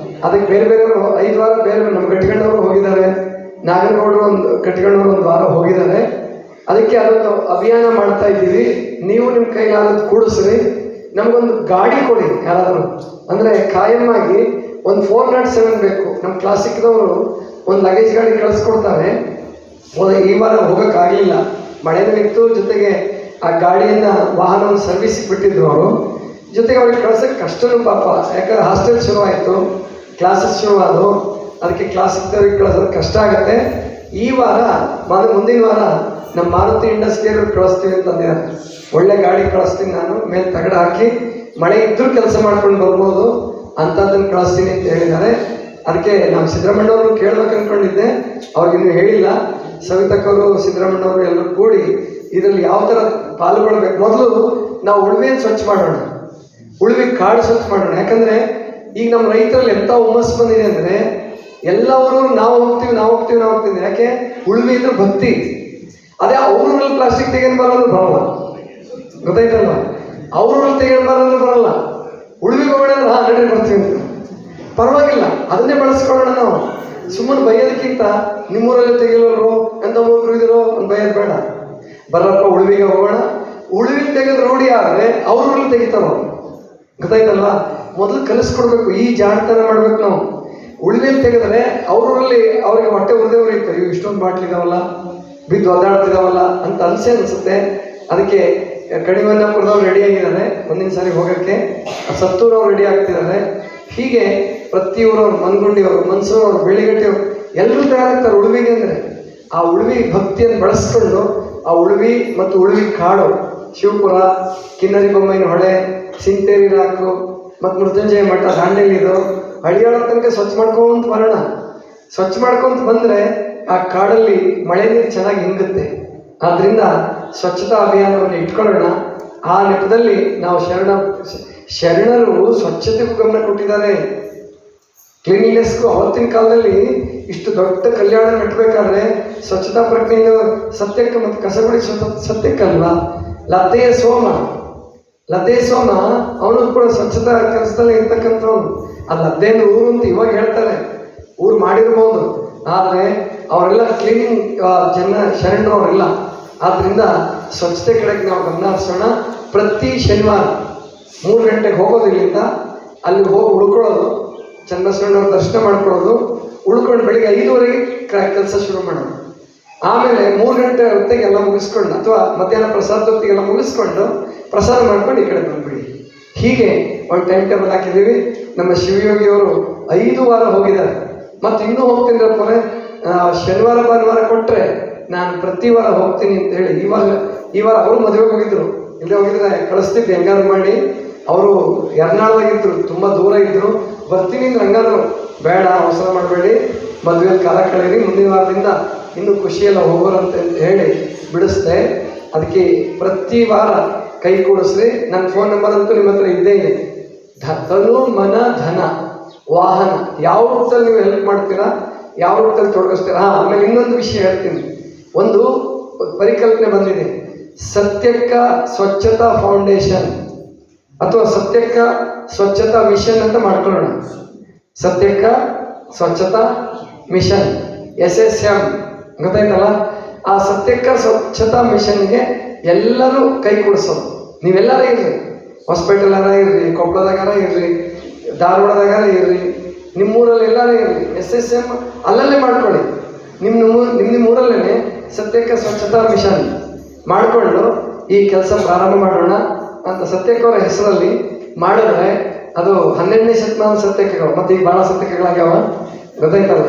ಅದಕ್ಕೆ ಬೇರೆ ಬೇರೆಯವರು 5 ವಾರ ಬೇರೆ ನಮ್ಮ ಗಟ್ಟಿಗಣ್ಣವರು ಹೋಗಿದ್ದಾರೆ, ನಾಗನಗೌಡರು ಗಟ್ಟಿಗಣ್ಣವರು 1 ವಾರ ಹೋಗಿದ್ದಾರೆ. ಅದಕ್ಕೆ ಅದೊಂದು ಅಭಿಯಾನ ಮಾಡ್ತಾ ಇದ್ದೀವಿ. ನೀವು ನಿಮ್ಮ ಕೈಲಾದದ್ದು ಕೂಡಿಸ್ರಿ, ನಮಗೊಂದು ಗಾಡಿ ಕೊಡಿ ಯಾರಾದರೂ. ಅಂದರೆ ಕಾಯಮ್ಮಾಗಿ ಒಂದು 407 ಬೇಕು. ನಮ್ಮ ಕ್ಲಾಸಿಕ್ದವರು ಒಂದು ಲಗೇಜ್ ಗಾಡಿ ಕಳಿಸ್ಕೊಡ್ತಾರೆ. ಈ ವಾರ ಹೋಗೋಕ್ಕಾಗಲಿಲ್ಲ, ಮಳೆನೂ ಇತ್ತು. ಜೊತೆಗೆ ಆ ಗಾಡಿಯನ್ನು ವಾಹನವನ್ನು ಸರ್ವಿಸಿಗೆ ಬಿಟ್ಟಿದ್ರು ಅವರು. ಜೊತೆಗೆ ಅವ್ರಿಗೆ ಕಳ್ಸೋಕ್ಕೆ ಕಷ್ಟನೂ ಪಾಪ, ಯಾಕಂದರೆ ಹಾಸ್ಟೆಲ್ ಶುರುವಾಯಿತು, ಕ್ಲಾಸಸ್ ಶುರುವಾದವು. ಅದಕ್ಕೆ ಕ್ಲಾಸಿಕ್ದವ್ರಿಗೆ ಕಳಿಸೋದು ಕಷ್ಟ ಆಗುತ್ತೆ. ಈ ವಾರ ಮುಂದಿನ ವಾರ ನಮ್ಮ ಮಾರುತಿ ಇಂಡಸ್ಟ್ರಿಯವ್ರಿಗೆ ಕಳಿಸ್ತೀವಿ ಅಂತಂದಿದ್ದಾರೆ. ಒಳ್ಳೆ ಗಾಡಿ ಕಳಿಸ್ತೀನಿ ನಾನು, ಮೇಲೆ ತಗಡು ಹಾಕಿ ಮಳೆ ಇದ್ದರೂ ಕೆಲಸ ಮಾಡ್ಕೊಂಡು ಬರ್ಬೋದು ಅಂಥದ್ದನ್ನು ಕಳಿಸ್ತೀನಿ ಅಂತ ಹೇಳಿದ್ದಾರೆ. ಅದಕ್ಕೆ ನಾವು ಸಿದ್ದರಾಮಣ್ಣವರು ಕೇಳ್ಬೇಕು ಅಂದ್ಕೊಂಡಿದ್ದೆ, ಅವ್ರಿಗಿನ್ನೂ ಹೇಳಿಲ್ಲ. ಸವಿತಕ್ಕವರು, ಸಿದ್ದರಾಮಣ್ಣವರು ಎಲ್ಲರೂ ಕೂಡಿ ಇದರಲ್ಲಿ ಯಾವ ಥರ ಪಾಲ್ಗೊಳ್ಬೇಕು. ಮೊದಲು ನಾವು ಉಳುವೆಯನ್ನು ಸ್ವಚ್ಛ ಮಾಡೋಣ, ಉಳುವೆ ಕಾಡು ಸ್ವಚ್ಛ ಮಾಡೋಣ. ಯಾಕಂದರೆ ಈಗ ನಮ್ಮ ರೈತರಲ್ಲಿ ಎಂಥ ಹುಮ್ಮಸ್ಸು ಬಂದಿದೆ ಅಂದರೆ ಎಲ್ಲವರು ನಾವು ಹೋಗ್ತೀವಿ. ಯಾಕೆ? ಉಳುವೆ ಇದ್ರೆ ಭಕ್ತಿ. ಅದೇ ಅವ್ರಲ್ಲಿ ಪ್ಲಾಸ್ಟಿಕ್ ತೆಗೆದು ಬರೋದು ಬರಲ್ಲ, ಗೊತ್ತಾಯ್ತಲ್ವ? ಅವ್ರಲ್ಲಿ ತೆಗೆದು ಬರೋದು ಬರಲ್ಲ. ಉಳುವಿಗೆ ಹೋಗೋಣ, ನಡೆ ಬರ್ತೀವಿ ಅಂತ. ಪರವಾಗಿಲ್ಲ, ಅದನ್ನೇ ಬಳಸ್ಕೊಳ್ಳೋಣ ನಾವು. ಸುಮ್ಮನೆ ಬೈಯೋದಕ್ಕಿಂತ ನಿಮ್ಮೂರಲ್ಲಿ ತೆಗಿಲೋರು ಎಂಥ ಮೂರು ಇದ್ರು ಒಂದು ಬೈಯೋದು ಬೇಡ. ಬರಪ್ಪ ಉಳುವಿಗೆ ಹೋಗೋಣ. ಉಳುವಿಗೆ ತೆಗೆದು ರೂಢಿ ಆದರೆ ಅವ್ರಲ್ಲಿ ತೆಗಿತಾರ, ಗೊತ್ತಾಯ್ತಲ್ವ? ಮೊದಲು ಕಲಿಸ್ಕೊಡ್ಬೇಕು, ಈ ಜಾಣತನ ಮಾಡ್ಬೇಕು ನಾವು. ಉಳುವಿಗೆ ತೆಗೆದ್ರೆ ಅವರಲ್ಲಿ ಅವ್ರಿಗೆ ಹೊಟ್ಟೆ ಉರಿದೇ ಉರಿಯುತ್ತೆ. ಇವು ಇಷ್ಟೊಂದು ಬಾಟ್ಲಿದಾವಲ್ಲ, ಬಿದ್ದು ಒದ್ದಾಡ್ತಿದಾವಲ್ಲ ಅಂತ ಅನಿಸುತ್ತೆ. ಅದಕ್ಕೆ ಕಣಿವನ್ನಪುರದವ್ರು ರೆಡಿ ಆಗಿದ್ದಾರೆ ಮುಂದಿನ ಸಾರಿ ಹೋಗೋಕ್ಕೆ, ಸತ್ತೂರವ್ರು ರೆಡಿ ಆಗ್ತಿದ್ದಾರೆ. ಹೀಗೆ ಪ್ರತಿ ಊರವ್ರು, ಮನ್ಗುಂಡಿಯವರು, ಮನ್ಸೂರವ್ರು, ಬೆಳಿಗಟ್ಟಿಯವರು ಎಲ್ಲರೂ ತಯಾರಾಗ್ತಾರೆ ಉಳುವಿಗೆ. ಅಂದರೆ ಆ ಉಳುವಿ ಭಕ್ತಿಯನ್ನು ಬಳಸ್ಕೊಂಡು ಆ ಉಳುವಿ ಮತ್ತು ಉಳುವಿ ಕಾಡು, ಶಿವಪುರ, ಕಿನ್ನರಿ ಬೊಮ್ಮೈನ ಹೊಳೆ, ಸಿಂತೇರಿ ರಾಕು ಮತ್ತು ಮೃತ್ಯುಂಜಯ ಮಠ, ದಾಂಡೇಲಿದು ಹಳಿಯಾಳ ತನಕ ಸ್ವಚ್ಛ ಮಾಡ್ಕೊಂತ ಬರೋಣ. ಸ್ವಚ್ಛ ಮಾಡ್ಕೊಂತ ಬಂದರೆ ಆ ಕಾಡಲ್ಲಿ ಮಳೆ ನೀರು ಚೆನ್ನಾಗಿ ಹಿಂಗುತ್ತೆ. ಆದ್ದರಿಂದ ಸ್ವಚ್ಛತಾ ಅಭಿಯಾನವನ್ನು ಇಟ್ಕೊಳ್ಳೋಣ. ಆ ನೆಪದಲ್ಲಿ ನಾವು ಶರಣರು ಸ್ವಚ್ಛತೆಗೂ ಗಮನ ಕೊಟ್ಟಿದ್ದಾರೆ, ಕ್ಲೀನ್ಲಿನೆಸ್ಗೂ. ಅವತ್ತಿನ ಕಾಲದಲ್ಲಿ ಇಷ್ಟು ದೊಡ್ಡ ಕಲ್ಯಾಣ ಕಟ್ಟಬೇಕಾದ್ರೆ ಸ್ವಚ್ಛತಾ ಪ್ರಜ್ಞೆಯು ಸತ್ಯಕ್ಕೆ ಮತ್ತು ಕಸಗುಡಿ ಸತ್ಯಕ್ಕಲ್ವ. ಲತೆಯ ಸೋಮ ಅವನು ಕೂಡ ಸ್ವಚ್ಛತಾ ಕೆಲಸದಲ್ಲೇ ಇರ್ತಕ್ಕಂಥವ್ನು. ಆ ಲದ್ದೇನು ಊರು ಅಂತ ಇವಾಗ ಹೇಳ್ತಾರೆ, ಊರು ಮಾಡಿರ್ಬೋದು, ಆದರೆ ಅವರೆಲ್ಲ ಕ್ಲೀನಿಂಗ್ ಶರಣರವರೆಲ್ಲ. ಆದ್ದರಿಂದ ಸ್ವಚ್ಛತೆ ಕಡೆಗೆ ನಾವು ಗಮನ ಹರಿಸೋಣ. ಪ್ರತಿ ಶನಿವಾರ 3 ಗಂಟೆಗೆ ಹೋಗೋದು, ಇಲ್ಲಿಂದ ಅಲ್ಲಿ ಹೋಗಿ ಉಳ್ಕೊಳ್ಳೋದು, ಚನ್ನಬಸವಣ್ಣವ್ರ ದರ್ಶನ ಮಾಡ್ಕೊಳ್ಳೋದು, ಉಳ್ಕೊಂಡು ಬೆಳಿಗ್ಗೆ 5:30ಗೆ ಕೆಲಸ ಶುರು ಮಾಡೋದು. ಆಮೇಲೆ 3 ಗಂಟೆ ಹೊತ್ತಿಗೆ ಎಲ್ಲ ಮುಗಿಸ್ಕೊಂಡು, ಅಥವಾ ಮಧ್ಯಾಹ್ನ ಪ್ರಸಾದ ಹೊತ್ತಿಗೆಲ್ಲ ಮುಗಿಸ್ಕೊಂಡು ಪ್ರಸಾದ ಮಾಡ್ಕೊಂಡು ಈ ಕಡೆ ಬಂದ್ಬಿಡಿ. ಹೀಗೆ ಒಂದು ಟೈಮ್ ಟೇಬಲ್ ಹಾಕಿದ್ದೀವಿ. ನಮ್ಮ ಶಿವಯೋಗಿಯವರು 5 ವಾರ ಹೋಗಿದ್ದಾರೆ, ಮತ್ತು ಇನ್ನೂ ಹೋಗ್ತೀನಿ. ಶನಿವಾರ ಭಾನುವಾರ ಕೊಟ್ಟರೆ ನಾನು ಪ್ರತಿ ವಾರ ಹೋಗ್ತೀನಿ ಅಂತ ಹೇಳಿ ಈ ವಾರ ಅವರು ಮದುವೆಗೆ ಹೋಗಿದ್ರು. ಇಲ್ಲೇ ಹೋಗಿದ್ರೆ ಕಳಿಸ್ತಿದ್ದೆ ಹೆಂಗಾದ್ರು ಮಾಡಿ. ಅವರು ಎರ್ನಾಳದಾಗಿದ್ದರು, ತುಂಬ ದೂರ ಇದ್ದರು. ಬರ್ತೀನಿ ಅಂದ್ರೆ ಹಂಗಾದ್ರು ಬೇಡ, ಅವಸರ ಮಾಡಬೇಡಿ, ಮದುವೆಯಲ್ಲಿ ಕಾಲ ಕಳೀರಿ, ಮುಂದಿನ ವಾರದಿಂದ ಇನ್ನೂ ಖುಷಿಯೆಲ್ಲ ಹೋಗೋರಂತೆ ಅಂತ ಹೇಳಿ ಬಿಡಿಸ್ದೆ. ಅದಕ್ಕೆ ಪ್ರತಿ ವಾರ ಕೈ ಕೂಡಿಸ್ರಿ. ನನ್ನ ಫೋನ್ ನಂಬರ್ ಅಂತೂ ನಿಮ್ಮ ಹತ್ರ ಇದ್ದೇ ಇದೆ. ತನು ಮನ ಧನ ವಾಹನ, ಯಾವ ರೂಪದಲ್ಲಿ ನೀವು ಹೆಲ್ಪ್ ಮಾಡ್ತೀರಾ, ಯಾವ ರೂಪದಲ್ಲಿ ತೊಡಗಿಸ್ತೀರಾ. ಆಮೇಲೆ ಇನ್ನೊಂದು ವಿಷಯ ಹೇಳ್ತೀನಿ. ಒಂದು ಪರಿಕಲ್ಪನೆ ಬಂದಿದೆ, ಸತ್ಯಕ್ಕ ಸ್ವಚ್ಛತಾ ಫೌಂಡೇಶನ್ ಅಥವಾ ಸತ್ಯಕ್ಕ ಸ್ವಚ್ಛತಾ ಮಿಷನ್ ಅಂತ ಮಾಡ್ಕೊಳ್ಳೋಣ. ಸತ್ಯಕ್ಕ ಸ್ವಚ್ಛತಾ ಮಿಷನ್ SSM ಗೊತ್ತಾಯ್ತಲ್ಲ. ಆ ಸತ್ಯಕ್ಕ ಸ್ವಚ್ಛತಾ ಮಿಷನ್ಗೆ ಎಲ್ಲರೂ ಕೈ ಕೊಡಿಸೋದು. ನೀವೆಲ್ಲರೂ ಇರ್ರಿ, ಹಾಸ್ಪಿಟಲ್ಗಾರ ಇರ್ರಿ, ಕೊಪ್ಪಳದಾಗಾರ ಇರ್ರಿ, ಧಾರವಾಡದಾಗಾರ ಇರ್ರಿ, ನಿಮ್ಮೂರಲ್ಲಿ ಎಲ್ಲರೂ ಇರ್ರಿ. SSM ಅಲ್ಲಲ್ಲೇ ಮಾಡ್ಕೊಳ್ಳಿ. ನಿಮ್ಮ ಊರಲ್ಲೇ ಸತ್ಯಕ್ಕ ಸ್ವಚ್ಛತಾ ಮಿಷನ್ ಮಾಡಿಕೊಂಡು ಈ ಕೆಲಸ ಪ್ರಾರಂಭ ಮಾಡೋಣ ಅಂತ ಸತ್ಯಕ್ಕವರ ಹೆಸರಲ್ಲಿ ಮಾಡಿದ್ರೆ ಅದು 12ನೇ ಶತಮಾನದ ಸತ್ಯಕ್ಕಗಳು. ಮತ್ತು ಈಗ ಭಾಳ ಸತ್ಯಕ್ಕಗಳಾಗ್ಯಾವ ಗೊತ್ತಾಯ್ತಲ್ಲ.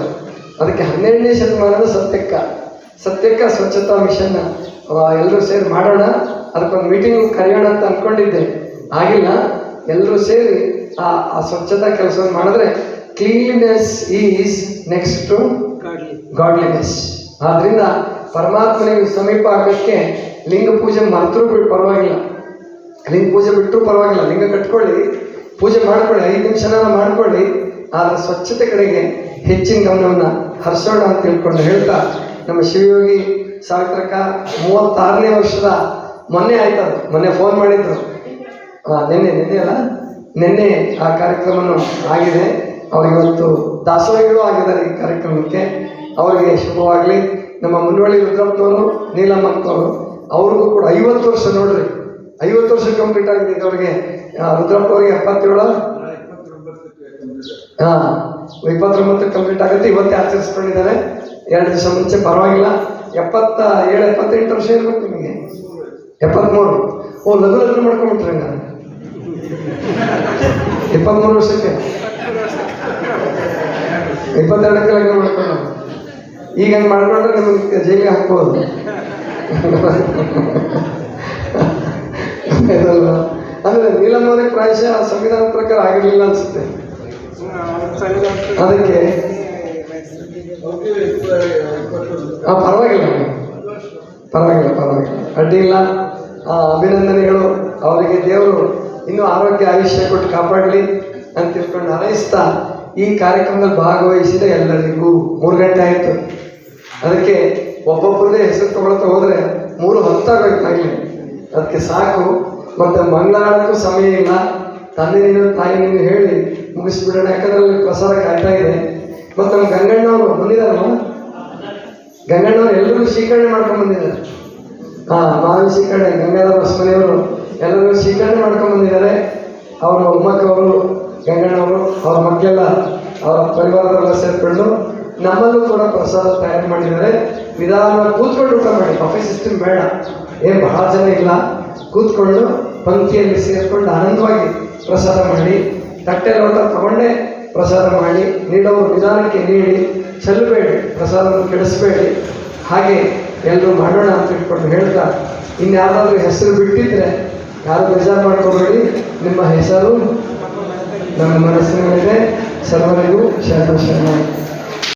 ಅದಕ್ಕೆ 12ನೇ ಶತಮಾನದ ಸತ್ಯಕ್ಕ ಸ್ವಚ್ಛತಾ ಮಿಷನ್ ಎಲ್ಲರೂ ಸೇರಿ ಮಾಡೋಣ. ಅದಕ್ಕೊಂದು ಮೀಟಿಂಗ್ ಕರೆಯೋಣ ಅಂತ ಅಂದ್ಕೊಂಡಿದ್ದೆ, ಆಗಿಲ್ಲ. ಎಲ್ಲರೂ ಸೇರಿ ಆ ಸ್ವಚ್ಛತಾ ಕೆಲಸವನ್ನು ಮಾಡಿದ್ರೆ cleanliness is next to godliness. ಆದ್ದರಿಂದ ಪರಮಾತ್ಮನಿಗೆ ಸಮೀಪ ಆಗೋಕ್ಕೆ ಲಿಂಗ ಪೂಜೆ ಮರೆತರೂ ಪರವಾಗಿಲ್ಲ, ಲಿಂಗ ಪೂಜೆ ಬಿಟ್ಟರೂ ಪರವಾಗಿಲ್ಲ. ಲಿಂಗ ಕಟ್ಕೊಳ್ಳಿ, ಪೂಜೆ ಮಾಡ್ಕೊಳ್ಳಿ, 5 ನಿಮಿಷನ ಮಾಡ್ಕೊಳ್ಳಿ. ಆದರೆ ಸ್ವಚ್ಛತೆ ಕಡೆಗೆ ಹೆಚ್ಚಿನ ಗಮನವನ್ನು ಹರಿಸೋಣ ಅಂತ ತಿಳ್ಕೊಂಡು ಹೇಳ್ತಾ, ನಮ್ಮ ಶಿವಯೋಗಿ ಸಾವಿತ್ರಕ್ಕ 36ನೇ ವರ್ಷದ ಮೊನ್ನೆ ಆಯ್ತದು. ಮೊನ್ನೆ ಫೋನ್ ಮಾಡಿದ್ರು, ನಿನ್ನೆ ಆ ಕಾರ್ಯಕ್ರಮನೂ ಆಗಿದೆ. ಅವ್ರಿಗವತ್ತು ದಾಸೋಹಿಗಳು ಆಗಿದ್ದಾರೆ ಈ ಕಾರ್ಯಕ್ರಮಕ್ಕೆ. ಅವರಿಗೆ ಶುಭವಾಗಲಿ. ನಮ್ಮ ಮುನ್ವಳ್ಳಿ ರುದ್ರಪ್ಪನವರು, ನೀಲಮ್ಮನವರು, ಅವ್ರಿಗೂ ಕೂಡ 50 ವರ್ಷ ನೋಡ್ರಿ, 50 ವರ್ಷ ಕಂಪ್ಲೀಟ್ ಆಗಿದೆ ಅವರಿಗೆ. ರುದ್ರಪ್ಪನವ್ರಿಗೆ 77, 29 ಕಂಪ್ಲೀಟ್ ಆಗುತ್ತೆ. ಇವತ್ತೇ ಆಚರಿಸ್ಕೊಂಡಿದ್ದಾರೆ. 2 ದಿವಸ ಮುಂಚೆ. ಪರವಾಗಿಲ್ಲ. 77, 78 ವರ್ಷ ಇರ್ಬೇಕು ನಿಮಗೆ. 73. ಓ, ಲಘು ಮಾಡ್ಕೊಂಡ್ಬಿಟ್ರೆ ಹಂಗ 23 ವರ್ಷಕ್ಕೆ 22ಕ್ಕೆ ಲಗ್ನ ಮಾಡ್ಕೊಂಡು ಈಗ ಹಂಗೆ ಮಾಡ್ಕೊಂಡ್ರೆ ನಿಮಗೆ ಜೈಲಿಗೆ ಹಾಕ್ಬೋದು. ಅಂದರೆ ನೀಲಮ್ಮವ್ರಿಗೆ ಪ್ರಾಯಶಃ ಸಂವಿಧಾನ ಪ್ರಕಾರ ಆಗಿರಲಿಲ್ಲ ಅನಿಸುತ್ತೆ. ಅದಕ್ಕೆ ಪರವಾಗಿಲ್ಲ, ಅಡ್ಡಿ ಇಲ್ಲ. ಅಭಿನಂದನೆಗಳು. ಅವರಿಗೆ ದೇವರು ಇನ್ನೂ ಆರೋಗ್ಯ ಆಯುಷ್ಯ ಕೊಟ್ಟು ಕಾಪಾಡಲಿ ಅಂತ ತಿಳ್ಕೊಂಡು ಹಾರೈಸ್ತಾ, ಈ ಕಾರ್ಯಕ್ರಮದಲ್ಲಿ ಭಾಗವಹಿಸಿದ ಎಲ್ಲರಿಗೂ 3 ಗಂಟೆ ಆಯಿತು. ಅದಕ್ಕೆ ಒಬ್ಬೊಬ್ಬರದೇ ಹೆಸರು ತಗೊಳ್ತಾ ಹೋದರೆ 3 ಹೊತ್ತಾಗೋಯ್ತಾಗಲಿ. ಅದಕ್ಕೆ ಸಾಕು. ಮತ್ತು ಮಂಗಳಾರಕ್ಕೂ ಸಮಯ ಇಲ್ಲ. ತಂದೆ ನೀನು ತಾಯಿ ನೀನು ಹೇಳಿ ಮುಗಿಸ್ಬಿಡೋಣ. ಯಾಕಂದ್ರೆ ಅಲ್ಲಿ ಪ್ರಸಾದ ಕಾಯ್ತಾ ಇದೆ. ಮತ್ತು ನಮ್ಮ ಗಂಗಣ್ಣವರು ಬಂದಿದ್ದಾರಲ್ಲ, ಗಂಗಣ್ಣವ್ರು ಎಲ್ಲರಿಗೂ ಸ್ವೀಕರಣೆ ಮಾಡ್ಕೊಂಡು ಬಂದಿದ್ದಾರೆ. ಮಾವಿನ ಸ್ವೀಕರಣೆ, ಗಂಗಾಧರ ಹೊಸಮನೆಯವರು ಎಲ್ಲರಿಗೂ ಸ್ವೀಕರಣೆ ಮಾಡ್ಕೊಂಡು ಬಂದಿದ್ದಾರೆ. ಅವರ ಮೊಮ್ಮಕ್ಕವರು, ಗಂಗಣ್ಣವರು, ಅವ್ರ ಮಕ್ಕಳೆಲ್ಲ ಅವರ ಪರಿವಾರದವರೆಲ್ಲ ಸೇರಿಕೊಂಡು ನಮ್ಮಲ್ಲೂ ಕೂಡ ಪ್ರಸಾದ ತಯಾರು ಮಾಡಿದ್ದಾರೆ. ನಿಧಾನ ಕೂತ್ಕೊಂಡು ಊಟ ಮಾಡಿ, ಬಫೆ ಸಿಸ್ಟಮ್ ಬೇಡ. ಏನು ಬಹಳ ಜನ ಇಲ್ಲ, ಕೂತ್ಕೊಂಡು ಪಂಕ್ತಿಯಲ್ಲಿ ಸೇರಿಕೊಂಡು ಆನಂದವಾಗಿ ಪ್ರಸಾದ ಮಾಡಿ, ತಟ್ಟೆ ಲೋಟ ತಗೊಂಡೇ ಪ್ರಸಾದ ಮಾಡಿ, ನೀಡೋರು ನಿಧಾನಕ್ಕೆ ನೀಡಿ, ಚೆಲ್ಲಬೇಡಿ, ಪ್ರಸಾದವನ್ನು ಕೆಡಿಸಬೇಡಿ. ಹಾಗೆ ಎಲ್ಲರೂ ಮಾಡೋಣ ಅಂತ ಇಟ್ಕೊಂಡು ಹೇಳ್ತಾ, ಇನ್ಯಾವುದಾದ್ರೂ ಹೆಸರು ಬಿಟ್ಟಿದ್ರೆ ಯಾರು ಬೇಜಾರು ಮಾಡ್ಕೋಬೇಡಿ. ನಿಮ್ಮ ಹೆಸರು ನಮ್ಮ ಮನಸ್ಸಿನಲ್ಲಿದೆ. ಸರ್ವರಿಗೂ ಶರಣ ಶರಣ.